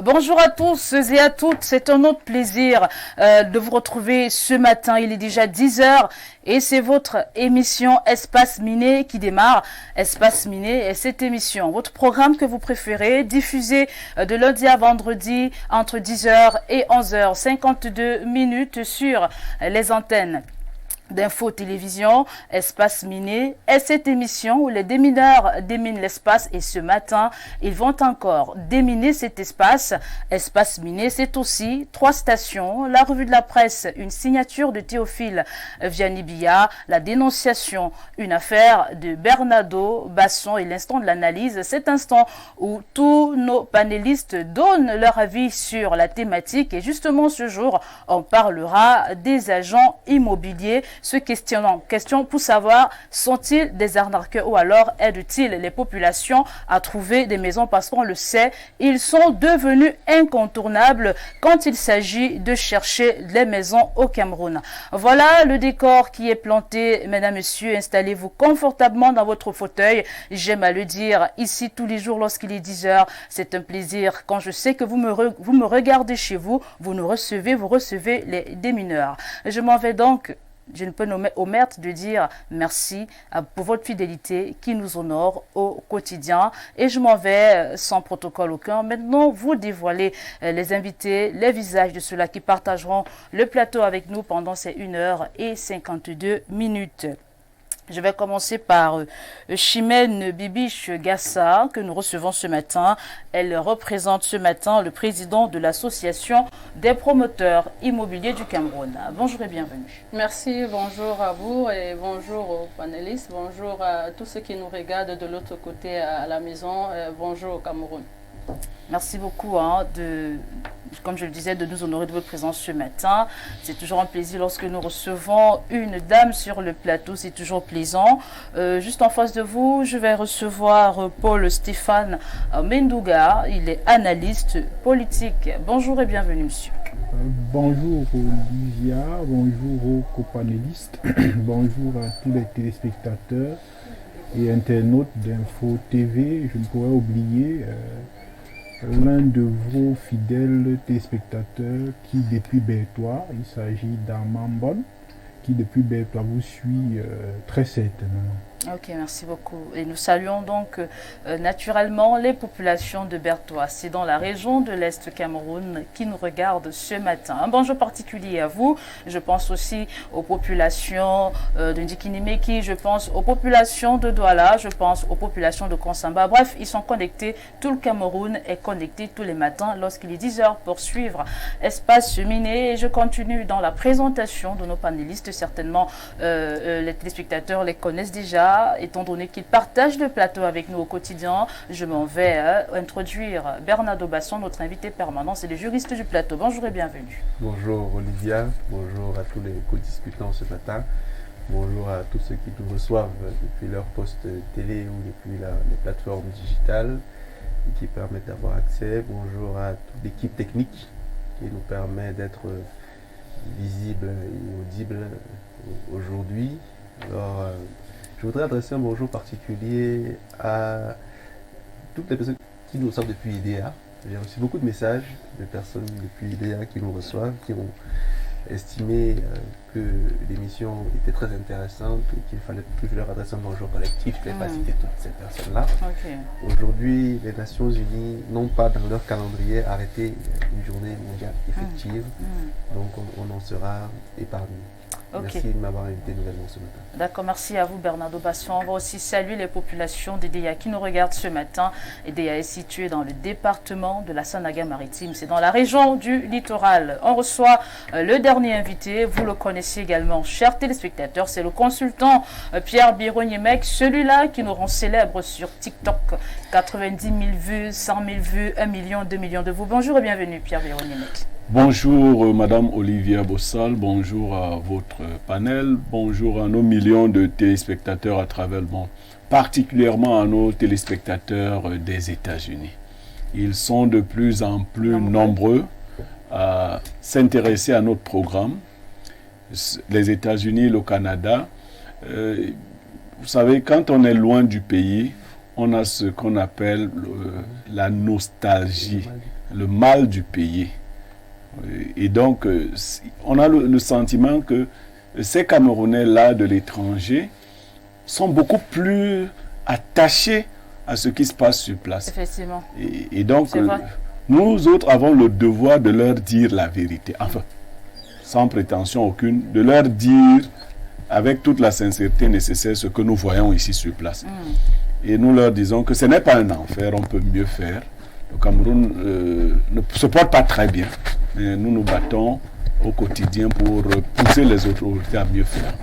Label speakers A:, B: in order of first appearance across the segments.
A: Bonjour à tous et à toutes, c'est un autre plaisir de vous retrouver ce matin. Il est déjà 10 heures et c'est votre émission Espace Miné qui démarre. Espace Miné est cette émission, votre programme que vous préférez, diffusé de lundi à vendredi entre 10h et 11h52 sur les antennes d'Info Télévision, Espace Miné est cette émission où les démineurs déminent l'espace et ce matin, ils vont encore déminer cet espace. Espace Miné, c'est aussi 3 stations, la revue de la presse, une signature de Théophile Vianibia, la dénonciation, une affaire de Bernardo Basson et l'instant de l'analyse, cet instant où tous nos panélistes donnent leur avis sur la thématique et justement ce jour, on parlera des agents immobiliers. Se questionnant, question pour savoir, sont-ils des arnaqueurs ou alors aident-ils les populations à trouver des maisons parce qu'on le sait, ils sont devenus incontournables quand il s'agit de chercher les maisons au Cameroun. Voilà le décor qui est planté, mesdames, messieurs, installez-vous confortablement dans votre fauteuil. J'aime à le dire ici tous les jours lorsqu'il est 10 heures. C'est un plaisir quand je sais que vous me regardez chez vous, vous recevez les démineurs. Je m'en vais donc. Je ne peux omettre de dire merci pour votre fidélité qui nous honore au quotidien. Et je m'en vais sans protocole aucun. Maintenant, vous dévoilez les invités, les visages de ceux-là qui partageront le plateau avec nous pendant ces 1h52. Je vais commencer par Chimène Bibiche Gassa, que nous recevons ce matin. Elle représente ce matin le président de l'association des promoteurs immobiliers du Cameroun. Bonjour et bienvenue.
B: Merci, bonjour à vous et bonjour aux panélistes. Bonjour à tous ceux qui nous regardent de l'autre côté à la maison. Bonjour au Cameroun.
A: Merci beaucoup comme je le disais, de nous honorer de votre présence ce matin. C'est toujours un plaisir lorsque nous recevons une dame sur le plateau, c'est toujours plaisant. Juste en face de vous, je vais recevoir Paul Stéphane Mendouga, il est analyste politique. Bonjour et bienvenue, monsieur.
C: Bonjour Olivia, bonjour aux copanélistes, bonjour à tous les téléspectateurs et internautes d'Info TV. Je ne pourrais oublier l'un de vos fidèles téléspectateurs qui depuis Bertois, il s'agit d'Armand, qui depuis Bertois vous suit très certainement.
A: Ok, merci beaucoup. Et nous saluons donc naturellement les populations de Bertois. C'est dans la région de l'Est Cameroun qui nous regardent ce matin. Un bonjour particulier à vous. Je pense aussi aux populations de Ndikinimeki, je pense aux populations de Douala, je pense aux populations de Konsamba. Bref, ils sont connectés. Tout le Cameroun est connecté tous les matins lorsqu'il est 10 heures pour suivre Espace Miné. Et je continue dans la présentation de nos panélistes. Certainement, les téléspectateurs les connaissent déjà. Étant donné qu'il partage le plateau avec nous au quotidien, je m'en vais introduire Bernardo Basson, notre invité permanent, c'est le juriste du plateau. Bonjour et bienvenue.
D: Bonjour Olivia, bonjour à tous les co-discutants ce matin, bonjour à tous ceux qui nous reçoivent depuis leur poste télé ou depuis les plateformes digitales qui permettent d'avoir accès. Bonjour à toute l'équipe technique qui nous permet d'être visible et audible aujourd'hui. Alors, je voudrais adresser un bonjour particulier à toutes les personnes qui nous reçoivent depuis IDEA. J'ai reçu beaucoup de messages de personnes depuis IDEA qui nous reçoivent, qui ont estimé que l'émission était très intéressante et qu'il fallait que je leur adresse un bonjour collectif. Je ne vais pas citer toutes ces personnes-là.
B: Ok.
D: Aujourd'hui, les Nations Unies n'ont pas dans leur calendrier arrêté une journée mondiale effective. Donc on en sera épargné.
A: Ok.
D: Merci de m'avoir invité nouvellement ce matin.
A: D'accord, merci à vous Bernardo Basson. On va aussi saluer les populations d'Edea qui nous regardent ce matin. Edea est située dans le département de la Sanaga-Maritime, c'est dans la région du littoral. On reçoit le dernier invité, vous le connaissez également, chers téléspectateurs, c'est le consultant Pierre Bironiemec, celui-là qui nous rend célèbre sur TikTok. 90 000 vues, 100 000 vues, 1 million, 2 millions de vues. Bonjour et bienvenue Pierre Bironiemec.
E: Bonjour Madame Olivia Bossal, bonjour à votre panel, bonjour à nos millions de téléspectateurs à travers le monde, particulièrement à nos téléspectateurs des États-Unis. Ils sont de plus en plus nombreux à s'intéresser à notre programme. Les États-Unis, le Canada, vous savez, quand on est loin du pays, on a ce qu'on appelle la nostalgie, le mal du pays. Et donc, on a le sentiment que ces Camerounais-là de l'étranger sont beaucoup plus attachés à ce qui se passe sur place.
A: Effectivement.
E: Et donc, nous autres avons le devoir de leur dire la vérité. Enfin, sans prétention aucune, de leur dire avec toute la sincérité nécessaire ce que nous voyons ici sur place. Et nous leur disons que ce n'est pas un enfer, on peut mieux faire. Le Cameroun ne se porte pas très bien, mais nous nous battons au quotidien pour pousser les autorités à mieux faire.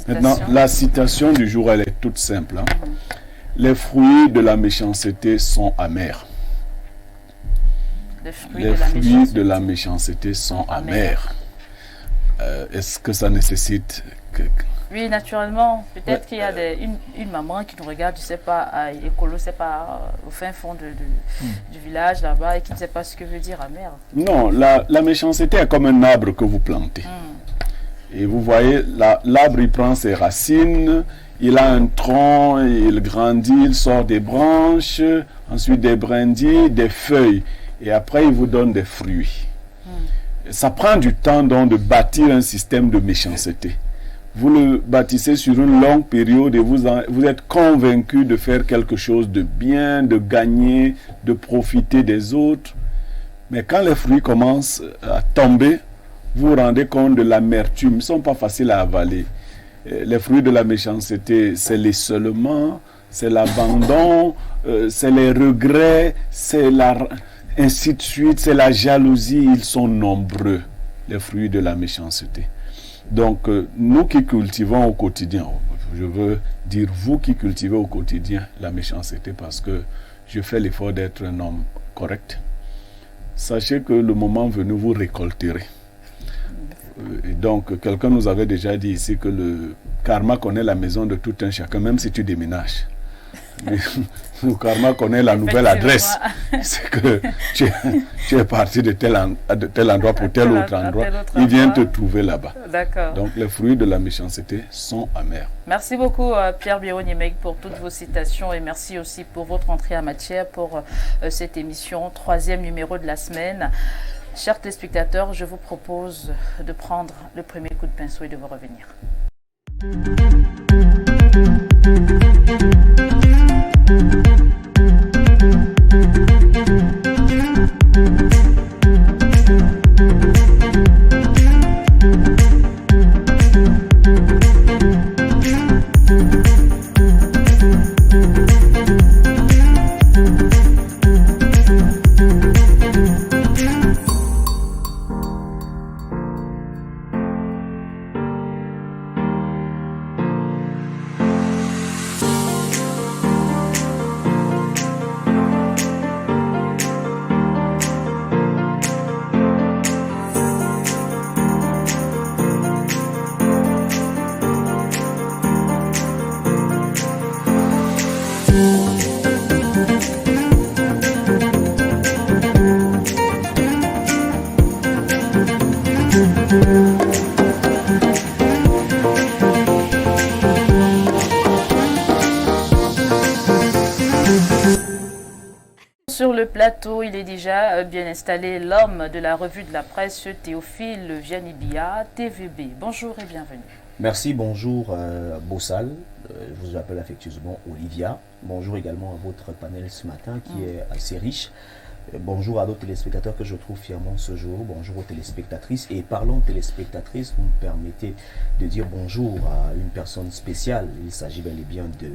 E: Maintenant, la citation du jour, elle est toute simple. Hein. Les fruits de la méchanceté sont amers.
A: Les fruits
E: de la méchanceté sont amers. Est-ce que ça nécessite que...
A: Oui, naturellement. Peut-être qu'il y a une maman qui nous regarde, je ne sais pas, à Écolo, c'est pas au fin fond du village là-bas et qui ne sait pas ce que veut dire amer.
E: Non, la méchanceté est comme un arbre que vous plantez. Et vous voyez, l'arbre, il prend ses racines, il a un tronc, il grandit, il sort des branches, ensuite des brindilles, des feuilles. Et après, il vous donne des fruits. Ça prend du temps donc de bâtir un système de méchanceté. Vous le bâtissez sur une longue période et vous êtes convaincu de faire quelque chose de bien, de gagner, de profiter des autres. Mais quand les fruits commencent à tomber, vous vous rendez compte de l'amertume. Ils ne sont pas faciles à avaler. Les fruits de la méchanceté, c'est l'isolement, c'est l'abandon, c'est les regrets, ainsi de suite, c'est la jalousie. Ils sont nombreux, les fruits de la méchanceté. Donc, nous qui cultivons au quotidien, je veux dire vous qui cultivez au quotidien la méchanceté parce que je fais l'effort d'être un homme correct. Sachez que le moment venu, vous récolterez. Et donc, quelqu'un nous avait déjà dit ici que le karma connaît la maison de tout un chacun, même si tu déménages. Mais le karma connaît la nouvelle adresse. C'est que tu es parti de tel endroit pour tel autre endroit. Il vient te trouver là-bas.
A: D'accord.
E: Donc les fruits de la méchanceté sont amers.
A: Merci beaucoup Pierre Bironiemec pour toutes vos citations et merci aussi pour votre entrée en matière pour cette émission, 3e numéro de la semaine. Chers téléspectateurs, je vous propose de prendre le premier coup de pinceau et de vous revenir. plateau, il est déjà bien installé, l'homme de la revue de la presse, Théophile Vianibia, TVB. Bonjour et bienvenue.
F: Merci, bonjour Bossal, je vous appelle affectueusement Olivia. Bonjour également à votre panel ce matin qui est assez riche. Bonjour à d'autres téléspectateurs que je trouve fièrement ce jour. Bonjour aux téléspectatrices. Et parlons de téléspectatrices, vous me permettez de dire bonjour à une personne spéciale. Il s'agit bel et bien de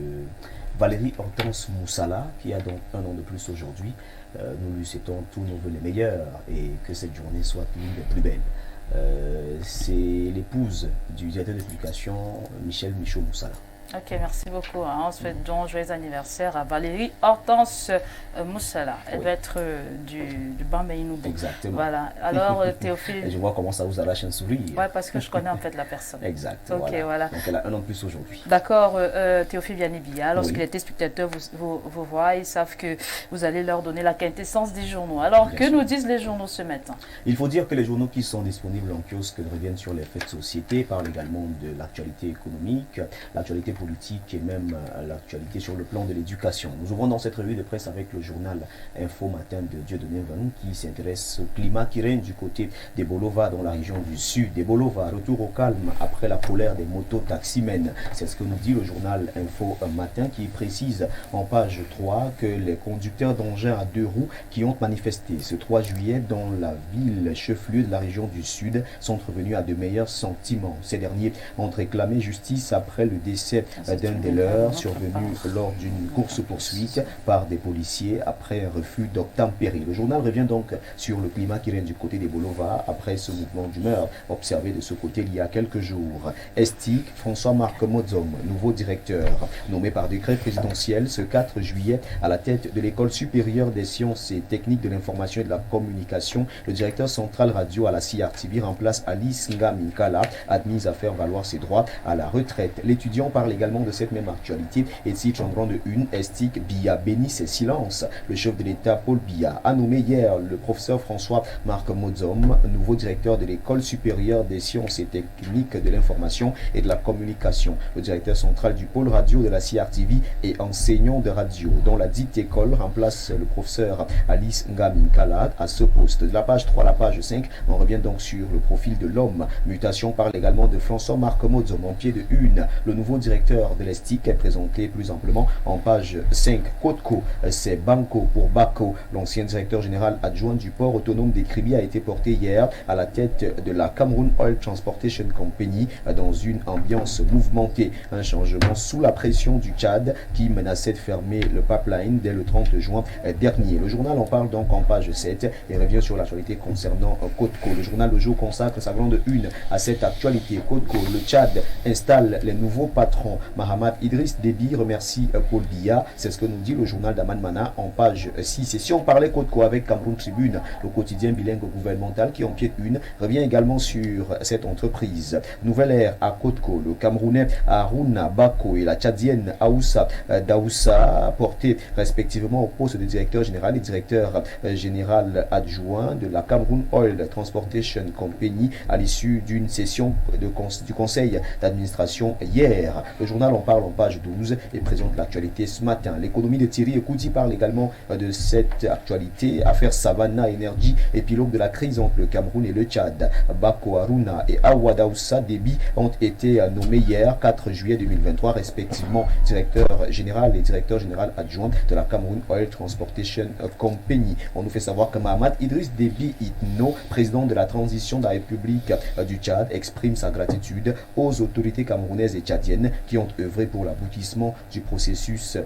F: Valérie Hortense Moussala, qui a donc un an de plus aujourd'hui. Nous lui souhaitons tous nos vœux les meilleurs et que cette journée soit l'une des plus belles. C'est l'épouse du directeur d'éducation Michel Michaud Moussala.
A: Ok, merci beaucoup. On souhaite donc joyeux anniversaire à Valérie Hortense Moussala. Elle va être du Bambay-Noubou.
F: Exactement.
A: Voilà. Alors, Théophile.
F: Et je vois comment ça vous arrache un sourire.
A: Oui, parce que je connais en fait la personne.
F: Exact.
A: Ok, voilà.
F: Donc elle a un an de plus aujourd'hui.
A: D'accord, Théophile Vianibia. Lorsque les téléspectateurs vous voient, ils savent que vous allez leur donner la quintessence des journaux. Alors, que nous disent les journaux ce matin?
F: Il faut dire que les journaux qui sont disponibles en kiosque reviennent sur les faits de société, parlent également de l'actualité économique, l'actualité politique et même l'actualité sur le plan de l'éducation. Nous ouvrons dans cette revue de presse avec le journal Info Matin de Dieudonné Vanou qui s'intéresse au climat qui règne du côté des Bolova dans la région du sud. Des Bolova, retour au calme après la colère des motos-taximènes. C'est ce que nous dit le journal Info Matin qui précise en page 3 que les conducteurs d'engins à deux roues qui ont manifesté ce 3 juillet dans la ville chef-lieu de la région du sud sont revenus à de meilleurs sentiments. Ces derniers ont réclamé justice après le décès d'un des leurs survenu lors d'une course-poursuite par des policiers après un refus d'obtempérer. Le journal revient donc sur le climat qui règne du côté des Bolova après ce mouvement d'humeur observé de ce côté il y a quelques jours. Estic, François-Marc Mozom, nouveau directeur, nommé par décret présidentiel ce 4 juillet à la tête de l'École supérieure des sciences et techniques de l'information et de la communication. Le directeur central radio à la CRTV remplace Alice Ngaminkala, admise à faire valoir ses droits à la retraite. L'étudiant parle également de cette même actualité et titre en grande une, Estic, Biya bénit ses silences. Le chef de l'État, Paul Biya, a nommé hier le professeur François-Marc Mozom, nouveau directeur de l'École supérieure des sciences et techniques de l'information et de la communication. Le directeur central du pôle radio de la CRTV et enseignant de radio, dont la dite école remplace le professeur Alice Ngaminkala à ce poste. De la page 3 à la page 5, on revient donc sur le profil de l'homme. Mutation parle également de François-Marc Mozom en pied de une. Le nouveau directeur de l'Estic est présenté plus amplement en page 5. Kotko, c'est Banco pour Bako. L'ancien directeur général adjoint du port autonome des Kribi a été porté hier à la tête de la Cameroun Oil Transportation Company dans une ambiance mouvementée. Un changement sous la pression du Tchad qui menaçait de fermer le pipeline dès le 30 juin dernier. Le journal en parle donc en page 7 et revient sur l'actualité concernant Kotko. Le journal Le Jour consacre sa grande une à cette actualité. Kotko, le Tchad installe les nouveaux patrons. Mahamat Idriss Déby remercie Paul Biya. C'est ce que nous dit le journal d'Aman Mana en page 6. Et si on parlait Kotko avec Cameroun Tribune, le quotidien bilingue gouvernemental qui en pied une, revient également sur cette entreprise. Nouvelle ère à Kotko, le Camerounais Haruna Bako et la Tchadienne Aoussa Daoussa, portés respectivement au poste de directeur général et directeur général adjoint de la Cameroun Oil Transportation Company à l'issue d'une session du conseil d'administration hier. Le journal en parle en page 12 et présente l'actualité ce matin. L'économie de Thierry Ekouti parle également de cette actualité. Affaire Savannah Energy, épilogue de la crise entre le Cameroun et le Tchad. Bako Haruna et Awa Daoussa Déby ont été nommés hier 4 juillet 2023 respectivement directeur général et directeur général adjoint de la Cameroun Oil Transportation Company. On nous fait savoir que Mahamat Idriss Déby Itno, président de la transition de la République du Tchad, exprime sa gratitude aux autorités camerounaises et tchadiennes qui ont œuvré pour l'aboutissement du processus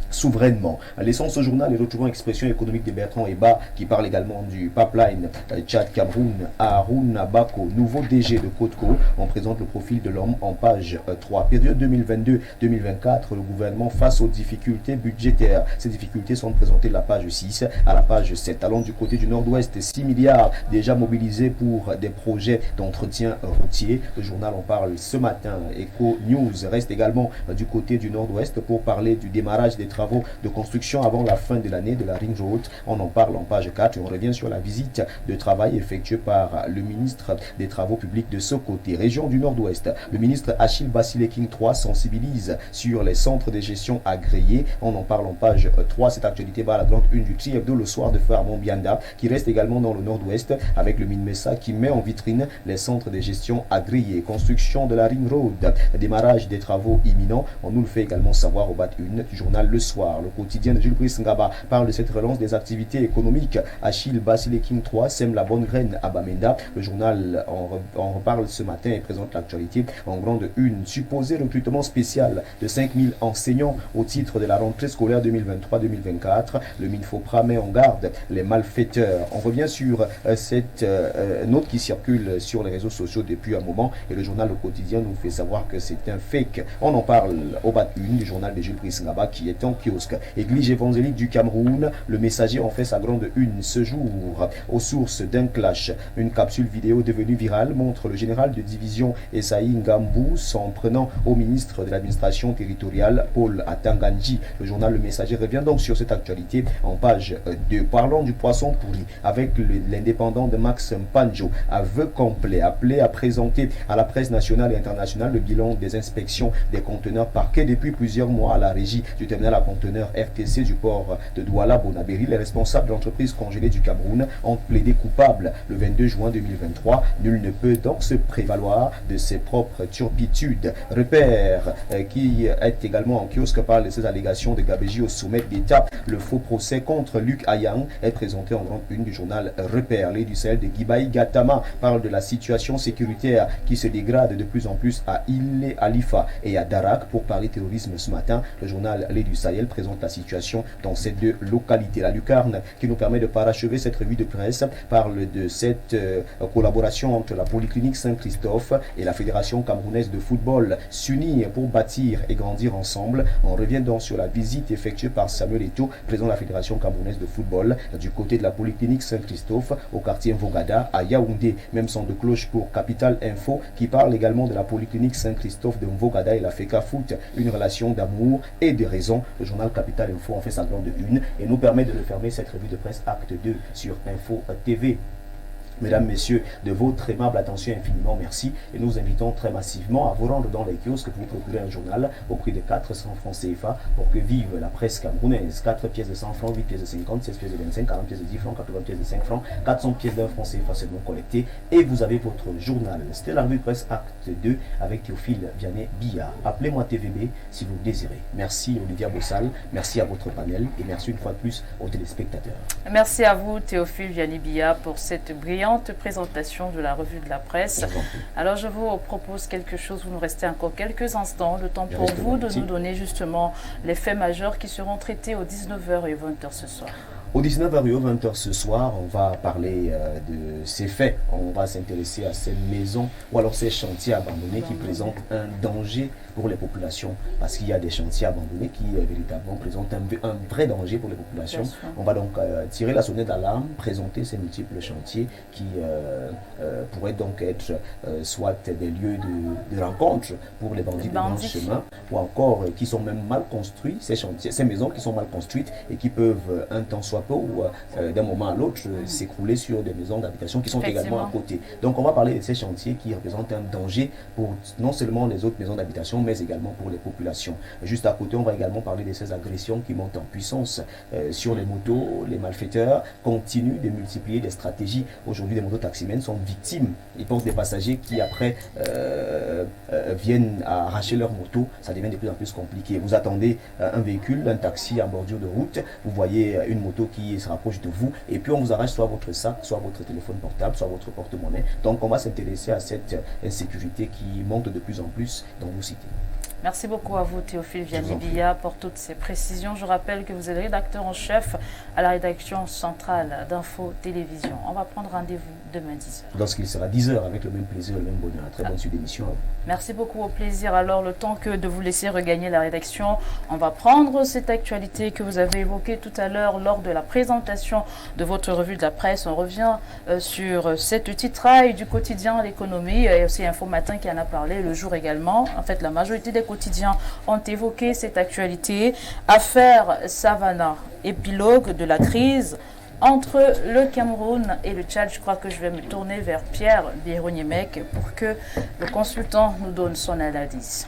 F: souverainement. Laissons ce journal et retrouvons l'expression économique de Bertrand Eba qui parle également du pipeline Tchad-Cameroun. Haruna Bako, nouveau DG de Kotko. On présente le profil de l'homme en page 3. Période 2022-2024, le gouvernement face aux difficultés budgétaires. Ces difficultés sont présentées de la page 6 à la page 7. Allons du côté du nord-ouest, 6 milliards déjà mobilisés pour des projets d'entretien routier. Le journal en parle ce matin. Eco News reste également du côté du nord-ouest pour parler du démarrage des travaux travaux de construction avant la fin de l'année de la Ring Road. On en parle en page 4 et on revient sur la visite de travail effectuée par le ministre des Travaux publics de ce côté, région du Nord-Ouest. Le ministre Achille Basileking III sensibilise sur les centres de gestion agréés. On en parle en page 3. Cette actualité va à la grande une du Tri-Hebdo le soir de feu Armand Bianda, qui reste également dans le Nord-Ouest avec le MINMESA qui met en vitrine les centres de gestion agréés. Construction de la Ring Road, démarrage des travaux imminents. On nous le fait également savoir au BAT1 du journal Le Soir. Le quotidien de Jules Brice Ngaba parle de cette relance des activités économiques. Achille Basileking III sème la bonne graine à Bamenda. Le journal en reparle ce matin et présente l'actualité en grande une. Supposé recrutement spécial de 5000 enseignants au titre de la rentrée scolaire 2023-2024. Le Minfopra met en garde les malfaiteurs. On revient sur cette note qui circule sur les réseaux sociaux depuis un moment et le journal Le Quotidien nous fait savoir que c'est un fake. On en parle au BAT1 du journal de Jules Brice Ngaba qui est en kiosque. Église évangélique du Cameroun, le Messager en fait sa grande une ce jour. Aux sources d'un clash, une capsule vidéo devenue virale montre le général de division Essaï Ngambou s'en prenant au ministre de l'administration territoriale Paul Atanganji. Le journal Le Messager revient donc sur cette actualité en page 2. Parlons du poisson pourri avec l'indépendant de Max Mpanjo. Aveu complet, appelé à présenter à la presse nationale et internationale le bilan des inspections des conteneurs parqués depuis plusieurs mois à la régie du terminal à conteneurs RTC du port de Douala Bonabéry. Les responsables de l'entreprise congelée du Cameroun ont plaidé coupable le 22 juin 2023. Nul ne peut donc se prévaloir de ses propres turpitudes. Repère qui est également en kiosque parle de ces allégations de gabegie au sommet d'État. Le faux procès contre Luc Ayang est présenté en grande une du journal Repère. Les du Sahel de Gibaï Gatama parle de la situation sécuritaire qui se dégrade de plus en plus à Ile Alifa et à Darak. Pour parler terrorisme ce matin, le journal Les du Sahel présente la situation dans ces deux localités. La lucarne qui nous permet de parachever cette revue de presse parle de cette collaboration entre la Polyclinique Saint-Christophe et la Fédération camerounaise de football s'unir pour bâtir et grandir ensemble. On revient donc sur la visite effectuée par Samuel Eto'o, président de la Fédération camerounaise de football, du côté de la Polyclinique Saint-Christophe au quartier Mvogada à Yaoundé. Même son de cloche pour Capital Info qui parle également de la Polyclinique Saint-Christophe de Mvogada et la FECA Foot, une relation d'amour et de raison. Le journal Capital Info en fait sa grande une et nous permet de le fermer cette revue de presse acte 2 sur Info TV. Mesdames, Messieurs, de votre aimable attention infiniment merci et nous invitons très massivement à vous rendre dans les kiosques pour procurer un journal au prix de 400 francs CFA pour que vive la presse camerounaise. 4 pièces de 100 francs, 8 pièces de 50, 16 pièces de 25, 40 pièces de 10 francs, 80 pièces de 5 francs, 400 pièces d'un franc CFA seulement collectées et vous avez votre journal. C'était la revue de presse acte 2 avec Théophile Vianney Billa. Appelez-moi TVB si vous le désirez. Merci Olivia Bossal, merci à votre panel et merci une fois de plus aux téléspectateurs.
A: Merci à vous Théophile Vianney Billa pour cette brillante présentation de la revue de la presse. Alors je vous propose quelque chose, vous nous restez encore quelques instants, le temps pour vous de nous donner justement les faits majeurs qui seront traités aux 19h et 20h ce soir.
F: Au 19h et au 20h ce soir, on va parler de ces faits. On va s'intéresser à ces maisons ou alors ces chantiers abandonnés qui présentent un danger pour les populations. Parce qu'il y a des chantiers abandonnés qui véritablement présentent un vrai danger pour les populations. On va donc tirer la sonnette d'alarme, présenter ces multiples chantiers qui pourraient donc être soit des lieux de rencontre pour les bandits de grand chemin ou encore qui sont même mal construits, ces chantiers, ces maisons qui sont mal construites et qui peuvent un temps soit peu ou d'un moment à l'autre s'écrouler sur des maisons d'habitation qui sont également à côté. Donc on va parler de ces chantiers qui représentent un danger pour non seulement les autres maisons d'habitation mais également pour les populations. Juste à côté, on va également parler de ces agressions qui montent en puissance sur les motos. Les malfaiteurs continuent de multiplier des stratégies. Aujourd'hui, les mototaximens sont victimes. Ils pensent des passagers qui après viennent à arracher leur moto. Ça devient de plus en plus compliqué. Vous attendez un véhicule, un taxi en bordure de route. Vous voyez une moto qui se rapproche de vous et puis on vous arrache soit votre sac, soit votre téléphone portable, soit votre porte-monnaie. Donc on va s'intéresser à cette insécurité qui monte de plus en plus dans nos cités.
A: Merci beaucoup à vous Théophile Vianney Billa pour toutes ces précisions. Je rappelle que vous êtes rédacteur en chef à la rédaction centrale d'Info Télévision. On va prendre rendez-vous demain 10h.
F: Lorsqu'il sera 10h avec le même plaisir, le même bonheur. Très bonne suite d'émission.
A: Merci beaucoup, au plaisir. Alors le temps que de vous laisser regagner la rédaction, on va prendre cette actualité que vous avez évoquée tout à l'heure lors de la présentation de votre revue de la presse. On revient sur cette titraille du quotidien L'économie et aussi Info Matin qui en a parlé le jour également. En fait, la majorité des quotidiens quotidien ont évoqué cette actualité. Affaire Savannah, épilogue de la crise entre le Cameroun et le Tchad. Je crois que je vais me tourner vers Pierre Bironiemec pour que le consultant nous donne son analyse.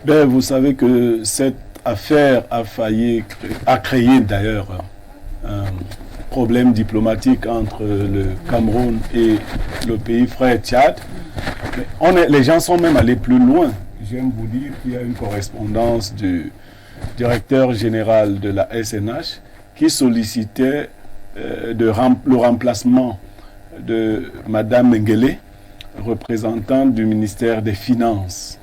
E: Ben, vous savez que cette affaire a créé d'ailleurs un problème diplomatique entre le Cameroun et le pays frère Tchad. Les gens sont même allés plus loin. J'aime vous dire qu'il y a une correspondance du directeur général de la SNH qui sollicitait le remplacement de Madame Mengele, représentante du ministère des Finances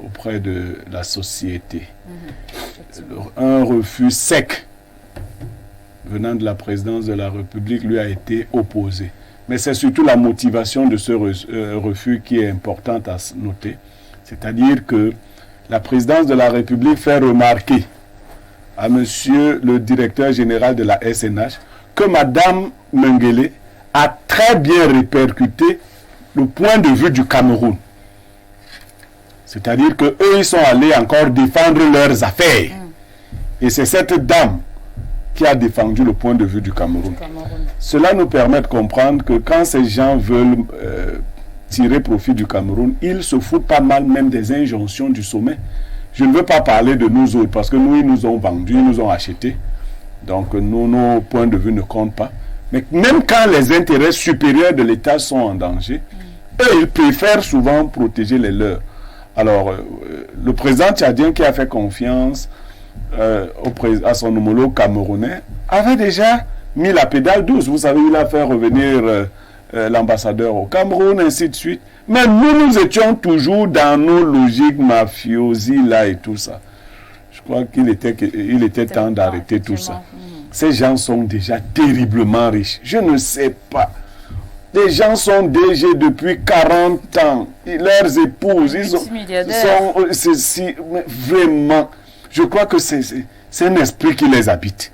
E: auprès de la société. Un refus sec venant de la présidence de la République lui a été opposé. Mais c'est surtout la motivation de ce refus qui est importante à noter. C'est-à-dire que la présidence de la République fait remarquer à monsieur le directeur général de la SNH que Madame Mengele a très bien répercuté le point de vue du Cameroun. C'est-à-dire qu'eux, ils sont allés encore défendre leurs affaires. Et c'est cette dame qui a défendu le point de vue du Cameroun. Cela nous permet de comprendre que quand ces gens veulent tirer profit du Cameroun, ils se foutent pas mal même des injonctions du sommet. Je ne veux pas parler de nous autres, parce que nous, ils nous ont vendus, ils nous ont achetés. Donc, nous, nos points de vue ne comptent pas. Mais même quand les intérêts supérieurs de l'État sont en danger, eux, ils préfèrent souvent protéger les leurs. Alors, le président tchadien qui a fait confiance à son homologue camerounais avait déjà mis la pédale douce. Vous savez, il a fait revenir l'ambassadeur au Cameroun, ainsi de suite. Mais nous étions toujours dans nos logiques mafiosi là et tout ça. Je crois qu'il était temps d'arrêter tout ça. Ces gens sont déjà terriblement riches. Je ne sais pas. Les gens sont DG depuis 40 ans. Leurs épouses, ils sont vraiment. Je crois que c'est un esprit qui les habite.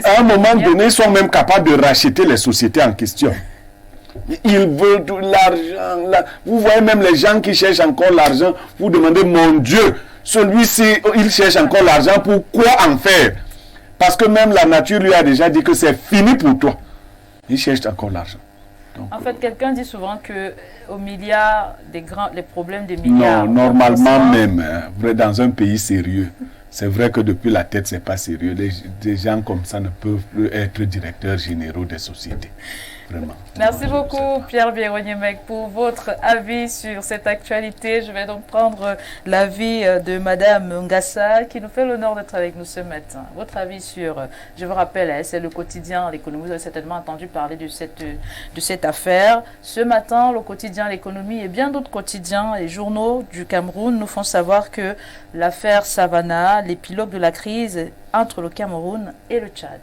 E: À un moment donné, ils sont même capables de racheter les sociétés en question. Ils veulent tout l'argent. Vous voyez même les gens qui cherchent encore l'argent. Vous demandez, mon Dieu, celui-ci, il cherche encore l'argent. Pour quoi en faire? Parce que même la nature lui a déjà dit que c'est fini pour toi. Il cherche encore l'argent. Donc,
A: en fait, quelqu'un dit souvent que au milliard, les problèmes des milliards.
E: Non, normalement même, dans un pays sérieux, c'est vrai que depuis la tête, c'est pas sérieux. Des gens comme ça ne peuvent plus être directeurs généraux des sociétés. Vraiment.
A: Merci beaucoup, Pierre Bironiemec, pour votre avis sur cette actualité. Je vais donc prendre l'avis de Madame Ngassa, qui nous fait l'honneur d'être avec nous ce matin. Votre avis sur, je vous rappelle, c'est le quotidien L'économie. Vous avez certainement entendu parler de cette affaire. Ce matin, le quotidien L'économie et bien d'autres quotidiens et journaux du Cameroun nous font savoir que l'affaire Savannah, l'épilogue de la crise entre le Cameroun et le Tchad.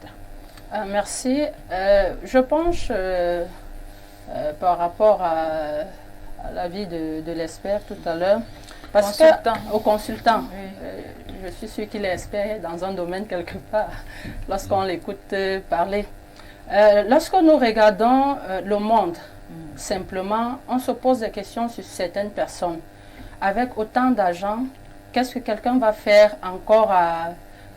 B: Merci. Je penche par rapport à l'avis de l'expert tout à l'heure. Au consultant. Oui. Je suis sûr qu'il est expert dans un domaine quelque part lorsqu'on l'écoute parler. Lorsque nous regardons le monde, simplement, on se pose des questions sur certaines personnes. Avec autant d'argent, qu'est-ce que quelqu'un va faire encore à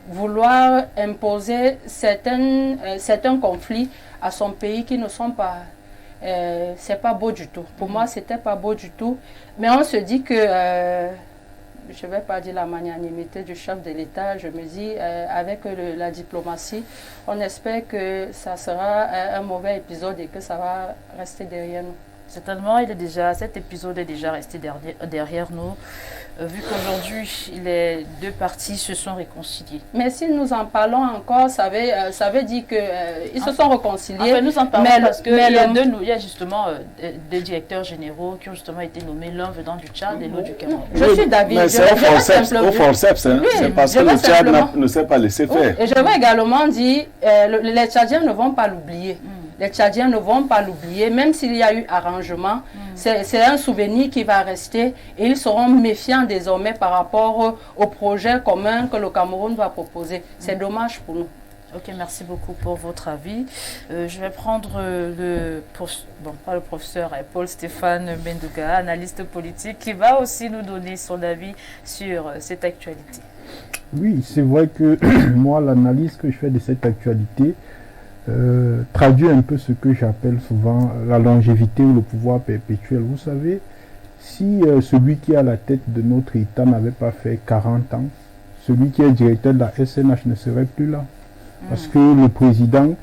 B: vouloir imposer certains conflits à son pays qui ne sont pas... c'est pas beau du tout. Pour moi, c'était pas beau du tout. Mais on se dit que... je ne vais pas dire la magnanimité du chef de l'État. Je me dis, avec la diplomatie, on espère que ça sera un mauvais épisode et que ça va rester derrière nous.
A: Certainement, cet épisode est déjà resté derrière nous, vu qu'aujourd'hui, les deux parties se sont réconciliées.
B: Mais si nous en parlons encore, ça veut dire qu'ils se sont réconciliés.
A: Enfin, nous en parlons parce qu'il y a justement des directeurs généraux qui ont justement été nommés, l'un venant du Tchad et l'autre du Cameroun.
B: Je suis d'avis.
E: Mais c'est au forceps, hein. C'est parce que le Tchad ne s'est pas laissé faire.
B: Et je veux également dire, les Tchadiens ne vont pas l'oublier. Les Tchadiens ne vont pas l'oublier, même s'il y a eu arrangement. C'est un souvenir qui va rester et ils seront méfiants désormais par rapport au projet commun que le Cameroun va proposer. C'est dommage pour nous.
A: Ok, merci beaucoup pour votre avis. Je vais prendre pas le professeur, Paul Stéphane Mendouga, analyste politique, qui va aussi nous donner son avis sur cette actualité.
C: Oui, c'est vrai que moi, l'analyse que je fais de cette actualité traduit un peu ce que j'appelle souvent la longévité ou le pouvoir perpétuel. Vous savez, si celui qui est à la tête de notre État n'avait pas fait 40 ans, celui qui est directeur de la SNH ne serait plus là. Parce que le président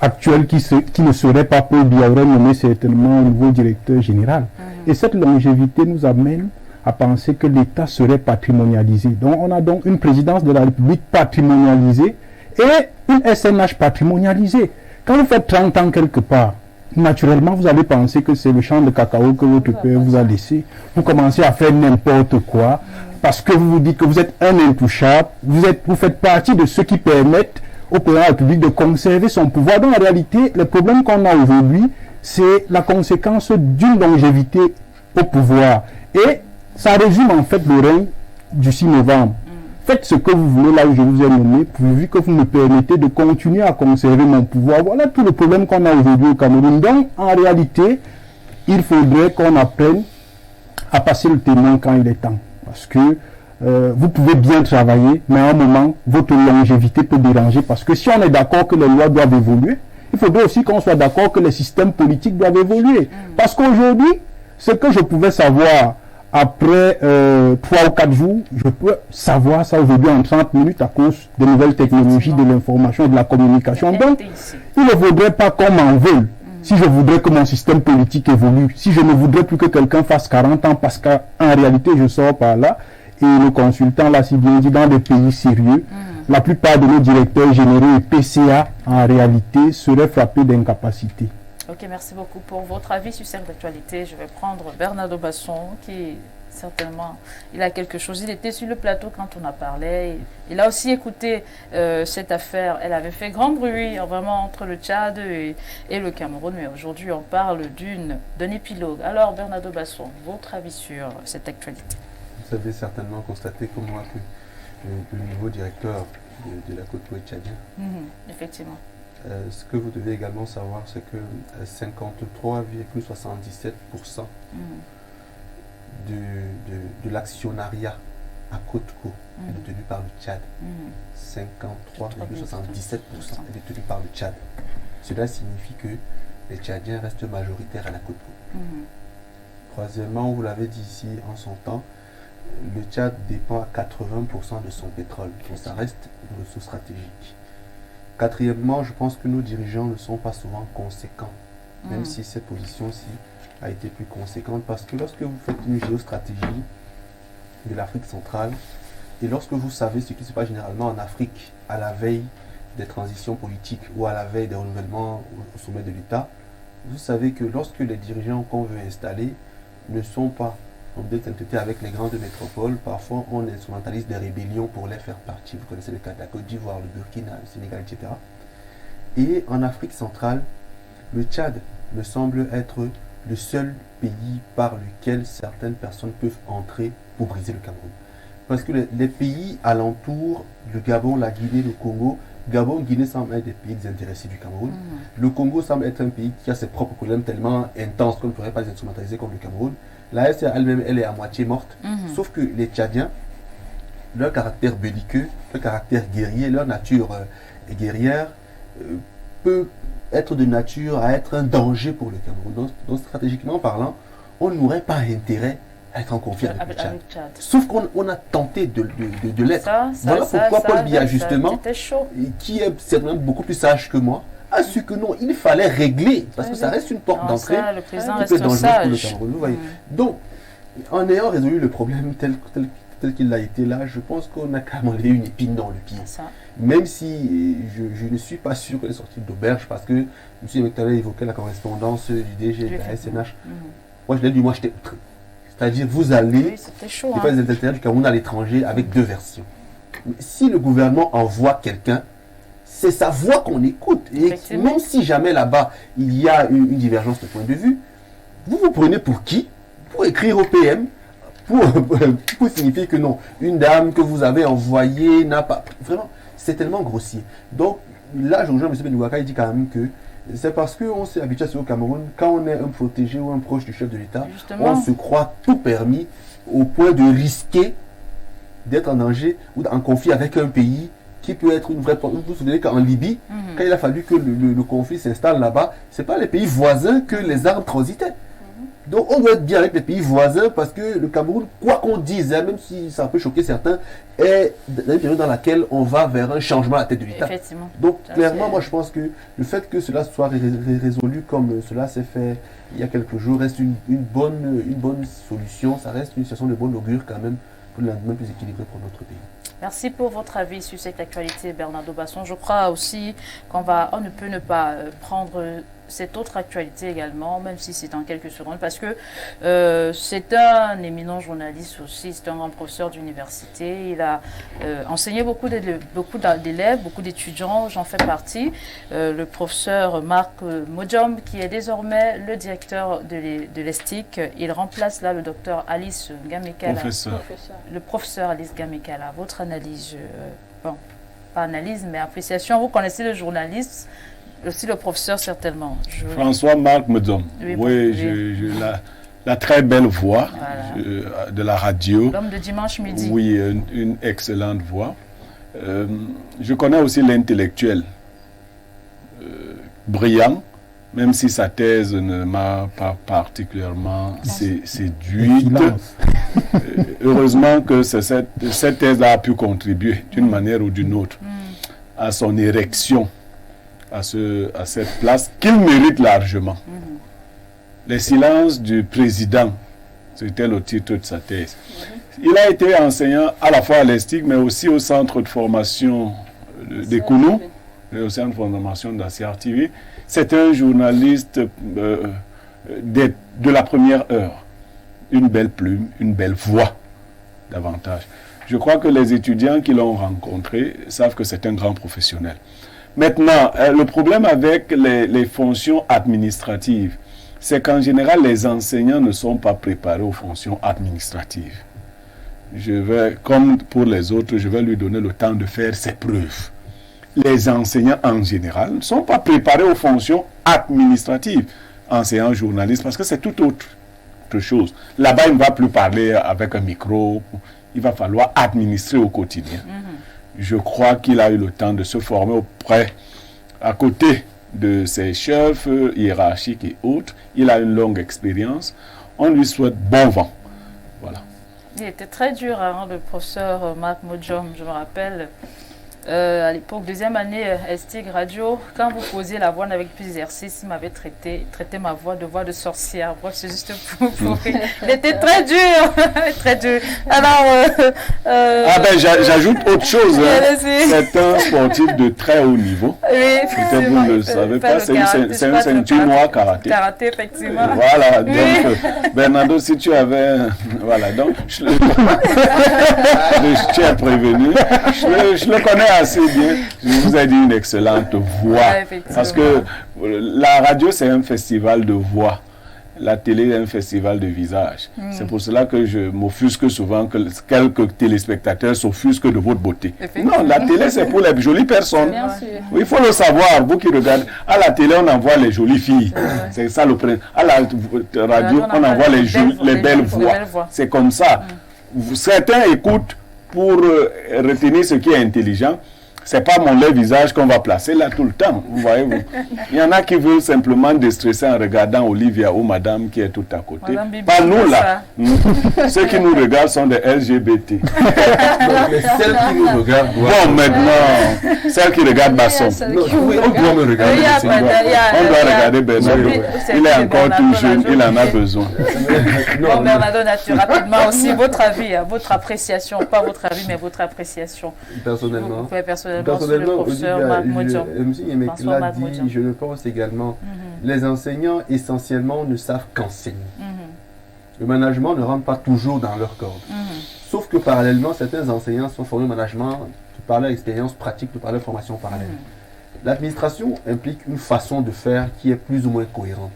C: actuel qui ne serait pas Paul Biya aurait nommé certainement un nouveau directeur général. Et cette longévité nous amène à penser que l'État serait patrimonialisé. Donc on a donc une présidence de la République patrimonialisée et une SNH patrimonialisée. Quand vous faites 30 ans quelque part, naturellement vous allez penser que c'est le champ de cacao que votre père vous a laissé. Vous commencez à faire n'importe quoi parce que vous vous dites que vous êtes un intouchable, vous faites partie de ceux qui permettent au président de la République de conserver son pouvoir. Donc en réalité, le problème qu'on a aujourd'hui, c'est la conséquence d'une longévité au pouvoir. Et ça résume en fait le règne du 6 novembre. Faites ce que vous voulez là où je vous ai nommé, pourvu que vous me permettez de continuer à conserver mon pouvoir. Voilà tout le problème qu'on a aujourd'hui au Cameroun. Donc en réalité, il faudrait qu'on apprenne à passer le témoin quand il est temps. Parce que vous pouvez bien travailler, mais à un moment, votre longévité peut déranger. Parce que si on est d'accord que les lois doivent évoluer, il faudrait aussi qu'on soit d'accord que les systèmes politiques doivent évoluer. Parce qu'aujourd'hui, ce que je pouvais savoir après 3 ou 4 jours, je peux savoir ça aujourd'hui en 30 minutes à cause des nouvelles technologies, de l'information et de la communication. Donc, il ne faudrait pas qu'on m'en veuille. Si je voudrais que mon système politique évolue, si je ne voudrais plus que quelqu'un fasse 40 ans, parce qu'en réalité, je sors par là, et le consultant l'a si bien dit, dans des pays sérieux, la plupart de nos directeurs généraux et PCA, en réalité, seraient frappés d'incapacité.
A: Ok, merci beaucoup pour votre avis sur cette actualité. Je vais prendre Bernardo Basson, qui certainement, il a quelque chose. Il était sur le plateau quand on a parlé. Il a aussi écouté cette affaire. Elle avait fait grand bruit, vraiment, entre le Tchad et le Cameroun. Mais aujourd'hui, on parle d'un épilogue. Alors, Bernardo Basson, votre avis sur cette actualité?
D: Vous avez certainement constaté comme moi que le nouveau directeur de la côte ouest tchadienne.
A: Effectivement.
D: Ce que vous devez également savoir, c'est que 53,77% de l'actionnariat à Côte-Co est détenu par le Tchad. 53,77% est détenu par le Tchad. Cela signifie que les Tchadiens restent majoritaires à la Côte-Co. Troisièmement, vous l'avez dit ici en son temps, le Tchad dépend à 80% de son pétrole. Donc ça reste une ressource stratégique. Quatrièmement, je pense que nos dirigeants ne sont pas souvent conséquents, même si cette position-ci a été plus conséquente, parce que lorsque vous faites une géostratégie de l'Afrique centrale, et lorsque vous savez ce qui se passe généralement en Afrique à la veille des transitions politiques ou à la veille des renouvellements au sommet de l'État, vous savez que lorsque les dirigeants qu'on veut installer ne sont pas en détente avec les grandes métropoles, parfois on instrumentalise des rébellions pour les faire partir. Vous connaissez le cas de la Côte d'Ivoire, le Burkina, le Sénégal, etc. Et en Afrique centrale, le Tchad me semble être le seul pays par lequel certaines personnes peuvent entrer pour briser le Cameroun. Parce que les pays alentours, le Gabon, la Guinée, le Congo, Gabon, Guinée semblent être des pays désintéressés du Cameroun. Le Congo semble être un pays qui a ses propres problèmes tellement intenses qu'on ne pourrait pas les instrumentaliser comme le Cameroun. La SR elle-même, elle est à moitié morte. Sauf que les Tchadiens, leur caractère belliqueux, leur caractère guerrier, leur nature guerrière peut être de nature à être un danger pour le Cameroun. Donc stratégiquement parlant, on n'aurait pas intérêt à être en conflit avec le Tchad. Sauf qu'on a tenté de l'être. Voilà pourquoi Paul Biya, justement, qui est certainement beaucoup plus sage que moi, a su que non, il fallait régler, parce que ça reste une porte d'entrée un peu dangereuse pour le Cameroun. Vous voyez. Donc, en ayant résolu le problème tel qu'il a été là, je pense qu'on a quand même enlevé une épine dans le pied. Même si je ne suis pas sûr qu'elle est sortie d'auberge, parce que M. Mektalé évoquait la correspondance du DG de la SNH. Moi, je l'ai dit, moi, j'étais outré. C'est-à-dire, vous allez faire des intérêts du Cameroun à l'étranger avec deux versions. Mais si le gouvernement envoie quelqu'un, c'est sa voix qu'on écoute. Et même si jamais là-bas, il y a une divergence de point de vue, vous vous prenez pour qui? Pour écrire au PM, pour signifier que non, une dame que vous avez envoyée n'a pas... Vraiment, c'est tellement grossier. Donc, là, je rejoins M. Benouaka, il dit quand même que c'est parce qu'on s'est habitué au Cameroun, quand on est un protégé ou un proche du chef de l'État, on se croit tout permis au point de risquer d'être en danger ou en conflit avec un pays qui peut être une vraie... Vous vous souvenez qu'en Libye, quand il a fallu que le conflit s'installe là-bas, ce n'est pas les pays voisins que les armes transitaient. Donc on doit être bien avec les pays voisins parce que le Cameroun, quoi qu'on dise, hein, même si ça peut choquer certains, est dans une période dans laquelle on va vers un changement à la tête de l'État. Donc clairement, moi je pense que le fait que cela soit résolu comme cela s'est fait il y a quelques jours reste une bonne solution, ça reste une situation de bon augure quand même pour le lendemain plus équilibré pour notre pays.
A: Merci pour votre avis sur cette actualité, Bernardo Basson. Je crois aussi qu'on ne peut ne pas prendre cette autre actualité également, même si c'est en quelques secondes, parce que c'est un éminent journaliste aussi, c'est un grand professeur d'université. Il a enseigné beaucoup d'élèves, beaucoup d'étudiants, j'en fais partie. Le professeur Marc Modjom, qui est désormais le directeur de l'ESTIC, il remplace là le docteur Alice Gamekala. Le professeur Alice Gamekala. Votre analyse, bon, pas analyse, mais appréciation. Vous connaissez le journaliste, aussi le professeur certainement.
E: François-Marc Modjom. Oui, la très belle voix de la radio.
A: L'homme de dimanche midi.
E: Oui, une excellente voix. Je connais aussi l'intellectuel brillant, même si sa thèse ne m'a pas particulièrement séduite. Heureusement que cette thèse a pu contribuer d'une manière ou d'une autre à son érection à cette place qu'il mérite largement. Les silences du président, c'était le titre de sa thèse. Il a été enseignant à la fois à l'ESTIC, mais aussi au centre de formation des Kounou, et au centre de formation d'Assiar TV. C'est un journaliste de la première heure. Une belle plume, une belle voix, davantage. Je crois que les étudiants qui l'ont rencontré savent que c'est un grand professionnel. Maintenant, le problème avec les fonctions administratives, c'est qu'en général, les enseignants ne sont pas préparés aux fonctions administratives. Comme pour les autres, je vais lui donner le temps de faire ses preuves. Les enseignants, en général, ne sont pas préparés aux fonctions administratives. Enseignants, journalistes, parce que c'est tout autre chose. Là-bas, il ne va plus parler avec un micro. Il va falloir administrer au quotidien. Je crois qu'il a eu le temps de se former à côté de ses chefs hiérarchiques et autres. Il a une longue expérience. On lui souhaite bon vent. Voilà.
A: Il était très dur, hein, le professeur Marc Modjom, je me rappelle. À l'époque, deuxième année ESTIC Radio, quand vous posiez la voix avec plus d'exercices, il m'avait traité ma voix de sorcière. Bref, c'est juste pour il était très dur, très dur. Alors,
E: j'ajoute autre chose. Hein. C'est un sportif de très haut niveau.
A: Oui,
E: peut-être vous ne le savez pas. C'est une ceinture noire karaté.
A: Karaté, effectivement.
E: Voilà. Donc, Bernardo, si tu avais, voilà, donc je t'ai prévenu. Je le connais assez bien. Je vous ai dit une excellente voix. Parce que la radio, c'est un festival de voix. La télé est un festival de visage. C'est pour cela que je m'offusque souvent que quelques téléspectateurs s'offusquent de votre beauté. Non, la télé, c'est pour les jolies personnes. Oui, il faut le savoir, vous qui regardez. À la télé, on envoie les jolies filles. C'est ça le principe. À la radio, on envoie les belles voix. C'est comme ça. Certains écoutent pour retenir ce qui est intelligent. C'est pas mon laid visage qu'on va placer là tout le temps, vous voyez. Il y en a qui veulent simplement déstresser en regardant Olivia ou madame qui est tout à côté. Pas nous là. Ceux qui nous regardent sont des LGBT.
D: Mais celles qui nous regardent
E: bon, maintenant, celles qui regardent Basson.
D: On doit me regarder.
E: On doit regarder Bernardo. Il est encore tout jeune, il en a besoin.
A: Bon, Bernardo, rapidement aussi, votre avis, votre appréciation, pas votre avis, mais votre appréciation.
D: Personnellement.
A: Personnellement,
D: je le pense également. Les enseignants, essentiellement, ne savent qu'enseigner. Le management ne rentre pas toujours dans leur corde. Sauf que parallèlement, certains enseignants sont formés au management par leur expérience pratique, par leur formation parallèle. L'administration implique une façon de faire qui est plus ou moins cohérente.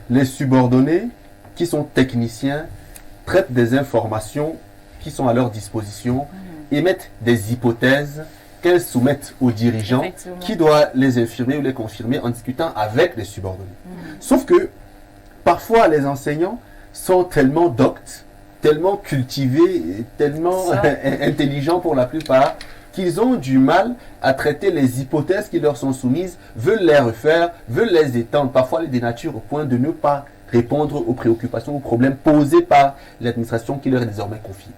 D: Les subordonnés, qui sont techniciens, traitent des informations qui sont à leur disposition, émettent des hypothèses qu'elles soumettent aux dirigeants
A: Effectivement.
D: qui doit les infirmer ou les confirmer en discutant avec les subordonnés. Sauf que parfois les enseignants sont tellement doctes, tellement cultivés, et tellement intelligents pour la plupart, qu'ils ont du mal à traiter les hypothèses qui leur sont soumises, veulent les refaire, veulent les étendre, parfois les dénaturent au point de ne pas répondre aux préoccupations, aux problèmes posés par l'administration qui leur est désormais confiée.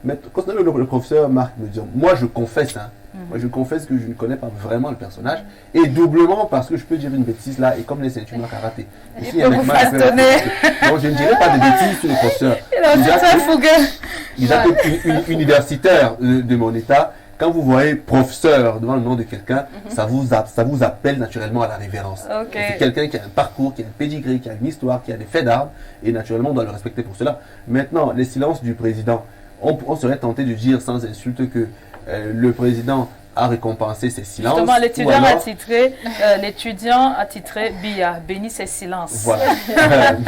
D: Mais concernant le professeur Marc me dit, moi je confesse, moi je confesse que je ne connais pas vraiment le personnage, et doublement parce que je peux dire une bêtise là, et comme les ceintures en karaté. Ici,
A: peut vous façonner.
D: Donc je ne dirai pas de bêtises sur le professeur.
A: Il est très fougueux.
D: Déjà universitaire de mon état, quand vous voyez professeur devant le nom de quelqu'un, ça vous appelle naturellement à la révérence.
A: Ok.
D: C'est quelqu'un qui a un parcours, qui a un pédigré, qui a une histoire, qui a des faits d'armes, et naturellement on doit le respecter pour cela. Maintenant, les silences du président, on serait tenté de dire sans insulte que le président a récompensé ses silences.
A: Justement,
D: ou
A: l'étudiant a titré Bia, béni ses silences.
D: Voilà.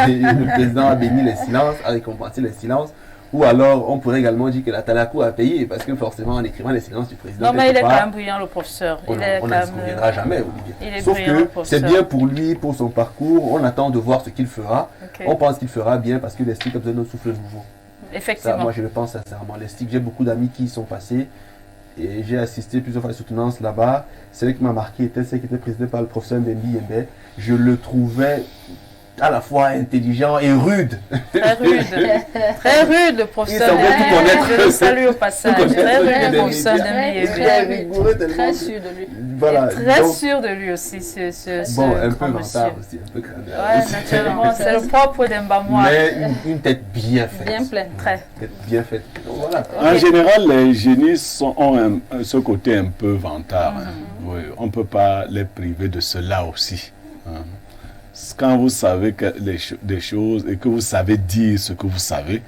D: Le président a béni les silences, a récompensé les silences. Ou alors, on pourrait également dire que la Talakou a payé, parce que forcément, en écrivant les silences du président,
A: Non, mais il est quand même brillant, le professeur.
D: on ne se reviendra jamais, Olivier.
A: Il est
D: Sauf
A: brillant, le
D: que
A: professeur.
D: c'est bien pour lui, pour son parcours. On attend de voir ce qu'il fera.
A: Ok.
D: On pense qu'il fera bien parce que les STIC a besoin d'un souffle nouveau. Ça,
A: Effectivement.
D: moi, je le pense sincèrement. Les STIC, j'ai beaucoup d'amis qui y sont passés et j'ai assisté plusieurs fois à la soutenance là-bas. Celui qui m'a marqué était celui qui était présidé par le professeur Mbembi Yembe. Je le trouvais à la fois intelligent et rude.
A: Très rude. Très rude, le professeur.
D: Il semblait tout connaître.
A: Je le salue au passage.
D: Tout connaître.
A: Très rude, le
D: Très
A: professeur
D: rude.
A: Demi
D: Très rigoureux, tellement.
B: Très sûr de lui.
D: Voilà.
A: Très
D: Donc,
A: sûr de lui aussi, ce
D: bon, un
A: grand
D: peu
A: monsieur.
D: vantard aussi, un peu crâneur.
A: Ouais, naturellement, c'est le propre d'Embamois.
D: Mais une tête bien faite.
B: Bien plein.
A: Très.
D: Une tête bien faite. Donc, voilà.
E: En général, les génies ont ce côté un peu vantard. Oui, on ne peut pas les priver de cela aussi. Quand vous savez des choses et que vous savez dire ce que vous savez,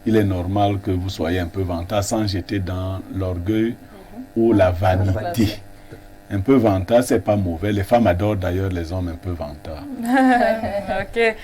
E: il est normal que vous soyez un peu vantard sans jeter dans l'orgueil ou la vanité. Un peu vantard, c'est pas mauvais. Les femmes adorent d'ailleurs les hommes un peu vantards.
A: Ok.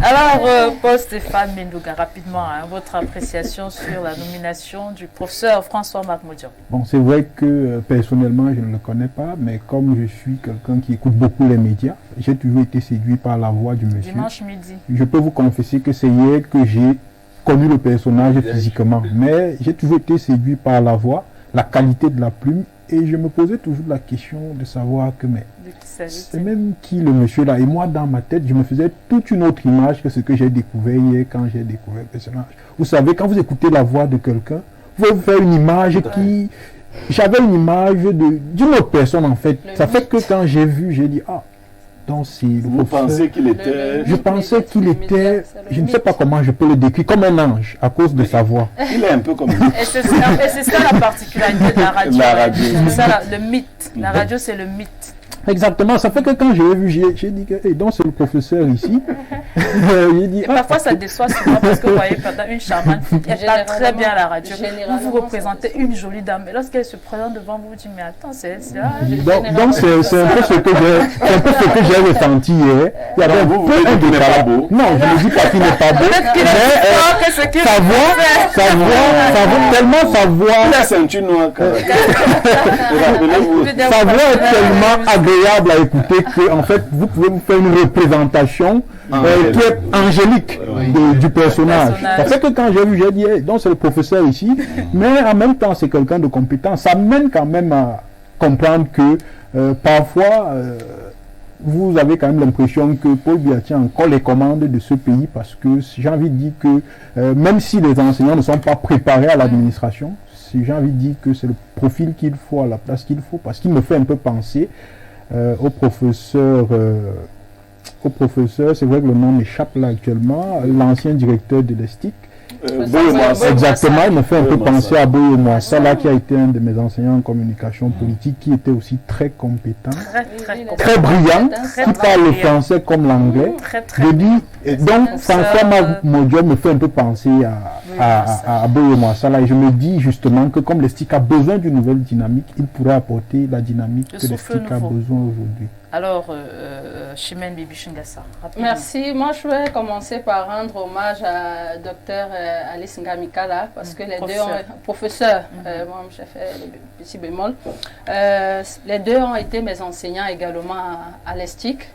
A: Alors, Paul Stéphane Mendouga, rapidement, votre appréciation sur la nomination du professeur François-Marc Modian.
C: Bon, c'est vrai que personnellement, je ne le connais pas, mais comme je suis quelqu'un qui écoute beaucoup les médias, j'ai toujours été séduit par la voix du monsieur.
A: Dimanche midi.
C: Je peux vous confesser que c'est hier que j'ai connu le personnage physiquement, mais j'ai toujours été séduit par la voix, la qualité de la plume, et je me posais toujours la question de savoir que mais
A: De qui s'agit-il?
C: c'est même qui le monsieur là. Et moi, dans ma tête, je me faisais toute une autre image que ce que j'ai découvert hier quand j'ai découvert le personnage. Vous savez, quand vous écoutez la voix de quelqu'un, vous pouvez vous faire une image qui... J'avais une image d'une autre personne en fait. Ça fait que quand j'ai vu, j'ai dit, ah, donc c'est le
E: Vous
C: professeur.
E: pensez qu'il était...
C: Je pensais qu'il était, je ne sais pas comment je peux le décrire, comme un ange à cause de sa voix.
E: Il est un peu comme...
A: Et c'est ça la particularité de la radio.
E: La radio.
A: C'est ça le mythe. La radio, c'est le mythe.
C: Exactement, ça fait que quand j'ai vu, j'ai dit que donc c'est le professeur ici. J'ai dit,
A: Et parfois, ça déçoit souvent parce que vous voyez, pendant une charmante fille, elle parle très bien à la radio. Vous vous représentez une jolie dame. Et lorsqu'elle se présente devant vous, vous dites, mais attends, c'est là.
C: donc c'est un peu ce que j'ai ressenti hier. Il y avait un peu de
E: pas beau.
C: Non, je ne dis pas qu'il n'est pas beau.
A: Peut-être qu'il est fort que ce qu'il
C: Sa voix, tellement sa voix.
E: La ceinture noire. Rappelez-vous.
C: Sa voix est tellement agréable à écouter que, en fait, vous pouvez vous faire une représentation qui est angélique du personnage. Ça fait que quand j'ai vu, j'ai dit, hey, donc c'est le professeur ici, mais en même temps, c'est quelqu'un de compétent. Ça mène quand même à comprendre que parfois, vous avez quand même l'impression que Paul Biya tient encore les commandes de ce pays parce que j'ai envie de dire que même si les enseignants ne sont pas préparés à l'administration, j'ai envie de dire que c'est le profil qu'il faut à la place qu'il faut parce qu'il me fait un peu penser au professeur, c'est vrai que le nom m'échappe là actuellement, l'ancien directeur de l'ESTIC. Exactement, il me fait un peu penser à Boye Mouassa, là qui a été un de mes enseignants en communication politique, qui était aussi très compétent, très brillant, qui parle le français comme l'anglais. Donc François-Marc Modian me fait un peu penser à Boye-Mouassala. Et je me dis justement que comme l'ESTIC a besoin d'une nouvelle dynamique, il pourrait apporter la dynamique que l'ESTIC a besoin aujourd'hui.
A: Alors, Chimène Bibi Chingassa, rapidement.
B: Merci. Moi, je vais commencer par rendre hommage à Dr Alice Ngamikala, parce que les deux ont... Professeur, moi, j'ai fait le petit bémol. Les deux ont été mes enseignants également à l'ESTIC.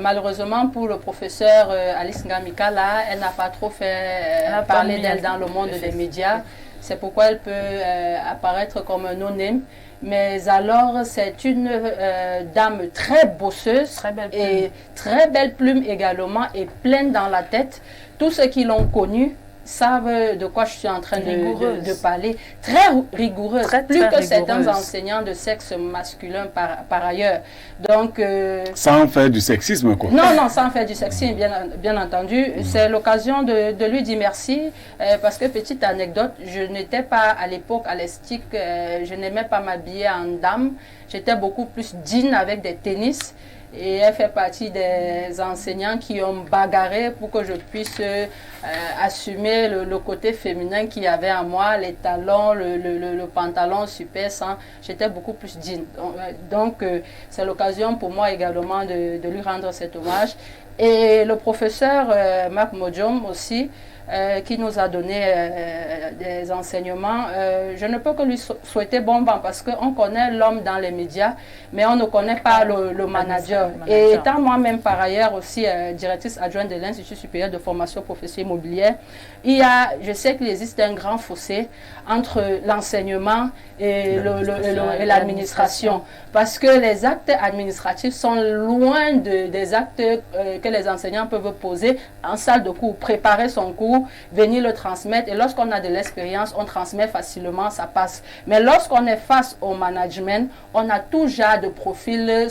B: Malheureusement pour le professeur Alice Ngamikala, elle n'a pas trop fait parler d'elle dans le monde des médias. C'est pourquoi elle peut apparaître comme un no-name. Mais alors, c'est une dame très bosseuse, très belle plume également, et pleine dans la tête. Tous ceux qui l'ont connue savent de quoi je suis en train de parler. Très rigoureuse, plus que certains enseignants de sexe masculin par ailleurs. Donc,
E: sans faire du sexisme, quoi.
B: Non, sans faire du sexisme, bien entendu. C'est l'occasion de lui dire merci, parce que, petite anecdote, je n'étais pas à l'époque à l'ESTIC, je n'aimais pas m'habiller en dame. J'étais beaucoup plus jean avec des tennis. Et elle fait partie des enseignants qui ont bagarré pour que je puisse assumer le côté féminin qu'il y avait en moi, les talons, le pantalon super sans. J'étais beaucoup plus jean. Donc, c'est l'occasion pour moi également de lui rendre cet hommage. Et le professeur Marc Modjom aussi, qui nous a donné des enseignements. Je ne peux que lui souhaiter bon vent parce qu'on connaît l'homme dans les médias, mais on ne connaît pas le manager. Et étant moi-même par ailleurs aussi directrice adjointe de l'Institut supérieur de formation professionnelle immobilière, je sais qu'il existe un grand fossé entre l'enseignement et l'administration. Parce que les actes administratifs sont loin des actes que les enseignants peuvent poser en salle de cours, préparer son cours, venir le transmettre. Et lorsqu'on a de l'expérience, on transmet facilement, ça passe. Mais lorsqu'on est face au management, on a tout genre de profils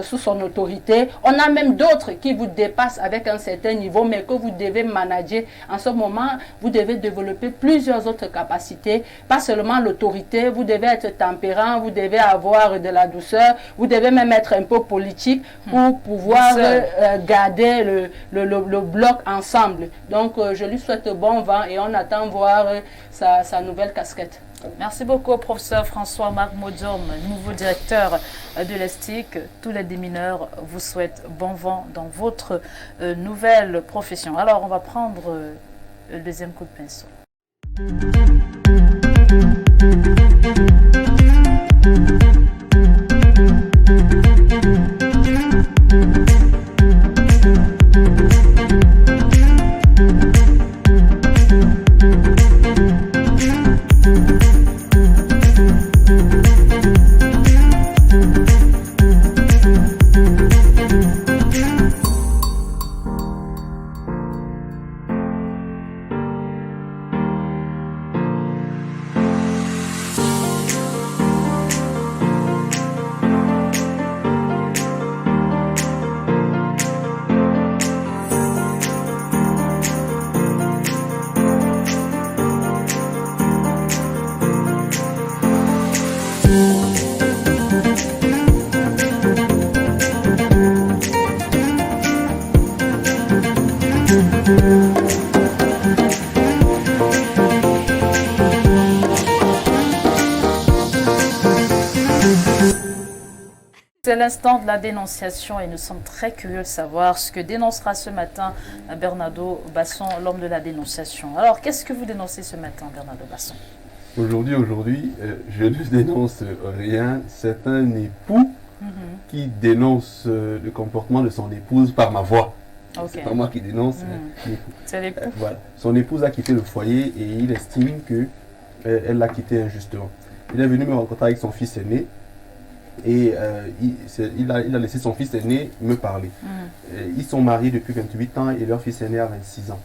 B: sous son autorité. On a même d'autres qui vous dépassent avec un certain niveau, mais que vous devez manager. En ce moment, vous devez développer plusieurs autres capacités, pas seulement l'autorité. Vous devez être tempérant, vous devez avoir de la douceur, vous devez même être un peu politique pour pouvoir garder le bloc ensemble. Donc, je lui souhaite bon vent et on attend voir sa nouvelle casquette.
A: Merci beaucoup, professeur François-Marc Modjom, nouveau directeur de l'ESTIC. Tous les démineurs vous souhaitent bon vent dans votre nouvelle profession. Alors, on va prendre le deuxième coup de pinceau. C'est l'instant de la dénonciation et nous sommes très curieux de savoir ce que dénoncera ce matin Bernardo Basson, l'homme de la dénonciation. Alors, qu'est-ce que vous dénoncez ce matin, Bernardo Basson?
D: Aujourd'hui, je ne dénonce rien. C'est un époux qui dénonce le comportement de son épouse par ma voix. Okay. C'est pas moi qui dénonce.
A: C'est l'époux.
D: Voilà. Son épouse a quitté le foyer et il estime qu'elle l'a quitté injustement. Il est venu me rencontrer avec son fils aîné. Et il a laissé son fils aîné me parler. Ils sont mariés depuis 28 ans et leur fils aîné a 26 ans.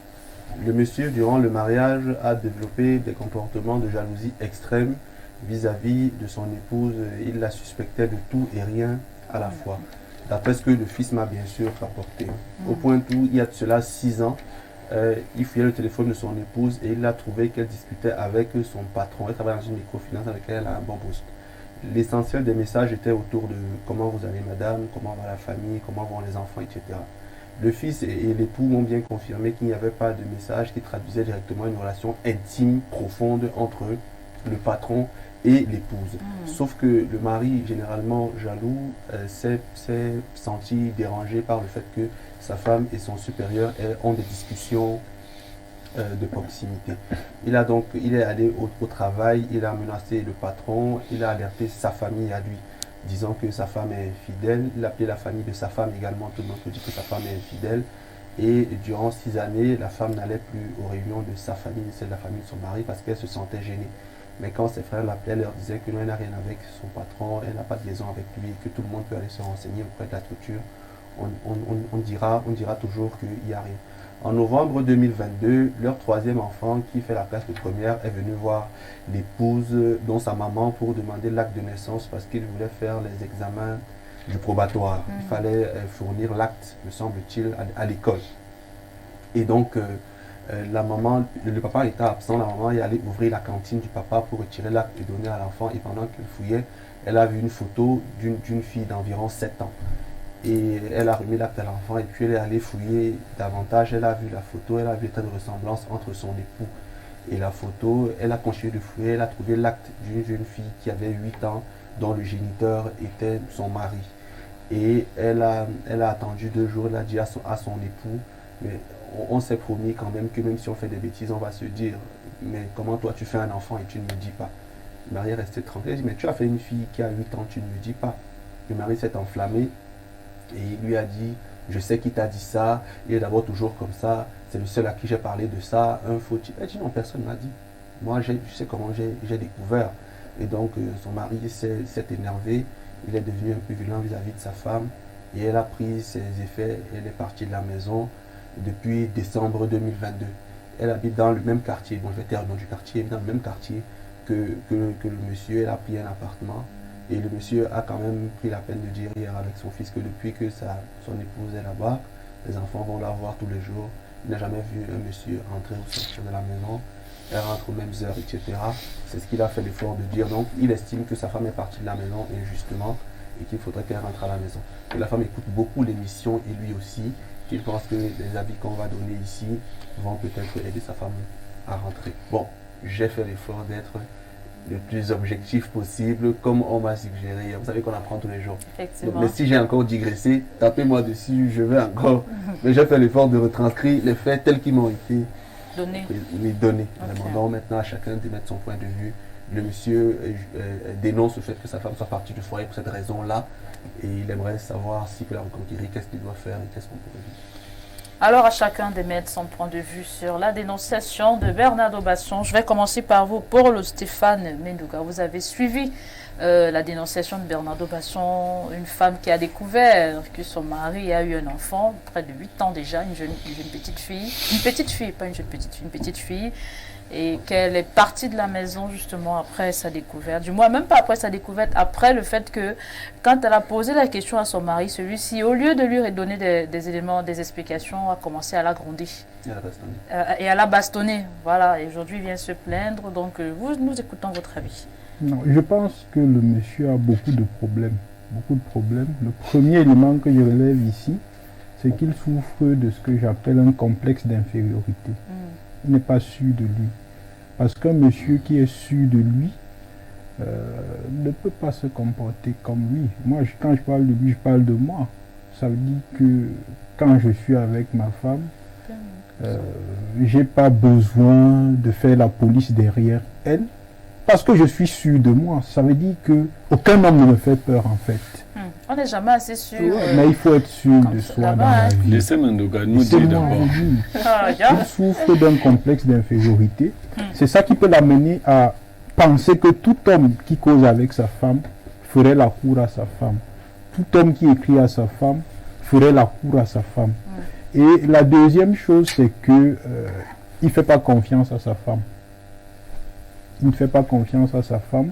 D: Le monsieur, durant le mariage, a développé des comportements de jalousie extrême vis-à-vis de son épouse. Il la suspectait de tout et rien à la fois. D'après ce que le fils m'a bien sûr rapporté. Au point où, il y a de cela 6 ans, il fouillait le téléphone de son épouse et il a trouvé qu'elle discutait avec son patron. Elle travaille dans une microfinance avec laquelle elle a un bon poste. L'essentiel des messages était autour de comment vous allez madame, comment va la famille, comment vont les enfants, etc. Le fils et l'époux m'ont bien confirmé qu'il n'y avait pas de message qui traduisait directement une relation intime, profonde entre le patron et l'épouse. Sauf que le mari, généralement jaloux, s'est senti dérangé par le fait que sa femme et son supérieur ont des discussions de proximité. Il est allé au travail, il a menacé le patron, il a alerté sa famille à lui, disant que sa femme est fidèle. Il a appelé la famille de sa femme également, tout le monde dit que sa femme est fidèle. Et durant 6 années, la femme n'allait plus aux réunions de sa famille, celle de la famille de son mari, parce qu'elle se sentait gênée. Mais quand ses frères l'appelaient, elle leur disait que non, elle n'a rien avec son patron, elle n'a pas de liaison avec lui, que tout le monde peut aller se renseigner auprès de la structure. On dira toujours qu'il n'y a rien. En novembre 2022, leur 3e enfant, qui fait la classe de première, est venu voir l'épouse, dont sa maman, pour demander l'acte de naissance parce qu'il voulait faire les examens du probatoire. Il fallait fournir l'acte, me semble-t-il, à l'école. Et donc, la maman, le papa était absent, la maman est allée ouvrir la cantine du papa pour retirer l'acte et donner à l'enfant. Et pendant qu'elle fouillait, elle a vu une photo d'une fille d'environ 7 ans. Et elle a remis l'acte à l'enfant et puis elle est allée fouiller davantage. Elle a vu la photo, elle a vu l'état de ressemblance entre son époux et la photo. Elle a continué de fouiller, elle a trouvé l'acte d'une jeune fille qui avait 8 ans, dont le géniteur était son mari. Et elle a attendu 2 jours, elle a dit à son époux, mais on s'est promis quand même que même si on fait des bêtises, on va se dire, mais comment toi tu fais un enfant et tu ne me dis pas? Le mari est resté tranquille, il dit, mais tu as fait une fille qui a 8 ans, tu ne me dis pas. Le mari s'est enflammé et il lui a dit, je sais qui t'a dit ça, il est d'abord toujours comme ça, c'est le seul à qui j'ai parlé de ça, un faux type. Elle dit, non, personne ne m'a dit. Moi, je sais comment j'ai découvert. Et donc, son mari s'est énervé, il est devenu un peu violent vis-à-vis de sa femme et elle a pris ses effets, elle est partie de la maison depuis décembre 2022. Elle habite dans le même quartier, bon je vais taire le nom du quartier, elle habite dans le même quartier que le monsieur. Elle a pris un appartement et le monsieur a quand même pris la peine de dire hier avec son fils que depuis que son épouse est là-bas, les enfants vont la voir tous les jours. Il n'a jamais vu un monsieur entrer ou sortir de la maison, elle rentre aux mêmes heures, etc. C'est ce qu'il a fait l'effort de dire. Donc il estime que sa femme est partie de la maison injustement et qu'il faudrait qu'elle rentre à la maison. Et la femme écoute beaucoup l'émission et lui aussi. Il pense que les habits qu'on va donner ici vont peut-être aider sa femme à rentrer. Bon, j'ai fait l'effort d'être le plus objectif possible, comme on m'a suggéré. Vous savez qu'on apprend tous les jours.
B: Effectivement.
D: Donc, mais si j'ai encore digressé, tapez-moi dessus, je vais encore. Mais j'ai fait l'effort de retranscrire les faits tels qu'ils m'ont été donnés. Demandons maintenant à chacun de mettre son point de vue. Le monsieur dénonce le fait que sa femme soit partie du foyer pour cette raison-là. Et il aimerait savoir s'il peut la reconquérir, qu'est-ce qu'il doit faire et qu'est-ce qu'on pourrait dire.
A: Alors à chacun de mettre son point de vue sur la dénonciation de Bernardo Basson. Je vais commencer par vous, Paul Stéphane Menduga. Vous avez suivi la dénonciation de Bernardo Basson, une femme qui a découvert que son mari a eu un enfant, près de 8 ans déjà, une petite fille, pas une jeune petite fille, une petite fille, et qu'elle est partie de la maison justement après sa découverte, du moins même pas après sa découverte, après le fait que quand elle a posé la question à son mari, celui-ci, au lieu de lui redonner des éléments, des explications, a commencé à la gronder. Et à la bastonner. Voilà, et aujourd'hui il vient se plaindre, donc nous écoutons votre avis.
C: Non, je pense que le monsieur a beaucoup de problèmes. Le premier élément que je relève ici, c'est qu'il souffre de ce que j'appelle un complexe d'infériorité. Il n'est pas sûr de lui. Parce qu'un monsieur qui est sûr de lui ne peut pas se comporter comme lui. Moi, quand je parle de lui, je parle de moi. Ça veut dire que quand je suis avec ma femme, je n'ai pas besoin de faire la police derrière elle. Parce que je suis sûr de moi. Ça veut dire qu'aucun homme ne me fait peur en fait.
A: On n'est jamais assez sûr.
C: Mais il faut être sûr de soi dans la vie.
E: Laissez Menduga nous dire d'abord.
C: Il souffre d'un complexe d'infériorité. C'est ça qui peut l'amener à penser que tout homme qui cause avec sa femme ferait la cour à sa femme. Tout homme qui écrit à sa femme ferait la cour à sa femme. Et la deuxième chose, c'est que il ne fait pas confiance à sa femme. Il ne fait pas confiance à sa femme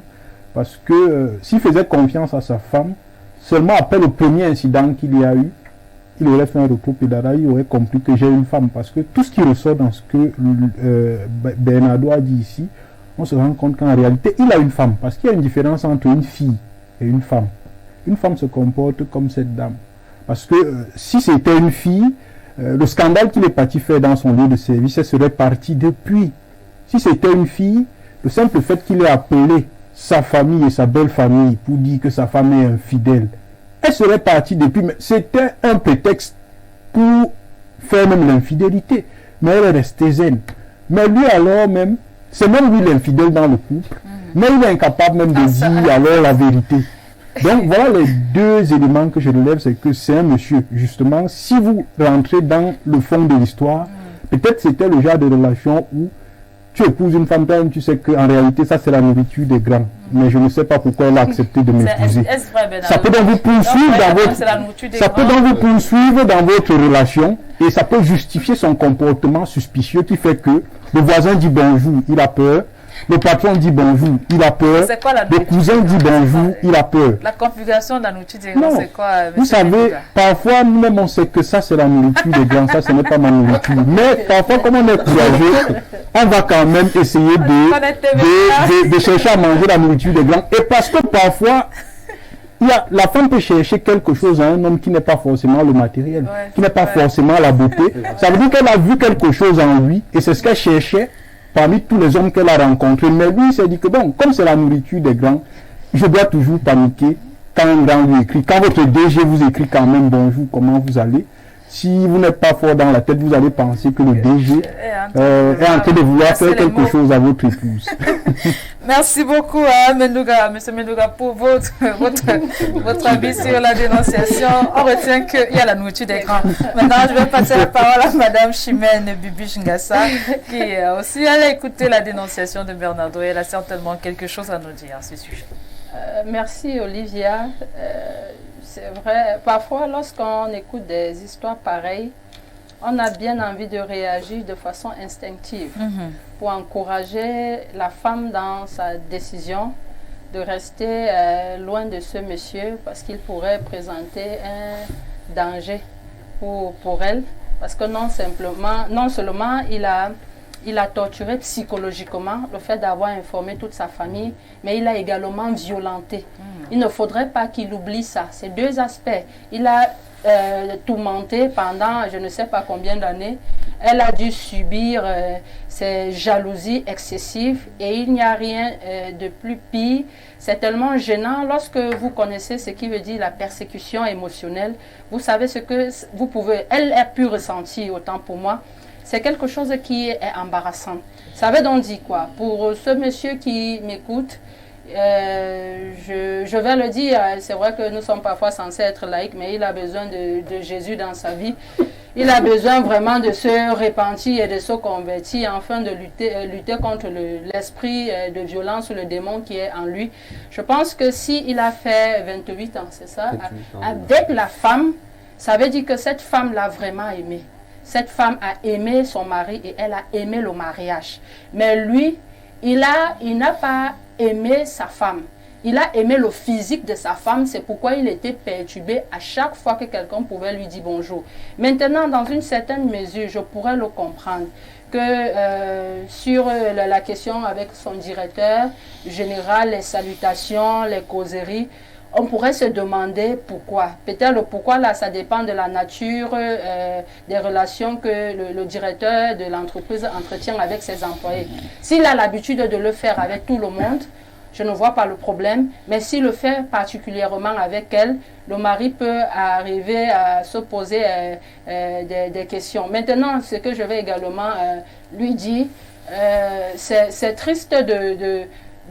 C: parce que s'il faisait confiance à sa femme, seulement après le premier incident qu'il y a eu, il aurait fait un rétropédalage, il aurait compris que j'ai une femme. Parce que tout ce qui ressort dans ce que Bernardo a dit ici, on se rend compte qu'en réalité, il a une femme. Parce qu'il y a une différence entre une fille et une femme. Une femme se comporte comme cette dame. Parce que si c'était une fille, le scandale qu'il est parti faire dans son lieu de service, elle serait partie depuis. Si c'était une fille, le simple fait qu'il ait appelé sa famille et sa belle famille pour dire que sa femme est infidèle, elle serait partie depuis. Mais c'était un prétexte pour faire même l'infidélité. Mais elle est restée zen. Mais lui alors même, c'est même lui l'infidèle dans le couple, mais il est incapable même de dire alors la vérité. Donc voilà les deux éléments que je relève, c'est que c'est un monsieur, justement, si vous rentrez dans le fond de l'histoire, peut-être c'était le genre de relation où tu épouses une femme, tu sais qu'en réalité ça c'est la nourriture des grands, mais je ne sais pas pourquoi elle a accepté de m'épouser. Ça peut donc vous poursuivre dans votre, ça peut donc vous poursuivre dans votre relation et ça peut justifier son comportement suspicieux qui fait que le voisin dit bonjour, il a peur. Le patron dit bonjour, il a peur. Le cousin dit bonjour, il a peur.
A: La configuration de la nourriture des grands, c'est quoi?
C: Vous savez, parfois, nous-mêmes, on sait que ça, c'est la nourriture des grands, ça, ce n'est pas ma nourriture. Mais parfois, comme on est courageux, on va quand même essayer de chercher à manger la nourriture des grands. Et parce que parfois, la femme peut chercher quelque chose à un homme qui n'est pas forcément le matériel, qui n'est pas forcément la beauté. Ça veut dire qu'elle a vu quelque chose en lui, et c'est ce qu'elle cherchait parmi tous les hommes qu'elle a rencontrés. Mais lui, il s'est dit que bon, comme c'est la nourriture des grands, je dois toujours paniquer quand un grand lui écrit. Quand votre DG vous écrit quand même bonjour, comment vous allez? Si vous n'êtes pas fort dans la tête, vous allez penser que le DG est en train de vouloir faire quelque chose à votre épouse.
A: Merci beaucoup, M. Mendouga, pour votre avis sur la dénonciation. On retient qu'il y a la nourriture des grands. Maintenant, je vais passer la parole à Mme Chimène Bibiche-Ngassa, qui aussi elle a écouté la dénonciation de Bernardo. Elle a certainement quelque chose à nous dire à ce sujet.
B: Merci, Olivia. C'est vrai, parfois lorsqu'on écoute des histoires pareilles, on a bien envie de réagir de façon instinctive pour encourager la femme dans sa décision de rester loin de ce monsieur parce qu'il pourrait présenter un danger pour elle. Parce que non seulement il a torturé psychologiquement le fait d'avoir informé toute sa famille, mais il a également violenté. Il ne faudrait pas qu'il oublie ça. Ces deux aspects. Il a tourmenté pendant je ne sais pas combien d'années. Elle a dû subir ces jalousies excessives et il n'y a rien de plus pire. C'est tellement gênant lorsque vous connaissez ce qui veut dire la persécution émotionnelle. Vous savez ce que vous pouvez, elle a pu ressentir autant pour moi. C'est quelque chose qui est embarrassant. Ça veut donc dire quoi? Pour ce monsieur qui m'écoute, je vais le dire, c'est vrai que nous sommes parfois censés être laïcs, mais il a besoin de Jésus dans sa vie. Il a besoin vraiment de se repentir et de se convertir afin de lutter contre l'esprit de violence ou le démon qui est en lui. Je pense que s'il a fait 28 ans, c'est ça, avec la femme, ça veut dire que cette femme l'a vraiment aimé. Cette femme a aimé son mari et elle a aimé le mariage. Mais lui, il n'a pas aimé sa femme. Il a aimé le physique de sa femme, c'est pourquoi il était perturbé à chaque fois que quelqu'un pouvait lui dire bonjour. Maintenant, dans une certaine mesure, je pourrais le comprendre. Que sur la question avec son directeur général, les salutations, les causeries, on pourrait se demander pourquoi. Peut-être le pourquoi, là, ça dépend de la nature des relations que le directeur de l'entreprise entretient avec ses employés. S'il a l'habitude de le faire avec tout le monde, je ne vois pas le problème. Mais s'il le fait particulièrement avec elle, le mari peut arriver à se poser des questions. Maintenant, ce que je vais également lui dire, c'est triste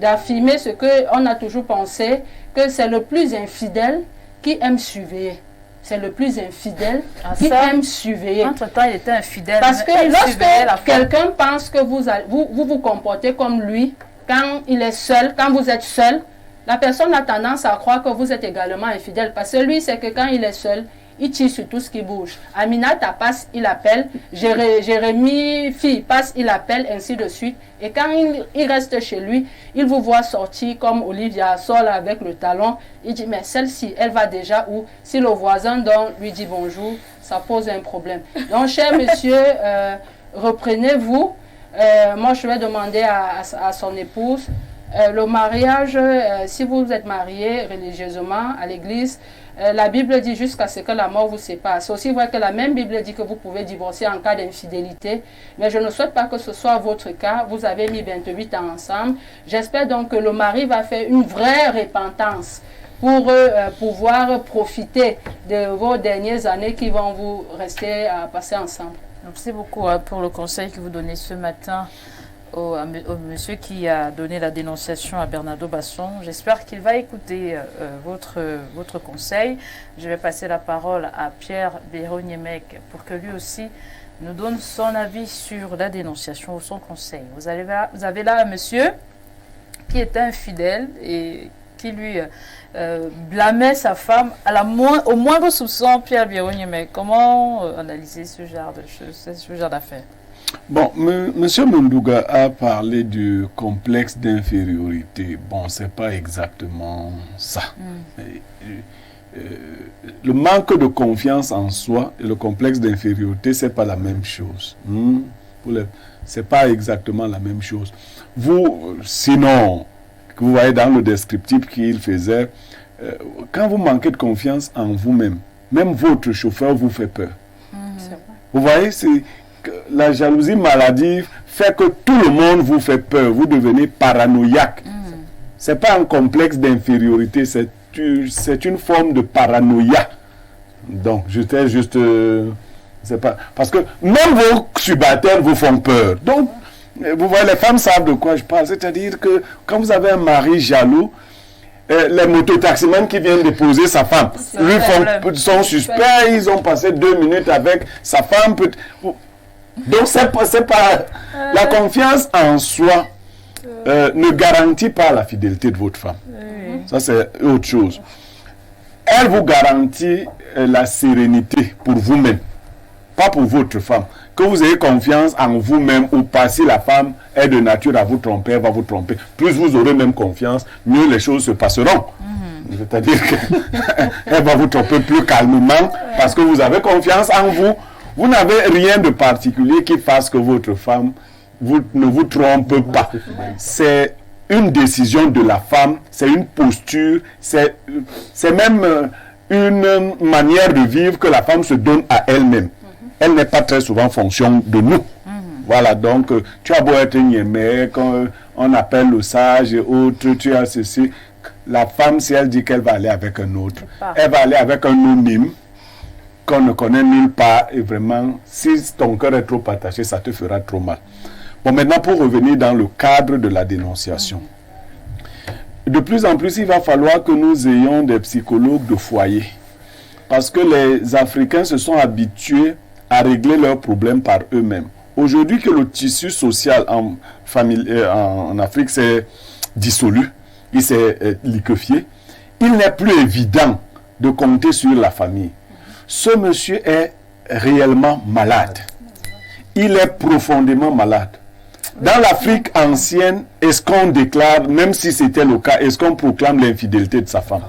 B: d'affirmer ce qu'on a toujours pensé, que c'est le plus infidèle qui aime surveiller. C'est le plus infidèle qui aime surveiller.
A: Entre-temps, il était infidèle.
B: Parce que lorsque quelqu'un pense que vous comportez comme lui, quand il est seul, quand vous êtes seul, la personne a tendance à croire que vous êtes également infidèle. Parce que lui, c'est que quand il est seul, il tire sur tout ce qui bouge. Aminata passe, il appelle. Jérémie, fille, passe, il appelle, ainsi de suite. Et quand il reste chez lui, il vous voit sortir comme Olivia sort avec le talon. Il dit, mais celle-ci, elle va déjà où? Si le voisin lui dit bonjour, ça pose un problème. Donc, cher monsieur, reprenez-vous. Moi, je vais demander à son épouse Le mariage, si vous êtes marié religieusement à l'église, la Bible dit jusqu'à ce que la mort vous sépare. C'est aussi vrai que la même Bible dit que vous pouvez divorcer en cas d'infidélité. Mais je ne souhaite pas que ce soit votre cas. Vous avez mis 28 ans ensemble. J'espère donc que le mari va faire une vraie repentance pour pouvoir profiter de vos dernières années qui vont vous rester à passer ensemble.
A: Merci beaucoup pour le conseil que vous donnez ce matin au monsieur qui a donné la dénonciation à Bernardo Basson. J'espère qu'il va écouter votre conseil. Je vais passer la parole à Pierre Béron-Yemec pour que lui aussi nous donne son avis sur la dénonciation ou son conseil. Vous avez là un monsieur qui est infidèle et qui lui blâmait sa femme au moindre soupçon. Pierre Béron-Yemec, comment analyser ce genre de choses, ce genre d'affaires?
E: Bon, Monsieur Mundouga a parlé du complexe d'infériorité. Bon, c'est pas exactement ça. Le manque de confiance en soi et le complexe d'infériorité, c'est pas la même chose. C'est pas exactement la même chose. Sinon, vous voyez dans le descriptif qu'il faisait, quand vous manquez de confiance en vous-même, même votre chauffeur vous fait peur. Vous voyez, la jalousie maladive fait que tout le monde vous fait peur. Vous devenez paranoïaque. Ce n'est pas un complexe d'infériorité, c'est une forme de paranoïa. Donc, j'étais juste... c'est pas, parce que même vos subalternes vous font peur. Donc, vous voyez, les femmes savent de quoi je parle. C'est-à-dire que quand vous avez un mari jaloux, les mototaximens qui viennent déposer sa femme sont suspects. Ils ont passé 2 minutes avec sa femme. Donc, c'est pas la confiance en soi ne garantit pas la fidélité de votre femme. Ça, c'est autre chose. Elle vous garantit la sérénité pour vous-même, pas pour votre femme. Que vous ayez confiance en vous-même ou pas, si la femme est de nature à vous tromper, elle va vous tromper. Plus vous aurez même confiance, mieux les choses se passeront. C'est-à-dire qu'elle va vous tromper plus calmement parce que vous avez confiance en vous. Vous n'avez rien de particulier qui fasse que votre femme ne vous trompe pas. C'est une décision de la femme, c'est une posture, c'est même une manière de vivre que la femme se donne à elle-même. Elle n'est pas très souvent en fonction de nous. Voilà, donc tu as beau être niémé, on appelle le sage et autres, tu as ceci. La femme, si elle dit qu'elle va aller avec un autre, elle va aller avec un anonyme qu'on ne connaît nulle part, et vraiment, si ton cœur est trop attaché, ça te fera trop mal. Bon, maintenant, pour revenir dans le cadre de la dénonciation. De plus en plus, il va falloir que nous ayons des psychologues de foyer. Parce que les Africains se sont habitués à régler leurs problèmes par eux-mêmes. Aujourd'hui que le tissu social en Afrique s'est dissolu, il s'est liquéfié, il n'est plus évident de compter sur la famille. Ce monsieur est réellement malade. Il est profondément malade. Dans l'Afrique ancienne, est-ce qu'on déclare, même si c'était le cas, est-ce qu'on proclame l'infidélité de sa femme?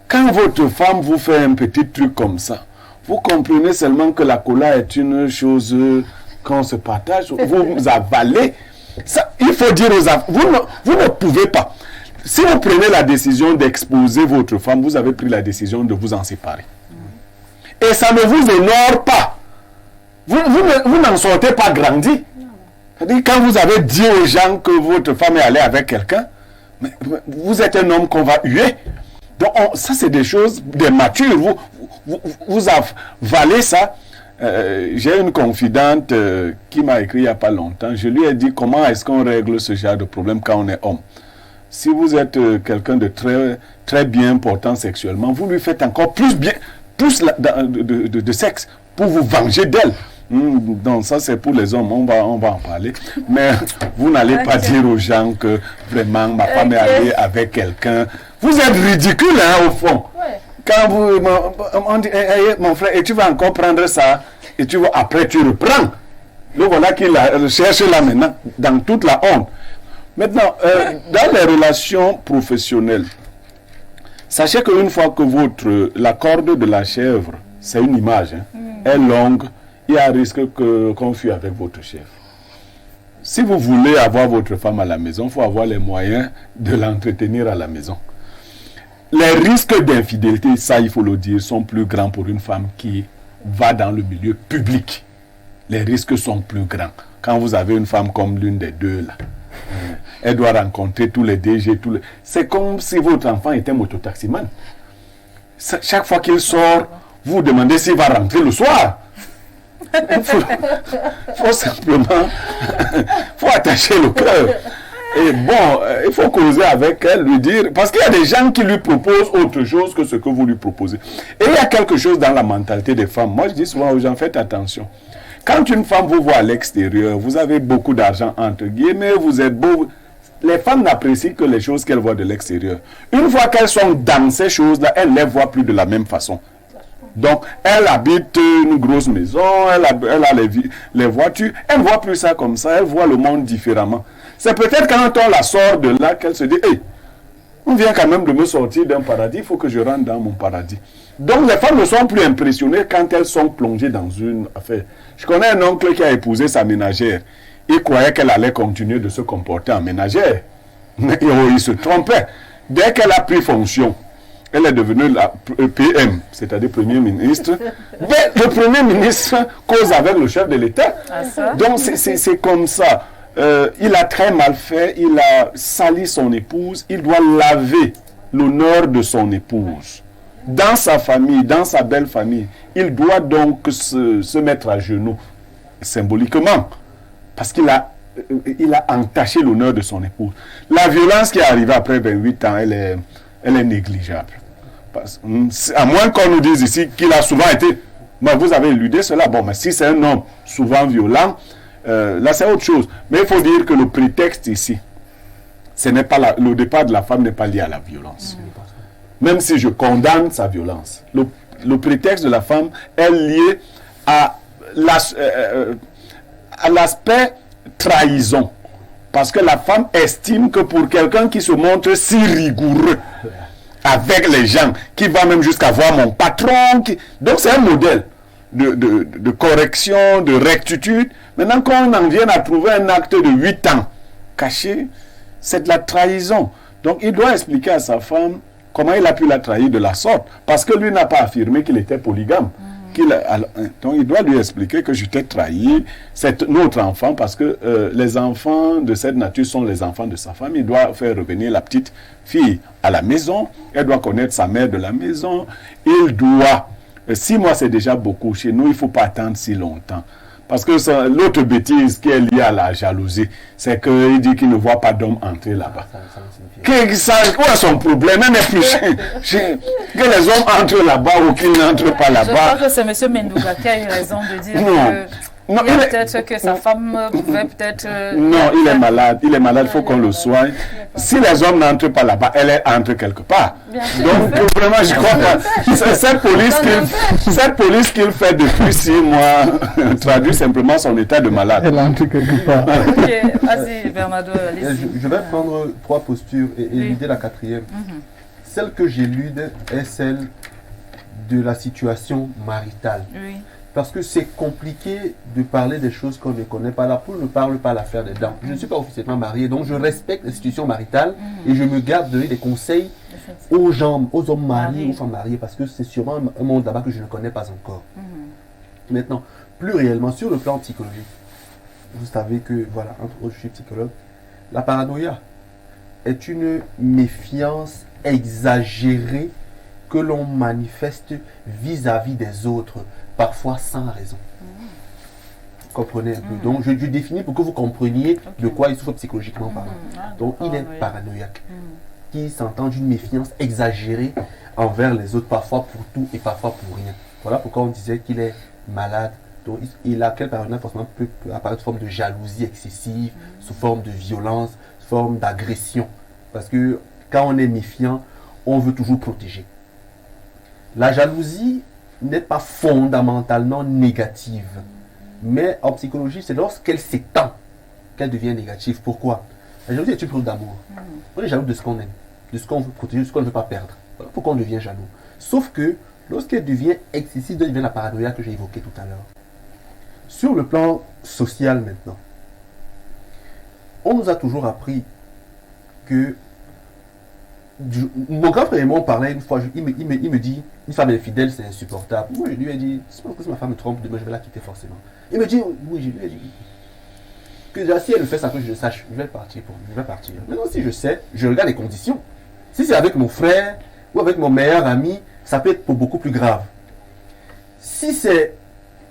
E: Quand votre femme vous fait un petit truc comme ça, vous comprenez seulement que la cola est une chose qu'on se partage, vous avalez. Ça, il faut dire aux enfants, vous ne pouvez pas. Si vous prenez la décision d'exposer votre femme, vous avez pris la décision de vous en séparer. Et ça ne vous honore pas. Vous n'en sortez pas grandi. C'est-à-dire, quand vous avez dit aux gens que votre femme est allée avec quelqu'un, vous êtes un homme qu'on va huer. Donc, ça, c'est des choses, des matures. Vous avalez ça. J'ai une confidente qui m'a écrit il n'y a pas longtemps. Je lui ai dit comment est-ce qu'on règle ce genre de problème quand on est homme. Si vous êtes quelqu'un de très, très bien portant sexuellement, vous lui faites encore plus de sexe pour vous venger d'elle. Donc ça c'est pour les hommes, on va en parler. Mais vous n'allez pas dire aux gens que vraiment ma femme est allée avec quelqu'un. Vous êtes ridicule au fond. Quand on dit mon frère, et tu vas encore prendre ça, et après tu reprends. Donc voilà qu'il cherche là maintenant, dans toute la honte. Maintenant, dans les relations professionnelles, sachez qu'une fois que la corde de la chèvre, c'est une image, est longue, il y a un risque qu'on fuit avec votre chef. si vous voulez avoir votre femme à la maison, il faut avoir les moyens de l'entretenir à la maison. Les risques d'infidélité, ça il faut le dire, sont plus grands pour une femme qui va dans le milieu public. Les risques sont plus grands. Quand vous avez une femme comme l'une des deux là, elle doit rencontrer tous les DG, c'est comme si votre enfant était mototaximan. Chaque fois qu'il sort, vous vous demandez s'il va rentrer le soir. Il faut simplement faut attacher le cœur. Et bon, il faut causer avec elle, lui dire, parce qu'il y a des gens qui lui proposent autre chose que ce que vous lui proposez. Et il y a quelque chose dans la mentalité des femmes. Moi, je dis souvent aux gens, faites attention. Quand une femme vous voit à l'extérieur, vous avez beaucoup d'argent entre guillemets, vous êtes beau. Les femmes n'apprécient que les choses qu'elles voient de l'extérieur. Une fois qu'elles sont dans ces choses-là, elles ne les voient plus de la même façon. Donc, elle habite une grosse maison, elle a les voitures, elle ne voit plus ça comme ça, elle voit le monde différemment. C'est peut-être quand on la sort de là qu'elle se dit, hey, on vient quand même de me sortir d'un paradis, il faut que je rentre dans mon paradis. Donc, les femmes ne sont plus impressionnées quand elles sont plongées dans une affaire. Je connais un oncle qui a épousé sa ménagère. Il croyait qu'elle allait continuer de se comporter en ménagère. Mais il se trompait. Dès qu'elle a pris fonction, elle est devenue la PM, c'est-à-dire Premier ministre. Mais le Premier ministre cause avec le chef de l'État. Donc c'est comme ça. Il a très mal fait, il a sali son épouse, il doit laver l'honneur de son épouse. Dans sa famille, dans sa belle famille, il doit donc se mettre à genoux, symboliquement, parce qu'il a entaché l'honneur de son épouse. La violence qui est arrivée après 28 ans, elle est négligeable. À moins qu'on nous dise ici qu'il a souvent été... Mais vous avez éludé cela. Bon, mais si c'est un homme souvent violent, là c'est autre chose. Mais il faut dire que le prétexte ici, ce n'est pas le départ de la femme n'est pas lié à la violence. Même si je condamne sa violence. Le prétexte de la femme est lié à l'aspect trahison. Parce que la femme estime que pour quelqu'un qui se montre si rigoureux avec les gens, qui va même jusqu'à voir mon patron, donc c'est un modèle de correction, de rectitude. Maintenant, quand on en vient à trouver un acte de 8 ans caché, c'est de la trahison. Donc il doit expliquer à sa femme comment il a pu la trahir de la sorte. Parce que lui n'a pas affirmé qu'il était polygame. Donc il doit lui expliquer que je t'ai trahi, c'est notre enfant, parce que les enfants de cette nature sont les enfants de sa femme. Il doit faire revenir la petite fille à la maison, elle doit connaître sa mère de la maison, il doit, 6 mois c'est déjà beaucoup, chez nous il ne faut pas attendre si longtemps. Parce que l'autre bêtise qui est liée à la jalousie, c'est qu'il dit qu'il ne voit pas d'homme entrer là-bas. Où est son problème? Elle n'est plus que les hommes entrent là-bas ou qu'ils n'entrent pas là-bas.
A: Je crois que c'est M. Mendouga qui a eu raison de dire que peut-être que sa femme pouvait peut-être...
E: Non, il est malade, il faut qu'on le soigne. Si les hommes n'entrent pas là-bas, elle entre quelque part. Donc vraiment, je crois pas. Cette police qu'il fait depuis 6 mois traduit simplement son état de malade.
C: Elle entre quelque part.
A: Ok, vas-y Bernardo, allez-y.
D: Je vais prendre 3 postures et éluder la 4e. Celle que j'élude est celle de la situation maritale.
A: Oui.
D: Parce que c'est compliqué de parler des choses qu'on ne connaît pas. La poule ne parle pas l'affaire des dents. Je ne suis pas officiellement marié, donc je respecte l'institution maritale et je me garde de donner des conseils aux hommes mariés, aux femmes mariées, parce que c'est sûrement un monde là-bas que je ne connais pas encore. Maintenant, plus réellement, sur le plan psychologique, vous savez que, voilà, entre autres, je suis psychologue, la paranoïa est une méfiance exagérée que l'on manifeste vis-à-vis des autres, parfois sans raison. Vous comprenez un peu? Donc, je définis pour que vous compreniez de quoi il souffre psychologiquement parlant. Donc, il est paranoïaque, qui s'entend d'une méfiance exagérée envers les autres, parfois pour tout et parfois pour rien. Voilà pourquoi on disait qu'il est malade. Donc, il a quelle paranoïa forcément peut apparaître sous forme de jalousie excessive, sous forme de violence, sous forme d'agression. Parce que quand on est méfiant, on veut toujours protéger. La jalousie n'est pas fondamentalement négative. Mais en psychologie, c'est lorsqu'elle s'étend qu'elle devient négative. Pourquoi? La jalousie est une preuve d'amour. On est jaloux de ce qu'on aime, de ce qu'on veut protéger, de ce qu'on ne veut pas perdre. Voilà pourquoi on devient jaloux. Sauf que lorsqu'elle devient excessive, elle devient la paranoïa que j'ai évoquée tout à l'heure. Sur le plan social maintenant, on nous a toujours appris que... Mon grand frère et moi, on parlait une fois, il me dit, une femme infidèle, c'est insupportable. Moi, je lui ai dit, c'est pas parce que ma femme me trompe, demain je vais la quitter forcément. Il me dit, oui, je lui ai dit, que déjà, si elle le fait sans que je le sache, je vais partir. Maintenant, si je sais, je regarde les conditions. Si c'est avec mon frère ou avec mon meilleur ami, ça peut être beaucoup plus grave. Si c'est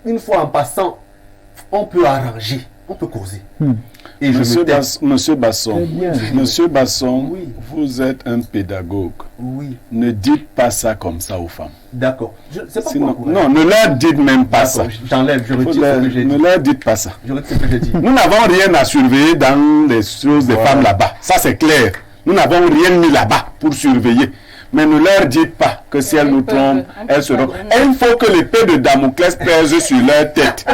D: une fois en passant, on peut arranger, on peut causer. Et
E: Monsieur Basson, Monsieur Basson,
D: Oui.
E: vous êtes un pédagogue.
D: Oui,
E: Ne dites pas ça comme ça aux femmes.
D: d'accord. C'est pas
E: Sinon,
D: pourquoi.
E: non, ne leur dites même pas ça.
D: J'enlève, je retire ce que j'ai
E: Ne
D: dit.
E: leur dites pas ça.
D: Je retire ce que j'ai dit.
E: Nous n'avons rien à surveiller dans les choses des
D: Voilà.
E: femmes là-bas. Ça, c'est clair. Nous n'avons rien mis là-bas pour surveiller. Mais ne leur dites pas que si elles nous trompent, elles seront. Il faut que l'épée de Damoclès pèse sur leur tête.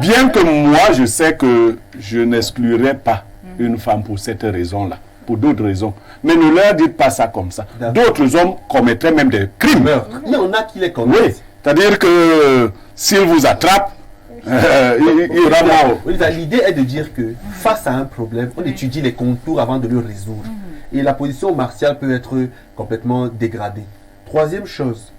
E: Bien que moi, je sais que je n'exclurai pas une femme pour cette raison-là. Pour d'autres raisons. Mais ne leur dites pas ça comme ça.
D: D'accord.
E: D'autres hommes commettraient même des crimes.
D: Meurtre. Il y en a qui les
E: Oui.
D: connaissent.
E: C'est-à-dire que s'ils vous attrapent, il y aura mort.
D: Oui, l'idée est de dire que face à un problème, on étudie les contours avant de le résoudre. Et la position martiale peut être complètement dégradée. Troisième chose,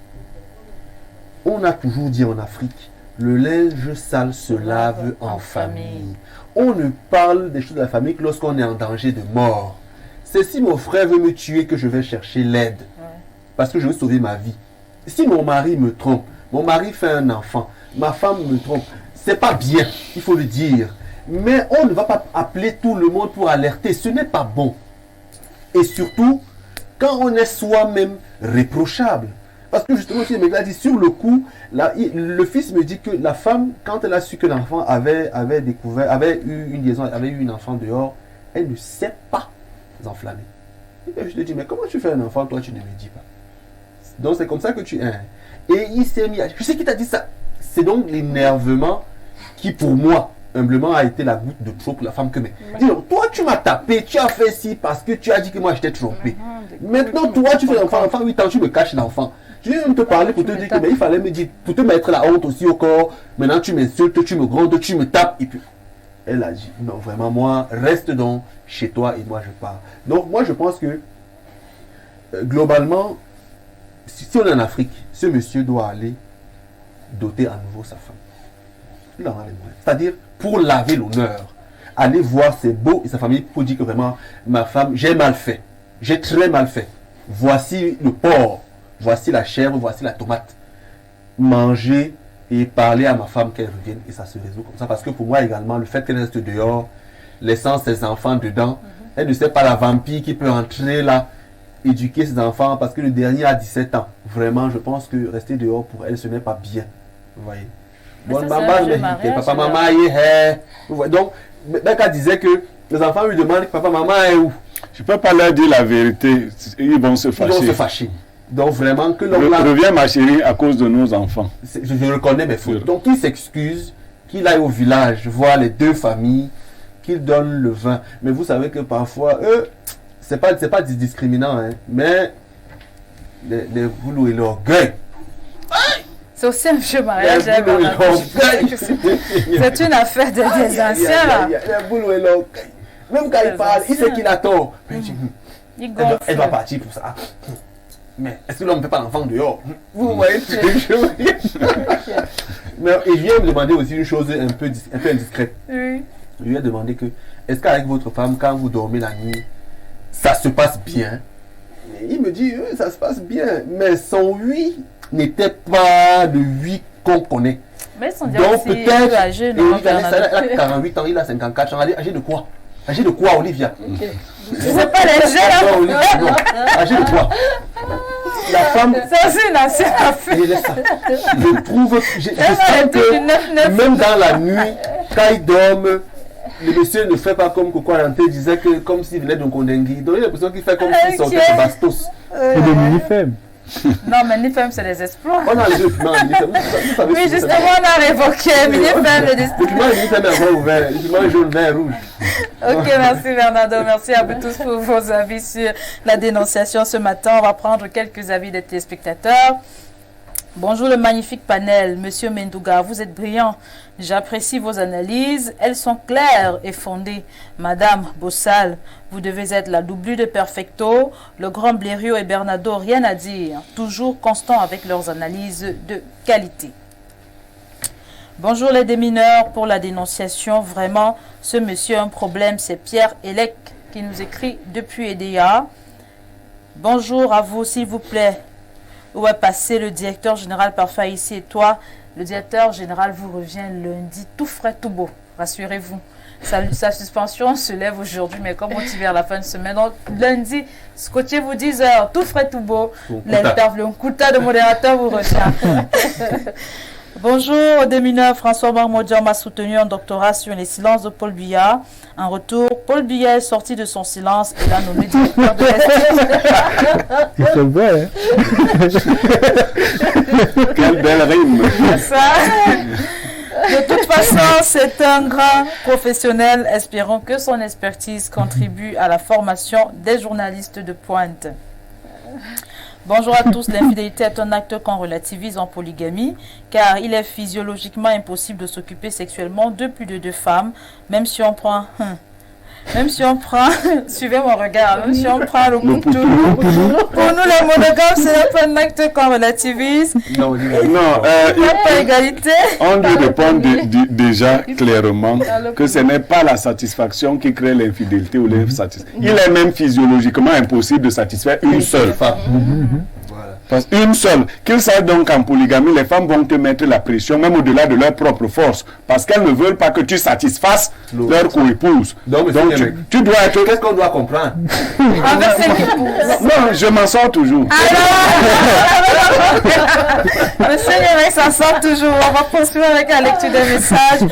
D: on a toujours dit en Afrique, le linge sale se lave en famille. On ne parle des choses de la famille que lorsqu'on est en danger de mort. C'est si mon frère veut me tuer que je vais chercher l'aide. Parce que je veux sauver ma vie. Si mon mari me trompe, mon mari fait un enfant, ma femme me trompe, c'est pas bien, il faut le dire. Mais on ne va pas appeler tout le monde pour alerter, ce n'est pas bon. Et surtout, quand on est soi-même réprochable. Parce que justement, si le mec l'a dit, sur le coup, le fils me dit que la femme, quand elle a su que l'enfant avait eu une liaison, avait eu une enfant dehors, elle ne sait pas enflammer. Et je te dis, mais comment tu fais un enfant, toi tu ne me dis pas? Donc c'est comme ça que tu es. Et il s'est mis à... Je sais qui t'a dit ça. C'est donc l'énervement qui, pour moi, humblement, a été la goutte de trop pour la femme que... Mais dis donc, toi tu m'as tapé, tu as fait ci parce que tu as dit que moi je t'ai trompé. Maintenant, toi tu fais l'enfant, 8 ans, tu me caches l'enfant. Je viens te parler pour te dire que mais il fallait me dire, pour te mettre la honte aussi au corps. Maintenant tu m'insultes, tu me grondes, tu me tapes. Et puis, elle a dit, non vraiment moi, reste donc chez toi et moi je pars. Donc moi je pense que, globalement, si on est en Afrique, ce monsieur doit aller doter à nouveau sa femme. Il en a les moyens. C'est-à-dire, pour laver l'honneur, aller voir ses beaux et sa famille pour dire que vraiment, ma femme, j'ai mal fait. J'ai très mal fait. Voici le porc, voici la chèvre, voici la tomate. Manger et parler à ma femme qu'elle revienne et ça se résout comme ça. Parce que pour moi également, le fait qu'elle reste dehors, laissant ses enfants dedans, elle ne sait pas la vampire qui peut entrer là, éduquer ses enfants parce que le dernier a 17 ans. Vraiment, je pense que rester dehors pour elle, ce n'est pas bien. Vous voyez. Bon, maman, mais papa, maman, vous voyez. Donc, Becca disait que les enfants lui demandent papa, maman est où?
E: Je ne peux pas leur dire la vérité. Ils vont se fâcher.
D: Ils vont se fâcher. Donc, vraiment, que l'homme là.
E: Reviens, ma chérie, à cause de nos enfants.
D: Je reconnais mes fautes. Donc, qu'il s'excuse, qu'il aille au village, voir les deux familles, qu'il donne le vin. Mais vous savez que parfois, c'est pas discriminant, hein, mais les boulot et l'orgueil.
A: C'est aussi un vieux mariage. C'est une affaire des anciens là.
D: Les boulot et l'orgueil. Même quand il parle, il sait qu'il a tort. Elle va partir pour ça. Mais est-ce que l'homme ne fait pas l'enfant dehors? Vous voyez ce que je veux dire? Mais il vient me demander aussi une chose un peu indiscrète.
A: Oui.
D: Je lui ai demandé que, est-ce qu'avec votre femme, quand vous dormez la nuit, ça se passe bien? Et il me dit, oui, ça se passe bien. Mais son oui n'était pas le oui qu'on connaît.
A: Mais son
D: donc peut-être,
A: âgé,
D: elle a 48 ans, il a 54 ans. Âgé de quoi? Âgé de quoi, Olivia?
A: C'est pas les jeunes.
D: Non, Olivia, non. Âgé de quoi? La femme...
A: C'est aussi une ancienne affaire.
D: Je trouve... Je sens que même dans la nuit, quand il dorme, le monsieur ne fait pas comme Coco Aranté disait que comme s'il venait d'un Kondengui. Donc il a l'impression qu'il fait comme s'il sortait de Bastos.
C: C'est des mini-femmes.
A: Non, mais Nifem, c'est des exploits.
D: On a les deux piments Nifem.
A: Oui, justement, on a révoqué Nifem, le
D: Le piment Nifem est encore ouvert. Le piment jaune, vert, rouge.
A: Ok, merci Bernardo. Merci à vous tous pour vos avis sur la dénonciation ce matin. On va prendre quelques avis des téléspectateurs. Bonjour le magnifique panel, Monsieur Mendouga, vous êtes brillant. J'apprécie vos analyses, elles sont claires et fondées. Madame Bossal, vous devez être la doublure de Perfecto, le grand Blériot et Bernardo, rien à dire, toujours constants avec leurs analyses de qualité. Bonjour les démineurs, pour la dénonciation, vraiment, ce monsieur a un problème, c'est Pierre Elec qui nous écrit depuis EDEA. Bonjour à vous, s'il vous plaît. Où est passé le directeur général parfait ici et toi? Le directeur général vous revient lundi, tout frais, tout beau. Rassurez-vous. Sa suspension se lève aujourd'hui, mais comme on dit vers la fin de semaine. Donc, lundi, scotchez-vous 10 heures, tout frais, tout beau. L'interview, un quota de modérateur vous retient. Bonjour, démineur. François Marmodian m'a soutenu en doctorat sur les silences de Paul Biya. En retour, Paul Biya est sorti de son silence et l'a nommé directeur de l'Est.
C: C'est vrai, hein?
E: Quelle belle rime.
A: De toute façon, c'est un grand professionnel. Espérons que son expertise contribue à la formation des journalistes de pointe. Bonjour à tous, l'infidélité est un acte qu'on relativise en polygamie, car il est physiologiquement impossible de s'occuper sexuellement de plus de 2 femmes, même si on prend, suivez mon regard, même si on prend le poutoulou. Pour nous les monogames, ce n'est pas un acte qu'on relativise.
E: Non,
A: il n'y a pas égalité.
E: On lui répond déjà clairement que ce n'est pas la satisfaction qui crée l'infidélité ou l'insatisfaction. Il est même physiologiquement impossible de satisfaire une seule femme. Parce une seule. Qu'ils sachent donc qu'en polygamie, les femmes vont te mettre la pression, même au-delà de leur propre force, parce qu'elles ne veulent pas que tu satisfasses leur co-épouse. Donc tu dois être...
D: Qu'est-ce qu'on doit comprendre?
E: Non, je m'en sors toujours.
A: Monsieur Yémek s'en sort toujours. On va poursuivre avec la lecture des messages.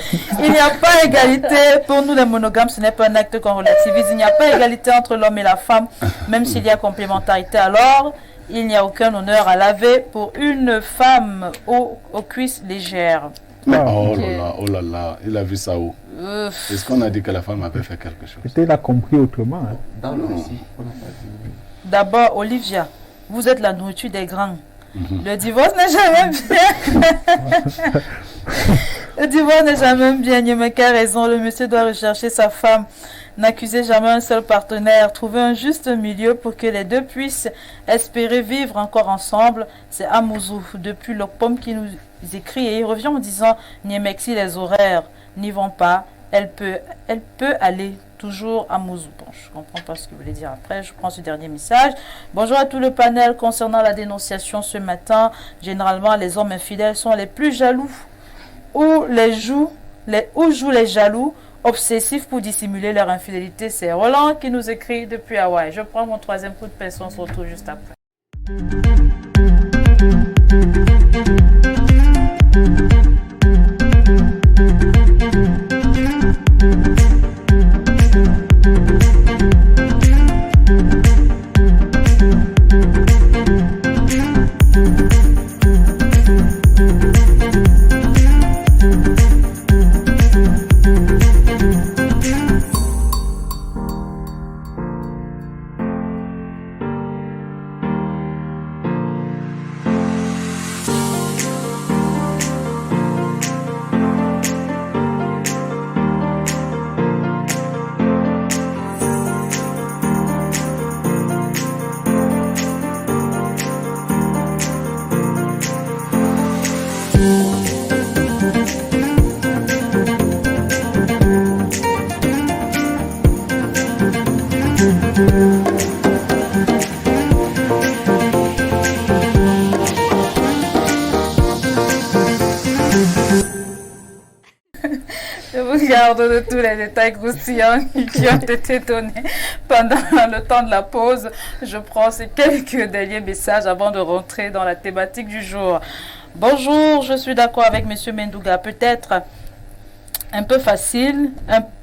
A: Il n'y a pas égalité. Pour nous, les monogames, ce n'est pas un acte qu'on relativise. Il n'y a pas égalité entre l'homme et la femme, même s'il y a complémentarité. Alors, il n'y a aucun honneur à laver pour une femme aux cuisses légères.
E: Mais oh là là, il a vu ça où? Est-ce qu'on a dit que la femme avait fait quelque chose?
C: Peut-être il a compris autrement. Hein.
D: Dans le récit, on n'a pas dit.
A: D'abord, Olivia, vous êtes la nourriture des grands. Le divorce n'est jamais bien. Le divorce n'est jamais bien. Yémek a raison. Le monsieur doit rechercher sa femme. N'accusez jamais un seul partenaire. Trouvez un juste milieu pour que les deux puissent espérer vivre encore ensemble. C'est Amouzou, depuis le pomme qui nous écrit. Et il revient en disant, Yémek, si les horaires n'y vont pas, elle peut aller toujours à Mouzou. Bon, je ne comprends pas ce que vous voulez dire après. Je prends ce dernier message. Bonjour à tout le panel. Concernant la dénonciation ce matin, généralement, les hommes infidèles sont les plus jaloux. Où jouent les jaloux, obsessifs pour dissimuler leur infidélité. C'est Roland qui nous écrit depuis Hawaï. Je prends mon 3e coup de pinceau. On se retrouve juste après. Je vous garde de tous les détails croustillants qui ont été donnés pendant le temps de la pause. Je prends ces quelques derniers messages avant de rentrer dans la thématique du jour. Bonjour, je suis d'accord avec M. Mendouga. Peut-être un peu facile,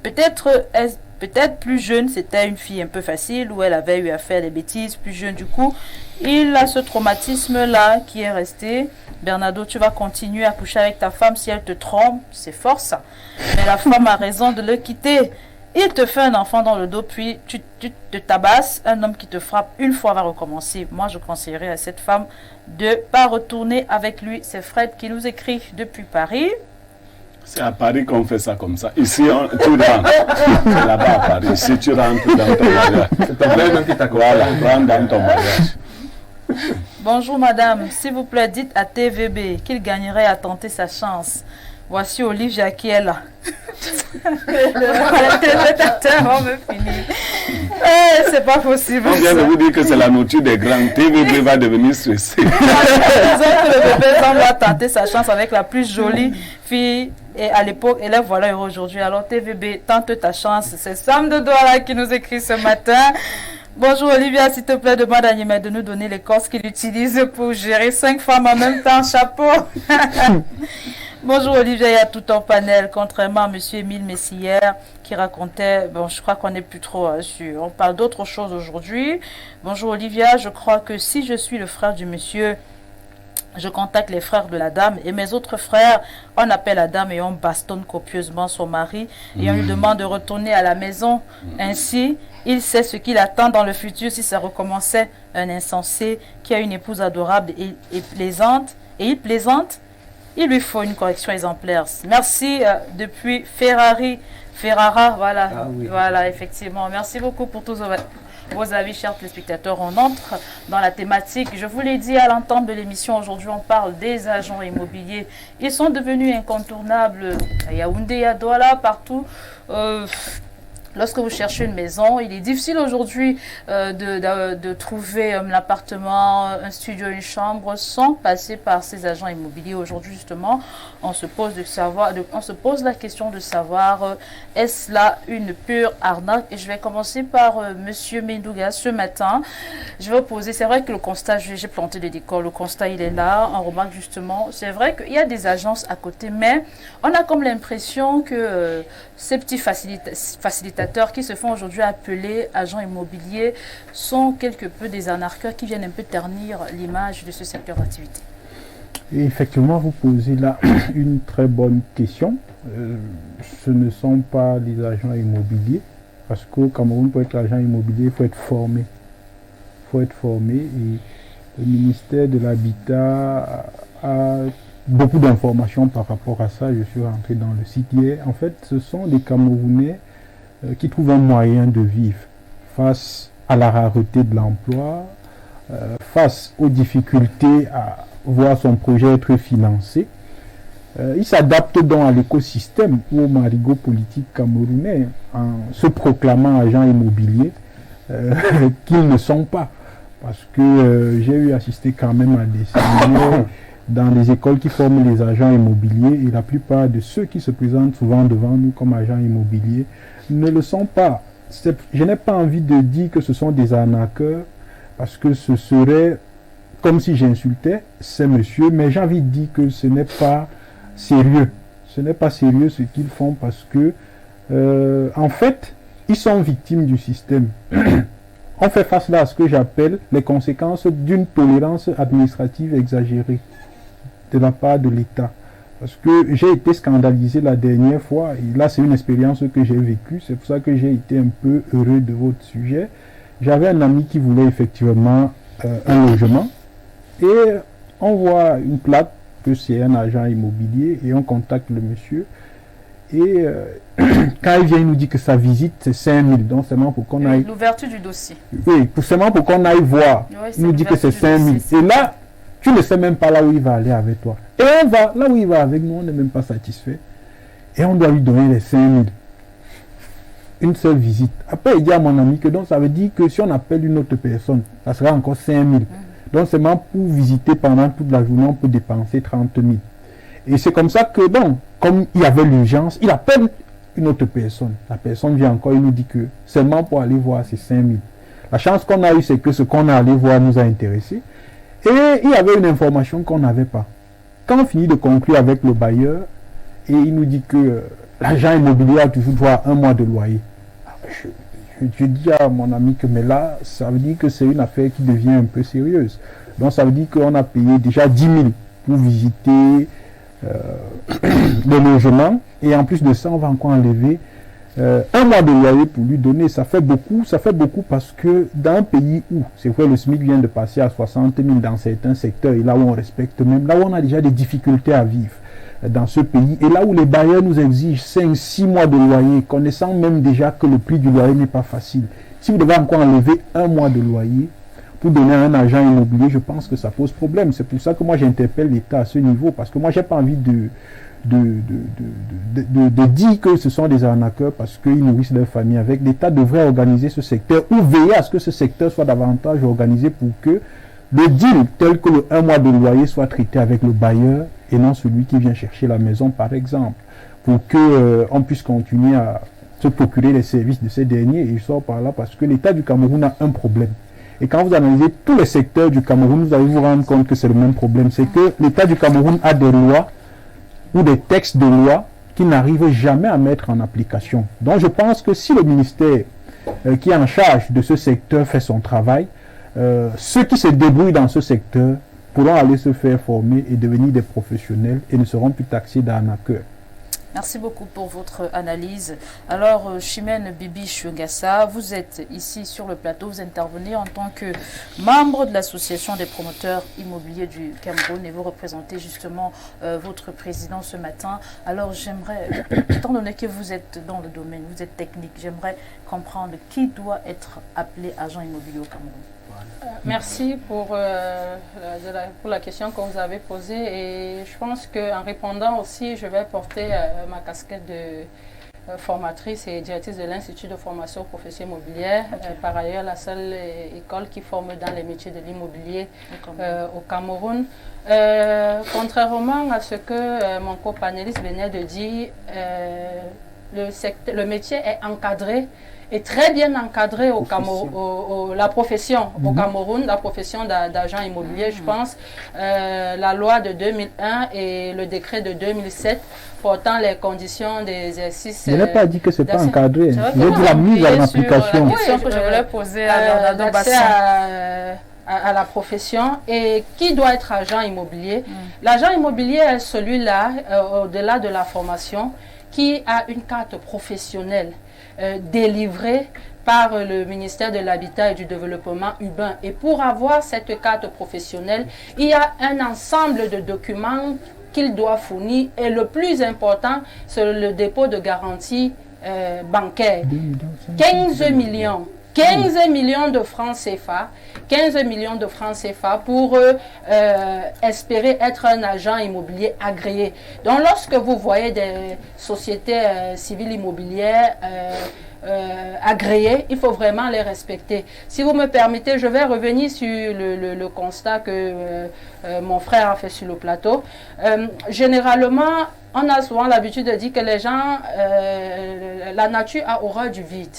A: peut-être plus jeune, c'était une fille un peu facile où elle avait eu à faire des bêtises, plus jeune du coup. Il a ce traumatisme-là qui est resté. Bernardo, tu vas continuer à coucher avec ta femme si elle te trompe, c'est fort ça. Mais la femme a raison de le quitter. il te fait un enfant dans le dos, puis tu te tabasses. Un homme qui te frappe une fois va recommencer. Moi, je conseillerais à cette femme de ne pas retourner avec lui. C'est Fred qui nous écrit depuis Paris.
E: C'est à Paris qu'on fait ça comme ça. Ici, tu rentres. Là-bas à Paris, ici, tu rentres dans ton mariage.
D: C'est ton frère même qui t'a
E: Voilà, rentre dans ton mariage.
A: Bonjour madame, s'il vous plaît, dites à TVB qu'il gagnerait à tenter sa chance. Voici Olivia qui est là. Le téléspectateur, on me finit. C'est pas possible.
E: On vient de vous dire que c'est la nourriture des grands. TVB va devenir stressé.
A: Disons que le bébé semble tenter sa chance avec la plus jolie fille. Et à l'époque, et là voilà heureux aujourd'hui. Alors TVB, tente ta chance. C'est Sam de Douala qui nous écrit ce matin. Bonjour Olivia, s'il te plaît, demande à Niemet de nous donner les corses qu'il utilise pour gérer 5 femmes en même temps. Chapeau. Bonjour Olivia, il y a tout un panel, contrairement à M. Émile Messière qui racontait, bon je crois qu'on n'est plus trop sûr, on parle d'autre chose aujourd'hui. Bonjour Olivia, je crois que si je suis le frère du monsieur, je contacte les frères de la dame et mes autres frères, on appelle la dame et on bastonne copieusement son mari et on lui demande de retourner à la maison. Ainsi, il sait ce qu'il attend dans le futur si ça recommençait. Un insensé qui a une épouse adorable et plaisante, et il plaisante, il lui faut une correction exemplaire. Merci depuis Ferrara, voilà,
D: Ah oui.
A: voilà, effectivement. Merci beaucoup pour tous vos avis, chers téléspectateurs. On entre dans la thématique. Je vous l'ai dit à l'entente de l'émission, aujourd'hui on parle des agents immobiliers. Ils sont devenus incontournables à Yaoundé, à Douala, partout. Lorsque vous cherchez une maison, il est difficile aujourd'hui de trouver l'appartement, un studio, une chambre sans passer par ces agents immobiliers. Aujourd'hui, justement, on se pose la question de savoir est-ce là une pure arnaque? Et je vais commencer par Monsieur Mendouga ce matin. Je vais poser, c'est vrai que le constat, j'ai planté le décor, le constat il est là. On remarque justement, c'est vrai qu'il y a des agences à côté, mais on a comme l'impression que ces petits facilitateurs qui se font aujourd'hui appeler agents immobiliers sont quelque peu des arnaqueurs qui viennent un peu ternir l'image de ce secteur d'activité.
C: Et effectivement, vous posez là une très bonne question. Ce ne sont pas les agents immobiliers, parce qu'au Cameroun, pour être agent immobilier, il faut être formé. Il faut être formé et le ministère de l'Habitat a beaucoup d'informations par rapport à ça. Je suis rentré dans le site hier. En fait, ce sont des Camerounais qui trouvent un moyen de vivre face à la rareté de l'emploi, face aux difficultés à voir son projet être financé. Il s'adapte donc à l'écosystème ou au marigot politique camerounais en se proclamant agents immobiliers qu'ils ne sont pas. Parce que j'ai eu assisté quand même à des séminaires dans les écoles qui forment les agents immobiliers et la plupart de ceux qui se présentent souvent devant nous comme agents immobiliers ne le sont pas. Je n'ai pas envie de dire que ce sont des arnaqueurs parce que ce serait comme si j'insultais ces messieurs, mais j'ai envie de dire que ce n'est pas sérieux. Ce n'est pas sérieux ce qu'ils font parce que en fait, ils sont victimes du système. On fait face là à ce que j'appelle les conséquences d'une tolérance administrative exagérée de la part de l'État. Parce que j'ai été scandalisé la dernière fois, et là c'est une expérience que j'ai vécue, c'est pour ça que j'ai été un peu heureux de votre sujet. J'avais un ami qui voulait effectivement un logement, et on voit une plaque que c'est un agent immobilier, et on contacte le monsieur, et quand il vient, il nous dit que sa visite c'est 5 000, donc seulement pour qu'on aille...
A: L'ouverture du dossier.
C: Oui, seulement pour qu'on aille voir,
A: Oui,
C: il nous dit que c'est 5 000. Et là, tu ne sais même pas là où il va aller avec toi. Et on va, là où il va avec nous, on n'est même pas satisfait. Et on doit lui donner les 5 000. Une seule visite. Après, il dit à mon ami que donc ça veut dire que si on appelle une autre personne, ça sera encore 5 000. Donc seulement pour visiter pendant toute la journée, on peut dépenser 30 000. Et c'est comme ça que, bon, comme il y avait l'urgence, il appelle une autre personne. La personne vient encore, il nous dit que seulement pour aller voir, c'est 5 000. La chance qu'on a eue, c'est que ce qu'on a allé voir nous a intéressés. Et il y avait une information qu'on n'avait pas. Quand on finit de conclure avec le bailleur, et il nous dit que l'agent immobilier a toujours droit à 1 mois de loyer. Je dis à mon ami que mais là, ça veut dire que c'est une affaire qui devient un peu sérieuse. Donc ça veut dire qu'on a payé déjà 10 000 pour visiter le logement. Et en plus de ça, on va encore enlever un mois de loyer pour lui donner, ça fait beaucoup parce que dans un pays où, c'est vrai, le SMIC vient de passer à 60 000 dans certains secteurs, et là où on respecte même, là où on a déjà des difficultés à vivre dans ce pays, et là où les bailleurs nous exigent 5-6 mois de loyer, connaissant même déjà que le prix du loyer n'est pas facile. Si vous devez encore enlever un mois de loyer pour donner à un agent immobilier, je pense que ça pose problème. C'est pour ça que moi j'interpelle l'État à ce niveau, parce que moi j'ai pas envie de dire que ce sont des arnaqueurs parce qu'ils nourrissent leur famille avec. L'État devrait organiser ce secteur ou veiller à ce que ce secteur soit davantage organisé pour que le deal tel que le 1 mois de loyer soit traité avec le bailleur et non celui qui vient chercher la maison par exemple, pour que on puisse continuer à se procurer les services de ces derniers. Et je sors par là parce que l'État du Cameroun a un problème. Et quand vous analysez tous les secteurs du Cameroun, vous allez vous rendre compte que c'est le même problème. C'est que l'État du Cameroun a des lois ou des textes de loi qui n'arrivent jamais à mettre en application. Donc je pense que si le ministère qui est en charge de ce secteur fait son travail, ceux qui se débrouillent dans ce secteur pourront aller se faire former et devenir des professionnels et ne seront plus taxés d'arnaqueurs.
A: Merci beaucoup pour votre analyse. Alors, Chimène Bibi Chungassa, vous êtes ici sur le plateau, vous intervenez en tant que membre de l'association des promoteurs immobiliers du Cameroun et vous représentez justement votre président ce matin. Alors, j'aimerais, étant donné que vous êtes dans le domaine, vous êtes technique, j'aimerais comprendre qui doit être appelé agent immobilier au Cameroun.
B: Merci pour la question que vous avez posée et je pense qu'en répondant aussi, je vais porter ma casquette de formatrice et directrice de l'Institut de formation professionnelle immobilière, par ailleurs la seule école qui forme dans les métiers de l'immobilier au Cameroun. Contrairement à ce que mon copanéliste venait de dire, le métier est encadré est très bien encadré au Cameroun, la profession au Cameroun, la profession d'agent immobilier, je pense. La loi de 2001 et le décret de 2007 portant les conditions d'exercice.
C: Je n'ai pas dit que ce n'est pas encadré. J'ai dit la mise en application.
A: La question que je voulais poser à
B: à la profession et qui doit être agent immobilier. L'agent immobilier est celui-là, au-delà de la formation, qui a une carte professionnelle délivrée par le ministère de l'Habitat et du Développement urbain. Et pour avoir cette carte professionnelle, il y a un ensemble de documents qu'il doit fournir et le plus important, c'est le dépôt de garantie bancaire. 15 millions. 15 millions de francs CFA, 15 millions de francs CFA pour espérer être un agent immobilier agréé. Donc lorsque vous voyez des sociétés civiles immobilières agréées, il faut vraiment les respecter. Si vous me permettez, je vais revenir sur le constat que mon frère a fait sur le plateau. Généralement, on a souvent l'habitude de dire que les gens, la nature a horreur du vide.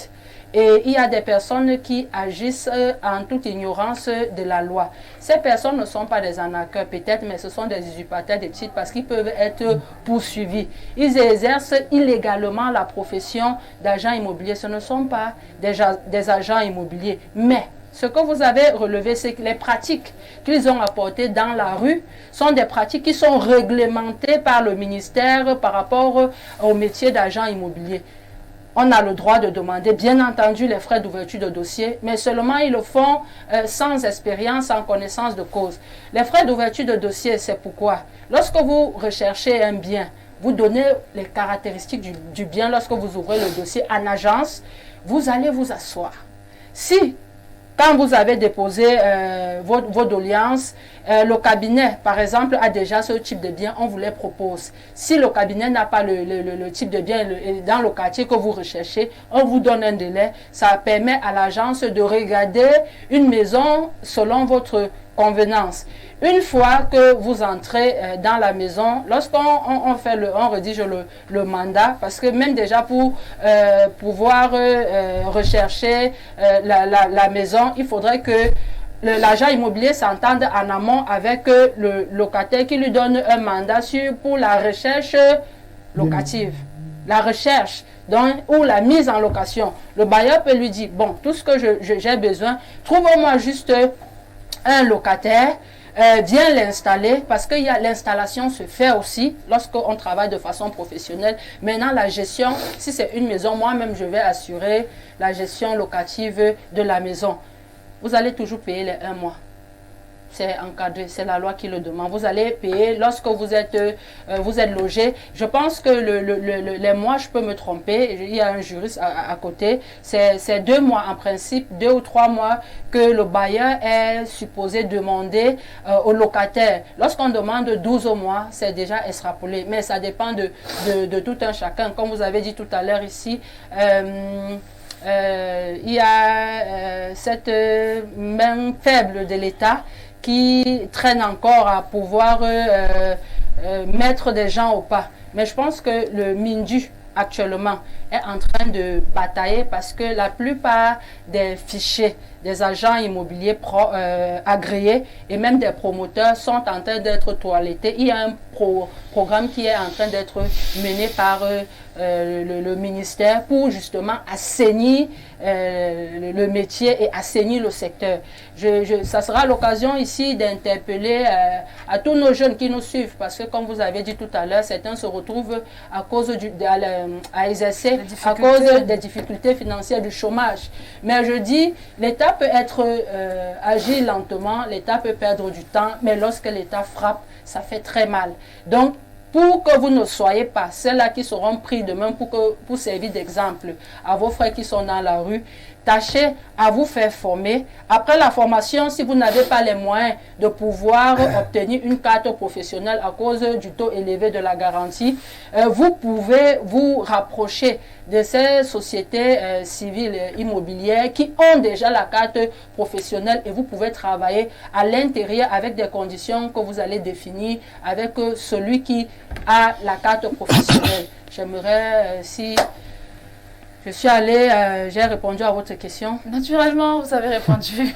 B: Et il y a des personnes qui agissent en toute ignorance de la loi. Ces personnes ne sont pas des arnaqueurs peut-être, mais ce sont des usurpateurs de titres parce qu'ils peuvent être poursuivis. Ils exercent illégalement la profession d'agent immobilier. Ce ne sont pas des agents immobiliers. Mais ce que vous avez relevé, c'est que les pratiques qu'ils ont apportées dans la rue sont des pratiques qui sont réglementées par le ministère par rapport au métier d'agent immobilier. On a le droit de demander, bien entendu, les frais d'ouverture de dossier, mais seulement ils le font sans expérience, sans connaissance de cause. Les frais d'ouverture de dossier, c'est pourquoi, lorsque vous recherchez un bien, vous donnez les caractéristiques du bien lorsque vous ouvrez le dossier en agence, vous allez vous asseoir. Si, quand vous avez déposé vos doléances, le cabinet, par exemple, a déjà ce type de bien, on vous les propose. Si le cabinet n'a pas le type de bien dans le quartier que vous recherchez, on vous donne un délai. Ça permet à l'agence de regarder une maison selon votre convenance. Une fois que vous entrez dans la maison, lorsqu'on on rédige le mandat, parce que même déjà pour pouvoir rechercher la maison, il faudrait que l'agent immobilier s'entende en amont avec le locataire qui lui donne un mandat pour la recherche locative. La recherche ou la mise en location. Le bailleur peut lui dire, bon, tout ce que j'ai besoin, trouve-moi juste un locataire bien l'installer, parce que l'installation se fait aussi lorsqu'on travaille de façon professionnelle. Maintenant, la gestion, si c'est une maison, moi-même, je vais assurer la gestion locative de la maison. Vous allez toujours payer les 1 mois. C'est encadré, c'est la loi qui le demande. Vous allez payer lorsque vous êtes logé. Je pense que les mois, je peux me tromper, il y a un juriste à côté, c'est 2 mois en principe, 2 ou 3 mois que le bailleur est supposé demander au locataire. Lorsqu'on demande 12 mois, c'est déjà extrapolé, mais ça dépend de tout un chacun. Comme vous avez dit tout à l'heure ici, il y a cette main faible de l'État qui traîne encore à pouvoir mettre des gens au pas. Mais je pense que le Mindu actuellement est en train de batailler parce que la plupart des fichiers des agents immobiliers agréés et même des promoteurs sont en train d'être toilettés. Il y a un programme qui est en train d'être mené par le ministère pour justement assainir le métier et assainir le secteur. Ça sera l'occasion ici d'interpeller à tous nos jeunes qui nous suivent parce que comme vous avez dit tout à l'heure, certains se retrouvent à cause à exercer à cause des difficultés financières, du chômage. Mais je dis, l'État peut agir lentement, l'État peut perdre du temps, mais lorsque l'État frappe, ça fait très mal. Donc, pour que vous ne soyez pas ceux-là qui seront pris demain pour servir d'exemple à vos frères qui sont dans la rue, tâchez à vous faire former. Après la formation, si vous n'avez pas les moyens de pouvoir obtenir une carte professionnelle à cause du taux élevé de la garantie, vous pouvez vous rapprocher de ces sociétés civiles immobilières qui ont déjà la carte professionnelle et vous pouvez travailler à l'intérieur avec des conditions que vous allez définir avec celui qui a la carte professionnelle. J'aimerais si... Je suis allée, j'ai répondu à votre question.
A: Naturellement, vous avez répondu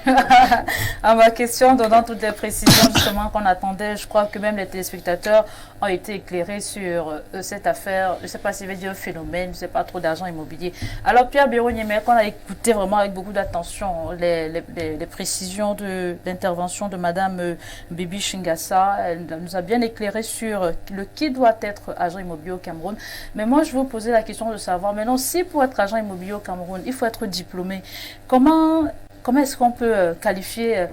A: à ma question, donnant toutes les précisions justement qu'on attendait. Je crois que même les téléspectateurs ont été éclairés sur cette affaire. Je ne sais pas si je vais dire phénomène, je ne sais pas trop d'argent immobilier. Alors Pierre Bironier, qu'on a écouté vraiment avec beaucoup d'attention les précisions de l'intervention de Madame Bibi Chingassa. Elle nous a bien éclairé sur qui doit être agent immobilier au Cameroun. Mais moi, je vais vous poser la question de savoir maintenant si pour être agent immobilier au Cameroun, il faut être diplômé. Comment est-ce qu'on peut qualifier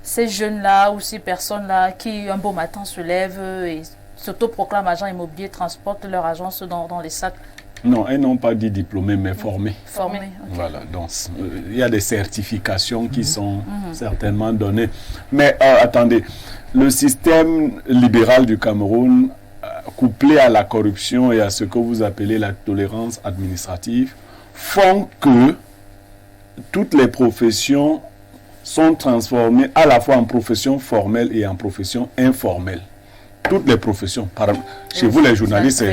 A: ces jeunes-là ou ces personnes-là qui, un beau matin, se lèvent et s'autoproclament agents immobiliers, transportent leur agence dans les sacs?
E: Non, elles n'ont pas dit diplômés, mais formés.
A: Formés, okay.
E: Voilà, donc il y a des certifications qui sont certainement données. Mais attendez, le système libéral du Cameroun, couplé à la corruption et à ce que vous appelez la tolérance administrative, font que toutes les professions sont transformées à la fois en professions formelles et en professions informelles. Toutes les professions. Chez vous, les journalistes,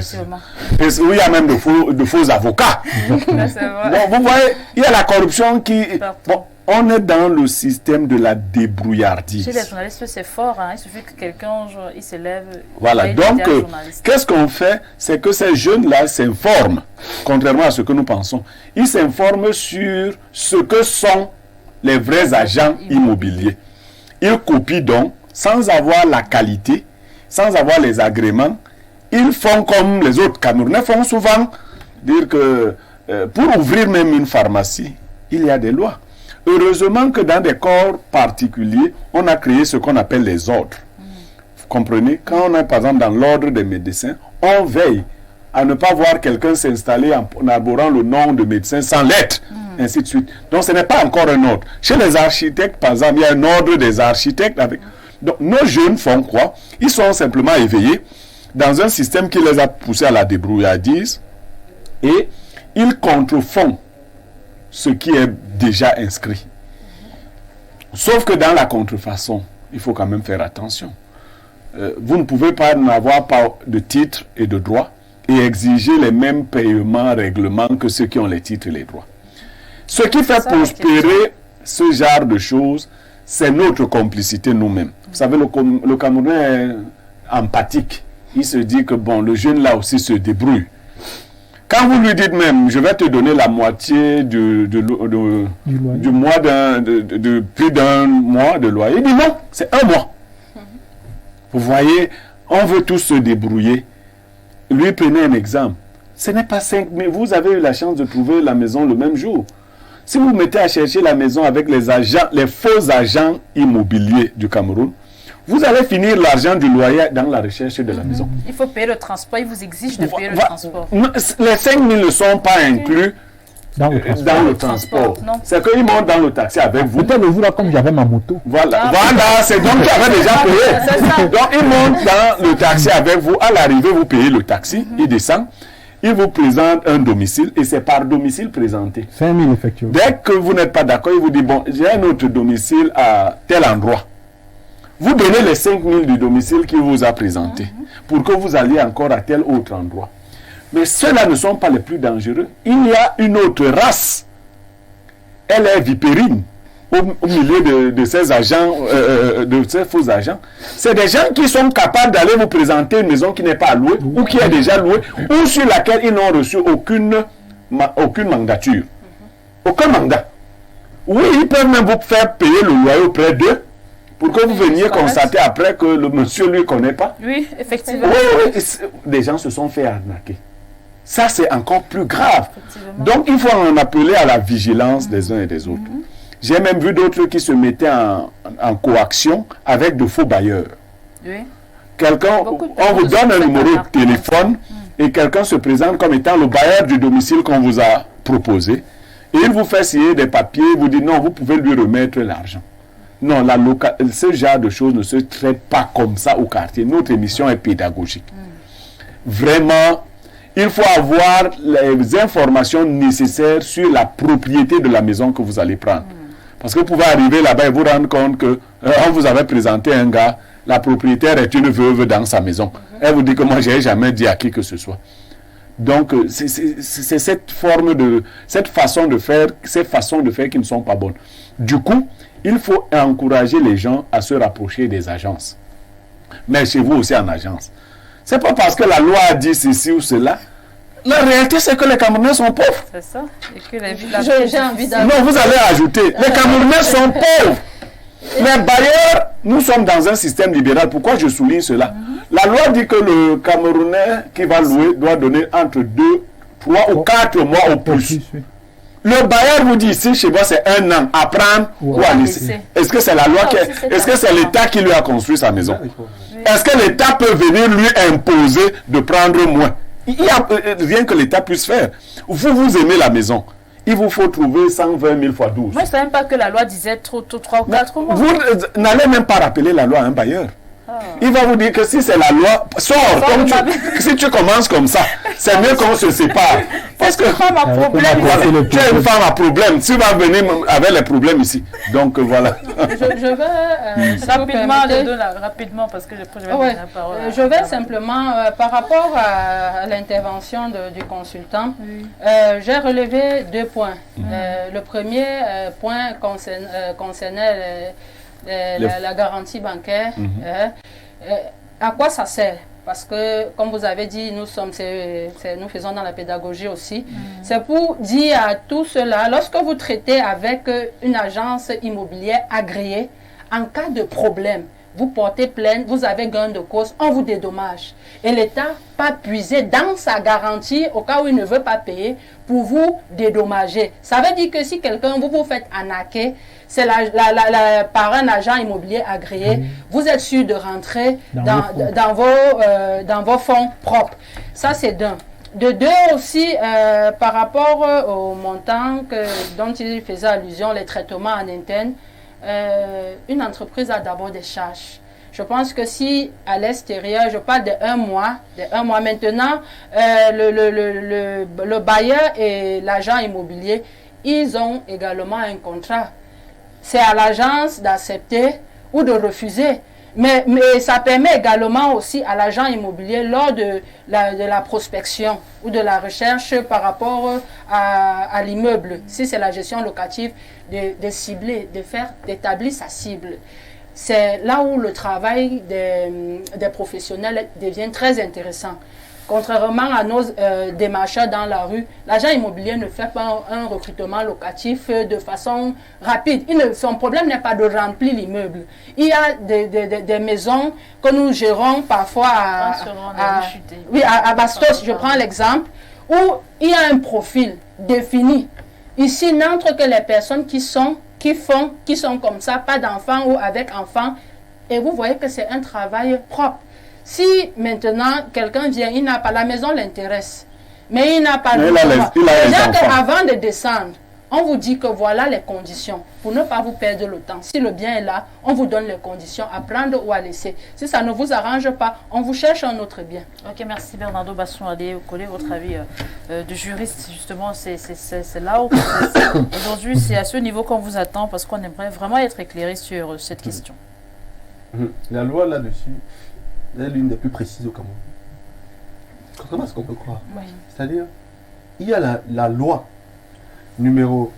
E: il y a même de faux avocats. Donc, vous voyez, il y a la corruption qui... Bon, on est dans le système de la débrouillardise.
A: Chez les journalistes, c'est fort. Hein? Il suffit que quelqu'un, il se lève...
E: Voilà, donc, qu'est-ce qu'on fait? C'est que ces jeunes-là s'informent, contrairement à ce que nous pensons. Ils s'informent sur ce que sont les vrais agents immobiliers. Ils copient donc, sans avoir la qualité, sans avoir les agréments. Ils font comme les autres Camerounais font souvent, dire que pour ouvrir même une pharmacie, il y a des lois. Heureusement que dans des corps particuliers, on a créé ce qu'on appelle les ordres. Vous comprenez? Quand on est par exemple dans l'ordre des médecins, on veille à ne pas voir quelqu'un s'installer en arborant le nom de médecin sans lettre, ainsi de suite. Donc ce n'est pas encore un ordre. Chez les architectes, par exemple, il y a un ordre des architectes. Donc nos jeunes font quoi? Ils sont simplement éveillés dans un système qui les a poussés à la débrouillardise et ils contrefont ce qui est déjà inscrit. Sauf que dans la contrefaçon, il faut quand même faire attention. Vous ne pouvez pas n'avoir pas de titres et de droits et exiger les mêmes paiements, règlements que ceux qui ont les titres et les droits. Ce qui fait prospérer ce genre de choses, c'est notre complicité nous-mêmes. Vous savez, le Camerounais est empathique. Il se dit que bon, le jeune là aussi se débrouille. Quand vous lui dites même, je vais te donner la moitié du mois de plus d'un mois de loyer, il dit non, c'est 1 mois. Vous voyez, on veut tous se débrouiller. Lui, prenez un exemple. Ce n'est pas 5 000. Vous avez eu la chance de trouver la maison le même jour. Si vous mettez à chercher la maison avec les faux agents immobiliers du Cameroun, vous allez finir l'argent du loyer dans la recherche de la maison.
A: Il faut payer le transport, il vous exige de payer le transport.
E: Les 5 000 ne sont pas inclus dans le transport. C'est qu'ils montent dans le taxi avec vous.
C: Peut-être le jour là, comme j'avais ma moto.
E: Voilà, c'est donc tu avais déjà payé. Donc ils montent dans le taxi avec vous. À l'arrivée, vous payez le taxi, il descend. Il vous présente un domicile et c'est par domicile présenté.
C: 5 000 effectivement.
E: Dès que vous n'êtes pas d'accord, il vous dit, bon, j'ai un autre domicile à tel endroit. Vous donnez les 5 000 du domicile qu'il vous a présenté pour que vous alliez encore à tel autre endroit. Mais ceux-là ne sont pas les plus dangereux. Il y a une autre race. Elle est vipérine au milieu de ces agents, de ces faux agents. C'est des gens qui sont capables d'aller vous présenter une maison qui n'est pas louée ou qui est déjà louée ou sur laquelle ils n'ont reçu aucune mandature. Aucun mandat. Oui, ils peuvent même vous faire payer le loyer auprès d'eux pour que vous veniez constater après que le monsieur ne lui connaît pas.
A: Oui, effectivement.
E: Oui, des gens se sont fait arnaquer. Ça, c'est encore plus grave. Donc, il faut en appeler à la vigilance des uns et des autres. J'ai même vu d'autres qui se mettaient en coaction avec de faux bailleurs.
A: Oui.
E: On vous donne un numéro de téléphone et quelqu'un se présente comme étant le bailleur du domicile qu'on vous a proposé. Et il vous fait signer des papiers, il vous dit non, vous pouvez lui remettre l'argent. Non, ce genre de choses ne se traite pas comme ça au quartier. Notre émission est pédagogique. Vraiment, il faut avoir les informations nécessaires sur la propriété de la maison que vous allez prendre. Parce que vous pouvez arriver là-bas et vous rendre compte que on vous avait présenté un gars, la propriétaire est une veuve dans sa maison. Elle vous dit que moi, je n'ai jamais dit à qui que ce soit. Donc, c'est cette façon de faire, ces façons de faire qui ne sont pas bonnes. Du coup, il faut encourager les gens à se rapprocher des agences. Mais chez vous aussi en agence. Ce n'est pas parce que la loi a dit ceci ou cela. La réalité, c'est que les Camerounais sont pauvres.
A: C'est ça. Et que les villes
B: J'ai envie d'ajouter.
E: Non, vous allez ajouter. Les Camerounais sont pauvres. Les bailleurs, nous sommes dans un système libéral. Pourquoi je souligne cela? La loi dit que le Camerounais qui va louer doit donner entre 2, 3 ou 4 mois au plus. Le bailleur vous dit ici, chez moi, c'est 1 an à prendre ou à laisser. Est-ce que c'est la loi est-ce que c'est l'État qui lui a construit sa maison? Est-ce que l'État peut venir lui imposer de prendre moins? Il n'y a rien que l'État puisse faire. Vous aimez la maison. Il vous faut trouver 120 000 fois 12.
A: Moi, je ne savais même pas que la loi disait 3 ou 4 mois.
E: Vous n'allez même pas rappeler la loi à un bailleur. Il va vous dire que si c'est la loi, sors. Si tu commences comme ça, c'est mieux qu'on se sépare. Parce que
A: femme à problème.
E: Tu es une femme à problème. Tu vas venir avec les problèmes ici. Donc voilà.
B: Je vais
A: rapidement parce que je vais donner la parole.
B: Je vais simplement, par rapport à l'intervention du consultant, j'ai relevé 2 points. Le premier point concernait la garantie bancaire. À quoi ça sert? Parce que, comme vous avez dit, nous faisons dans la pédagogie aussi. C'est pour dire à tout cela, lorsque vous traitez avec une agence immobilière agréée, en cas de problème, vous portez plainte, vous avez gain de cause, on vous dédommage. Et l'État pas puiser dans sa garantie au cas où il ne veut pas payer pour vous dédommager. Ça veut dire que si quelqu'un vous faites arnaquer, c'est par un agent immobilier agréé, vous êtes sûr de rentrer dans vos fonds propres. Ça, c'est d'un. De 2 aussi, par rapport au montant dont il faisait allusion, les traitements en interne, une entreprise a d'abord des charges. Je pense que si à l'extérieur, je parle de 1 mois, maintenant, le bailleur et l'agent immobilier, ils ont également un contrat. C'est à l'agence d'accepter ou de refuser. Mais ça permet également aussi à l'agent immobilier, lors de la prospection ou de la recherche par rapport à l'immeuble, si c'est la gestion locative, de cibler, d'établir sa cible. C'est là où le travail des professionnels devient très intéressant. contrairement à nos démarcheurs dans la rue, l'agent immobilier ne fait pas un recrutement locatif de façon rapide. Son problème n'est pas de remplir l'immeuble. Il y a des maisons que nous gérons parfois à Bastos, je prends l'exemple, où il y a un profil défini. Ici, n'entre que les personnes qui sont comme ça, pas d'enfants ou avec enfants, et vous voyez que c'est un travail propre. Si maintenant quelqu'un vient, il n'a pas la maison l'intéresse, mais il n'a pas de avant de descendre, on vous dit que voilà les conditions pour ne pas vous perdre le temps. Si le bien est là, on vous donne les conditions à prendre ou à laisser. Si ça ne vous arrange pas, on vous cherche un autre bien.
A: Ok, merci Bernardo Basson. Allez coller votre avis de juriste. Justement, c'est là où aujourd'hui, c'est à ce niveau qu'on vous attend parce qu'on aimerait vraiment être éclairé sur cette question.
D: La loi là-dessus, elle est l'une des plus précises au Cameroun. Contrairement à ce qu'on peut croire. Oui. C'est-à-dire, il y a la loi numéro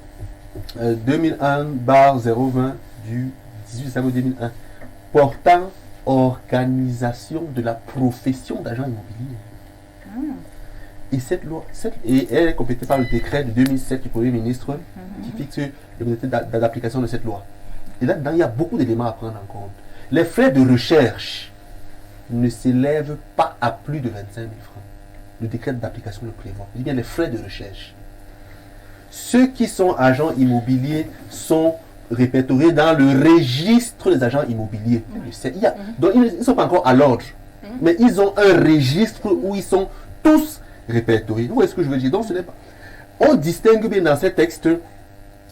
D: 2001/020 du 18 décembre 2001 portant organisation de la profession d'agent immobilier. Et cette loi, elle est complétée par le décret de 2007 du Premier ministre qui fixe les modalités d'application de cette loi. Et là-dedans, il y a beaucoup d'éléments à prendre en compte. Les frais de recherche ne s'élèvent pas à plus de 25 000 francs. Le décret d'application le prévoit. Je dis bien les frais de recherche. Ceux qui sont agents immobiliers sont répertoriés dans le registre des agents immobiliers. Donc, ils ne sont pas encore à l'ordre, mais ils ont un registre où ils sont tous répertoriés. Vous voyez ce que je veux dire? Donc, ce n'est pas... On distingue bien dans ces textes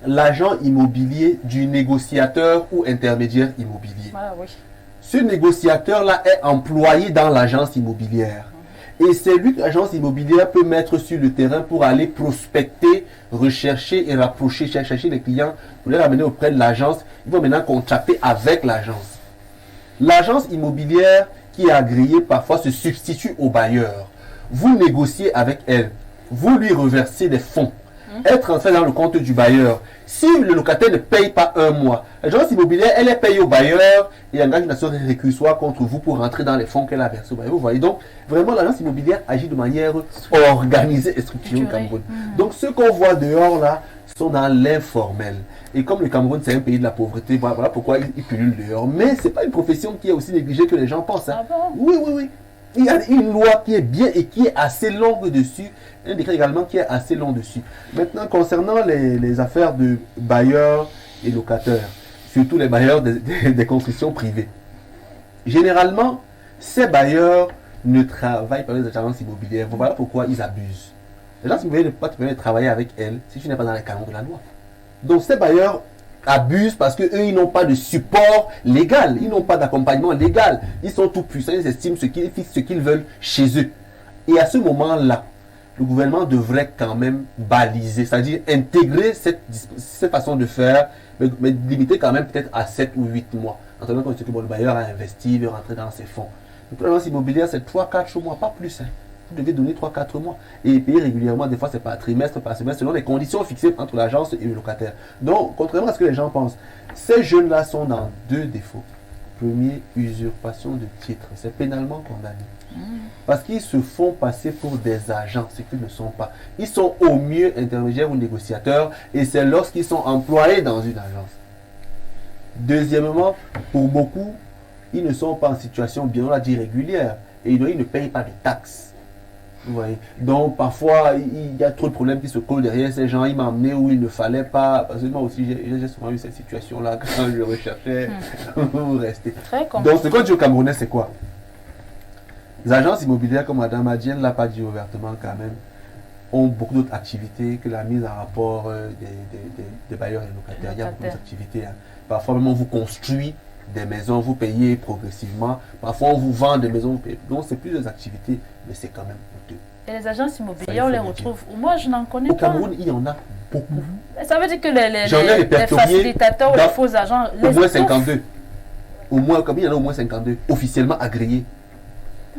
D: l'agent immobilier du négociateur ou intermédiaire immobilier.
B: Ah, oui.
D: Ce négociateur-là est employé dans l'agence immobilière. Et c'est lui que l'agence immobilière peut mettre sur le terrain pour aller prospecter, rechercher et rapprocher, chercher les clients pour les ramener auprès de l'agence. Ils vont maintenant contracter avec l'agence. L'agence immobilière qui est agréée parfois se substitue au bailleur. Vous négociez avec elle. Vous lui reversez des fonds. Elle transfère dans le compte du bailleur. Si le locataire ne paye pas un mois, l'agence immobilière, elle est payée au bailleur et engage une action récursoire contre vous pour rentrer dans les fonds qu'elle a versés au bailleur. Vous voyez, donc vraiment l'agence immobilière agit de manière organisée et structurée au Cameroun. Donc ceux qu'on voit dehors là sont dans l'informel. Et comme le Cameroun c'est un pays de la pauvreté, voilà pourquoi ils pullulent dehors. Mais ce n'est pas une profession qui est aussi négligée que les gens pensent. Hein.
B: Ah bon?
D: Oui. Il y a une loi qui est bien et qui est assez longue dessus. Un décret également qui est assez long dessus. Maintenant, concernant les affaires de bailleurs et locataires, surtout les bailleurs des constructions privées, généralement, ces bailleurs ne travaillent pas avec les agences immobilières. Voilà pourquoi ils abusent. Les agences immobilières ne peuvent pas te permettre de travailler avec elles si tu n'es pas dans les canons de la loi. Donc, ces bailleurs abusent parce qu'eux, ils n'ont pas de support légal, ils n'ont pas d'accompagnement légal, ils sont tout puissants, ils estiment ce qu'ils fixent, ce qu'ils veulent chez eux. Et à ce moment-là, le gouvernement devrait quand même baliser, c'est-à-dire intégrer cette façon de faire, mais limiter quand même peut-être à 7 ou 8 mois. En tenant compte que le bailleur a investi, il veut rentrer dans ses fonds. Le l'agence immobilière, c'est 3-4 mois, pas plus. Hein. Vous devez donner 3-4 mois et payer régulièrement, des fois c'est par trimestre, par semestre, selon les conditions fixées entre l'agence et le locataire. Donc, contrairement à ce que les gens pensent, ces jeunes-là sont dans 2 défauts. Premier, usurpation de titre, c'est pénalement condamné. Parce qu'ils se font passer pour des agents, ce qu'ils ne sont pas. Ils sont au mieux intermédiaires ou négociateurs et c'est lorsqu'ils sont employés dans une agence. Deuxièmement, pour beaucoup, ils ne sont pas en situation, bien on l'a dit, régulière et ils ne payent pas de taxes. Vous voyez. Donc parfois il y a trop de problèmes qui se collent derrière ces gens. Ils m'ont amené où il ne fallait pas. Parce que moi aussi j'ai souvent eu cette situation là quand je recherchais où rester. Donc ce qu'on dit au Camerounais c'est quoi? Les agences immobilières comme Madame Adjien ne l'a pas dit ouvertement quand même ont beaucoup d'autres activités que la mise en rapport des bailleurs et locataires. Il y a beaucoup d'activités. Hein. Parfois même on vous construit des maisons, vous payez progressivement. Parfois on vous vend des maisons, vous payez. Donc c'est plusieurs activités, mais c'est quand même coûteux.
A: Et les agences immobilières, on les retrouve. Moi je n'en connais
D: pas. Au
A: pas.
D: Cameroun, il y en a beaucoup.
A: Ça veut dire que les facilitateurs ou les faux agents...
D: Au moins 52. Au moins, comme il y en a au moins 52 officiellement agréés.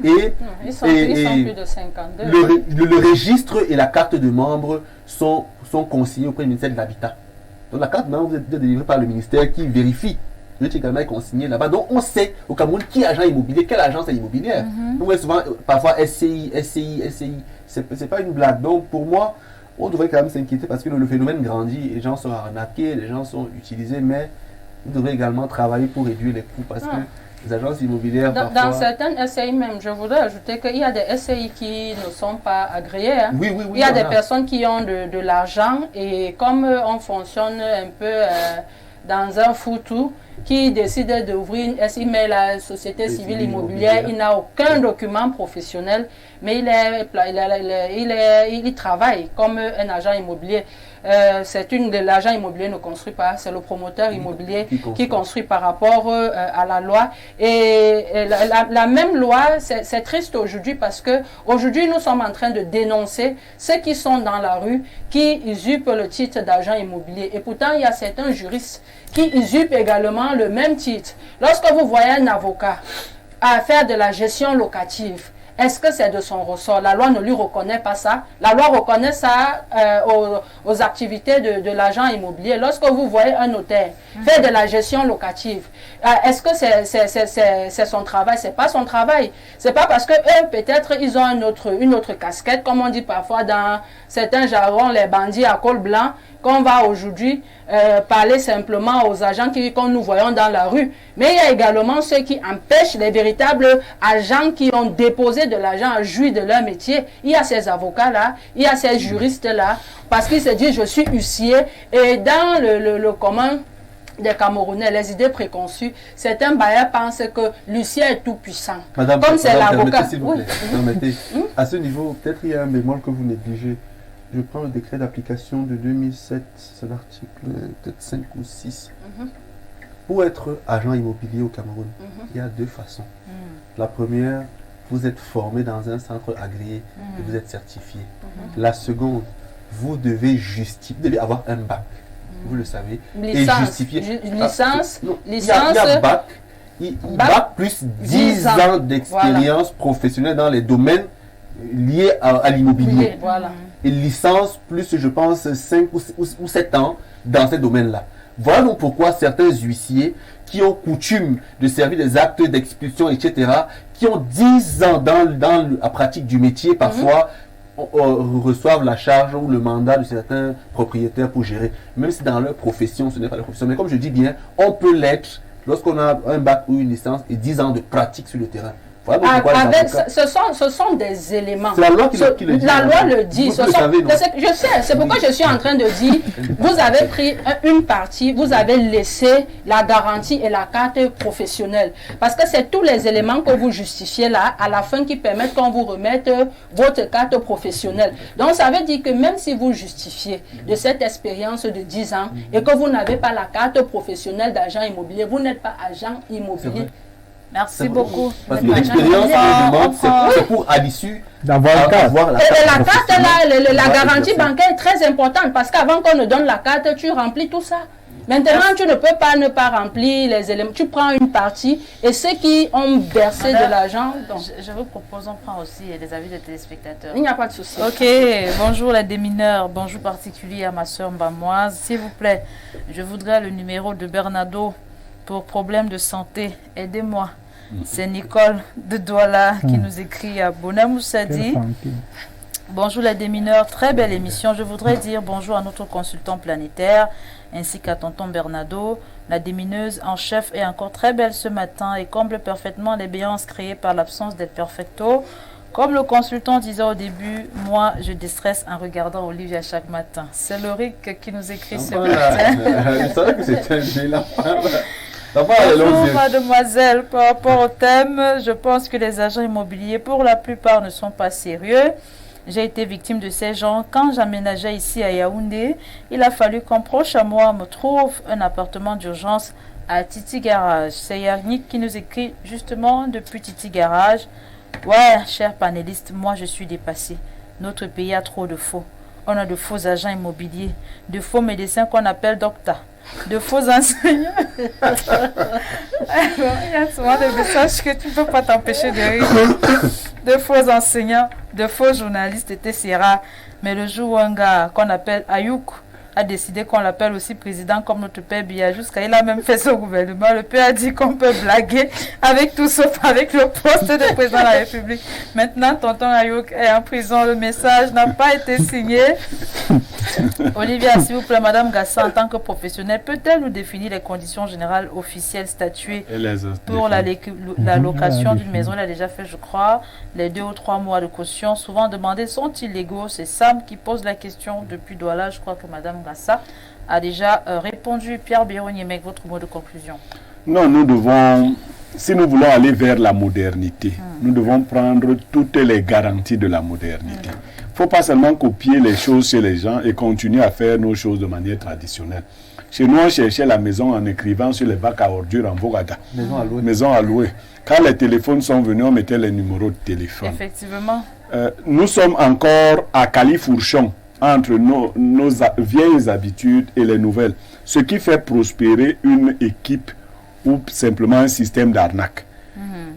D: Et,
B: ils sont plus de 52.
D: Le registre et la carte de membre sont consignés auprès du ministère de l'Habitat. Donc la carte de membre est délivrée par le ministère qui vérifie doit également être consigné là-bas. Donc on sait au Cameroun qui est agent immobilier, quelle agence est immobilière. Donc ouais, souvent, parfois SCI, c'est pas une blague. Donc pour moi, on devrait quand même s'inquiéter parce que le phénomène grandit, les gens sont arnaqués, les gens sont utilisés, mais vous devrez également travailler pour réduire les coûts parce que les agences immobilières parfois...
B: Dans certaines SCI même, je voudrais ajouter qu'il y a des SCI qui ne sont pas agréées. Hein.
D: Oui,
B: il y a des personnes qui ont de l'argent et comme on fonctionne un peu dans un foutou, qui décide d'ouvrir une SCI, mais la société civile immobilière, il n'a aucun document professionnel, mais il travaille comme un agent immobilier. L'agent immobilier ne construit pas, c'est le promoteur immobilier qui construit par rapport à la loi. Et la même loi, c'est triste aujourd'hui parce que aujourd'hui nous sommes en train de dénoncer ceux qui sont dans la rue, qui usurpent le titre d'agent immobilier. Et pourtant, il y a certains juristes qui usurpent également le même titre. Lorsque vous voyez un avocat à faire de la gestion locative, est-ce que c'est de son ressort? La loi ne lui reconnaît pas ça. La loi reconnaît ça aux activités de l'agent immobilier. Lorsque vous voyez un notaire faire de la gestion locative, est-ce que c'est son travail? C'est pas son travail. C'est pas parce que eux, peut-être, ils ont une autre casquette, comme on dit parfois dans certains jargons, les bandits à col blanc, qu'on va aujourd'hui parler simplement aux agents qu'on nous voyons dans la rue. Mais il y a également ceux qui empêchent les véritables agents qui ont déposé de l'argent à jouir de leur métier. Il y a ces avocats-là, il y a ces juristes-là, parce qu'ils se disent je suis huissier. Et dans le commun des Camerounais, les idées préconçues, certains bailleurs pensent que l'huissier est tout puissant.
D: Madame,
B: comme c'est l'avocat.
D: S'il vous plaît, permettez. À ce niveau, peut-être il y a un bémol que vous négligez. Je prends le décret d'application de 2007, c'est l'article peut-être 5 ou 6. Pour être agent immobilier au Cameroun, il y a deux façons. La première, vous êtes formé dans un centre agréé et vous êtes certifié. La seconde, vous devez avoir un bac, vous le savez,
B: licence,
D: et justifier.
B: Licence,
D: il y a bac plus 10 ans d'expérience professionnelle dans les domaines liés à l'immobilier.
B: Voilà.
D: Et licence plus, je pense, 5 ou 7 ans dans ces domaines-là. Voilà donc pourquoi certains huissiers qui ont coutume de servir des actes d'expulsion, etc., qui ont 10 ans dans la pratique du métier, parfois reçoivent la charge ou le mandat de certains propriétaires pour gérer. Même si dans leur profession, ce n'est pas leur profession. Mais comme je dis bien, on peut l'être lorsqu'on a un bac ou une licence et 10 ans de pratique sur le terrain. Voilà
B: ce sont des éléments.
D: C'est la loi qui le dit.
B: La loi le dit. Je sais, c'est pourquoi je suis en train de dire, vous avez pris une partie, vous avez laissé la garantie et la carte professionnelle. Parce que c'est tous les éléments que vous justifiez là, à la fin, qui permettent qu'on vous remette votre carte professionnelle. Donc ça veut dire que même si vous justifiez de cette expérience de 10 ans et que vous n'avez pas la carte professionnelle d'agent immobilier, vous n'êtes pas agent immobilier.
A: Merci beaucoup.
D: Parce que l'expérience qu'on demande, c'est pour à l'issue
C: d'avoir la carte.
B: Et la carte, là, la garantie bancaire est très importante parce qu'avant qu'on ne donne la carte, tu remplis tout ça. Maintenant, tu ne peux pas ne pas remplir les éléments. Tu prends une partie et ceux qui ont versé de l'argent...
A: Je vous propose, on prend aussi les avis des téléspectateurs.
B: Il n'y a pas de souci.
A: Ok, bonjour les démineurs, bonjour particulier à ma soeur Mbamoise. S'il vous plaît, je voudrais le numéro de Bernardo pour problème de santé. Aidez-moi. C'est Nicole de Douala qui nous écrit à Bonamoussadi. Bonjour les démineurs, très belle émission. Je voudrais dire bonjour à notre consultant planétaire ainsi qu'à tonton Bernardo. La démineuse en chef est encore très belle ce matin et comble parfaitement les béances créées par l'absence d'El Perfecto. Comme le consultant disait au début, moi je déstresse en regardant Olivia chaque matin. C'est Loric qui nous écrit ce matin.
D: Je savais que c'était un
A: Bonjour mademoiselle, par rapport au thème, je pense que les agents immobiliers pour la plupart ne sont pas sérieux. J'ai été victime de ces gens. Quand j'aménageais ici à Yaoundé, il a fallu qu'un proche à moi me trouve un appartement d'urgence à Titi Garage. C'est Yannick qui nous écrit justement depuis Titi Garage. Ouais, chers panélistes, moi je suis dépassée. Notre pays a trop de faux. On a de faux agents immobiliers, de faux médecins qu'on appelle docteurs. De faux enseignants. Il y a souvent des messages que tu ne peux pas t'empêcher de rire. De faux enseignants, de faux journalistes, etc. Mais le jour où un gars qu'on appelle Ayouk a décidé qu'on l'appelle aussi président comme notre père Biya. Jusqu'à il a même fait son gouvernement. Le père a dit qu'on peut blaguer avec tout sauf avec le poste de président de la République. Maintenant, tonton Ayouk est en prison. Le message n'a pas été signé. Olivia, s'il vous plaît, Madame Gassa, en tant que professionnelle, peut-elle nous définir les conditions générales officielles statuées pour la location d'une maison? Elle a déjà fait, je crois, les 2 ou 3 mois de caution, souvent demandés, sont-ils légaux? C'est Sam qui pose la question depuis Douala. Je crois que Madame Gassa a déjà répondu. Pierre Biron-Yemek, votre mot de conclusion.
E: Non, nous devons, si nous voulons aller vers la modernité, nous devons prendre toutes les garanties de la modernité. Il ne faut pas seulement copier les choses chez les gens et continuer à faire nos choses de manière traditionnelle. Chez nous, on cherchait la maison en écrivant sur les bacs à ordures en Vogada. Maison à louer. Quand les téléphones sont venus, on mettait les numéros de téléphone.
A: Effectivement.
E: Nous sommes encore à califourchon entre nos vieilles habitudes et les nouvelles. Ce qui fait prospérer une équipe ou simplement un système d'arnaque.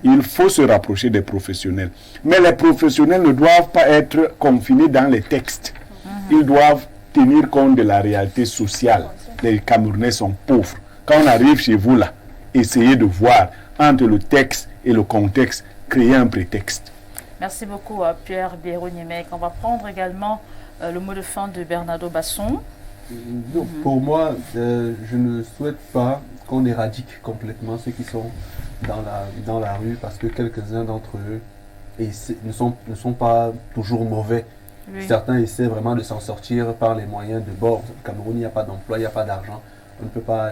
E: Il faut se rapprocher des professionnels. Mais les professionnels ne doivent pas être confinés dans les textes. Ils doivent tenir compte de la réalité sociale. Les Camerounais sont pauvres. Quand on arrive chez vous là, essayez de voir entre le texte et le contexte, créer un prétexte.
A: Merci beaucoup à Pierre Biron-Yemek. On va prendre également le mot de fin de Bernardo Basson.
D: Donc, pour moi, je ne souhaite pas qu'on éradique complètement ceux qui sont dans la rue, parce que quelques-uns d'entre eux ne sont pas toujours mauvais. Oui. Certains essaient vraiment de s'en sortir par les moyens de bord. Au Cameroun, il n'y a pas d'emploi, il n'y a pas d'argent. On ne peut pas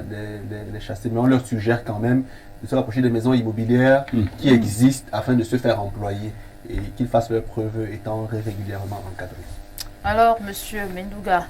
D: les chasser, mais on leur suggère quand même de se rapprocher des maisons immobilières qui existent afin de se faire employer et qu'ils fassent leurs preuves étant régulièrement encadrés.
A: Alors, Monsieur Mendouga,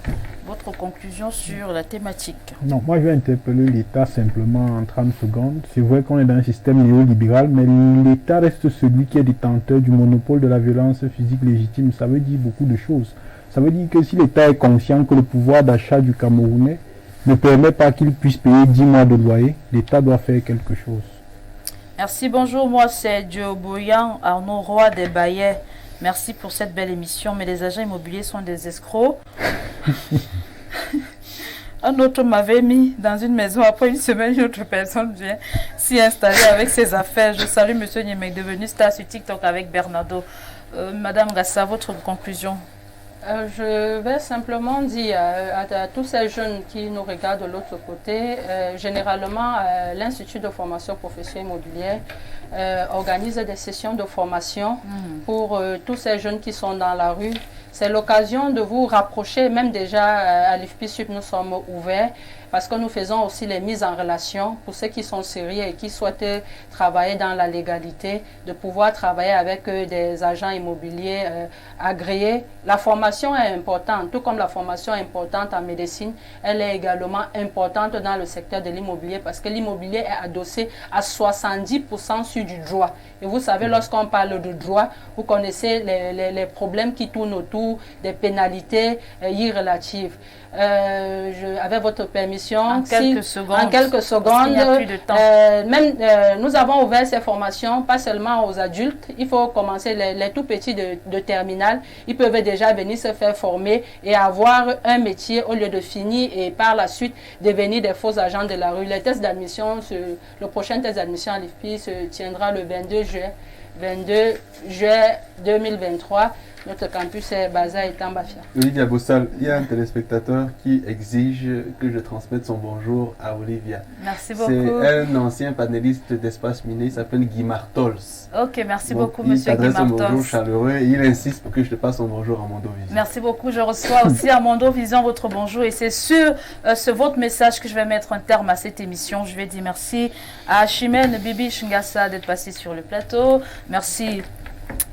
A: votre conclusion sur la thématique?
C: Non, moi je vais interpeller l'État simplement en 30 secondes. C'est vrai qu'on est dans un système néolibéral, mais l'État reste celui qui est détenteur du monopole de la violence physique légitime. Ça veut dire beaucoup de choses. Ça veut dire que si l'État est conscient que le pouvoir d'achat du Camerounais ne permet pas qu'il puisse payer 10 mois de loyer, l'État doit faire quelque chose.
A: Merci, bonjour, moi c'est Joe Boyan, Arnaud Roy des Baillets. Merci pour cette belle émission, mais les agents immobiliers sont des escrocs. Un autre m'avait mis dans une maison, après une semaine, une autre personne vient s'y installer avec ses affaires. Je salue M. Yemek, devenu star sur TikTok avec Bernardo. Madame Gassa, votre conclusion?
B: Je vais simplement dire à tous ces jeunes qui nous regardent de l'autre côté, généralement l'Institut de formation professionnelle immobilière organise des sessions de formation pour tous ces jeunes qui sont dans la rue. C'est l'occasion de vous rapprocher, même déjà à l'IFPI-SUP, nous sommes ouverts parce que nous faisons aussi les mises en relation pour ceux qui sont sérieux et qui souhaitent travailler dans la légalité, de pouvoir travailler avec des agents immobiliers agréés. La formation est importante, tout comme la formation est importante en médecine, elle est également importante dans le secteur de l'immobilier parce que l'immobilier est adossé à 70% sur du droit. Et vous savez, lorsqu'on parle de droit, vous connaissez les problèmes qui tournent autour des pénalités irrelatives. Avec votre permission,
A: en quelques
B: secondes, nous avons ouvert ces formations, pas seulement aux adultes, il faut commencer les tout petits de terminale, ils peuvent déjà venir se faire former et avoir un métier au lieu de finir et par la suite devenir des faux agents de la rue. Les tests d'admission, le prochain test d'admission à l'IFPI se tiendra le 22 juillet 2023. Notre campus est basé à Itambafia.
D: Olivia Bossal, il y a un téléspectateur qui exige que je transmette son bonjour à Olivia.
A: Merci beaucoup.
D: C'est un ancien panéliste d'Espace Miné, il s'appelle Guy Martols.
A: Ok, merci beaucoup, monsieur Guy Martols.
D: Il t'adresse un bonjour chaleureux et il insiste pour que je te passe son bonjour à Mondo Vision.
A: Merci beaucoup, je reçois aussi à Mondo Vision votre bonjour et c'est sur votre message que je vais mettre un terme à cette émission. Je vais dire merci à Chimène Bibi Chingassa d'être passé sur le plateau. Merci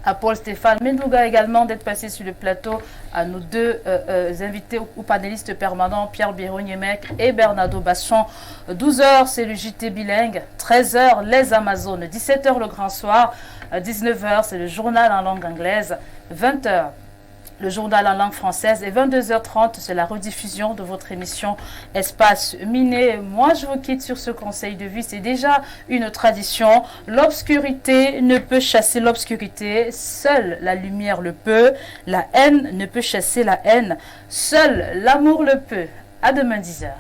A: à Paul Stéphane Mendouga également d'être passé sur le plateau, à nos deux invités ou panélistes permanents, Pierre Biron-Yemek et Bernardo Basson. 12h, c'est le JT bilingue. 13h, les Amazones. 17h, le grand soir. 19h, c'est le journal en langue anglaise. 20h, le journal en langue française. Et 22h30, c'est la rediffusion de votre émission Espace Miné. Moi, je vous quitte sur ce conseil de vie. C'est déjà une tradition. L'obscurité ne peut chasser l'obscurité. Seule la lumière le peut. La haine ne peut chasser la haine. Seul l'amour le peut. À demain 10h.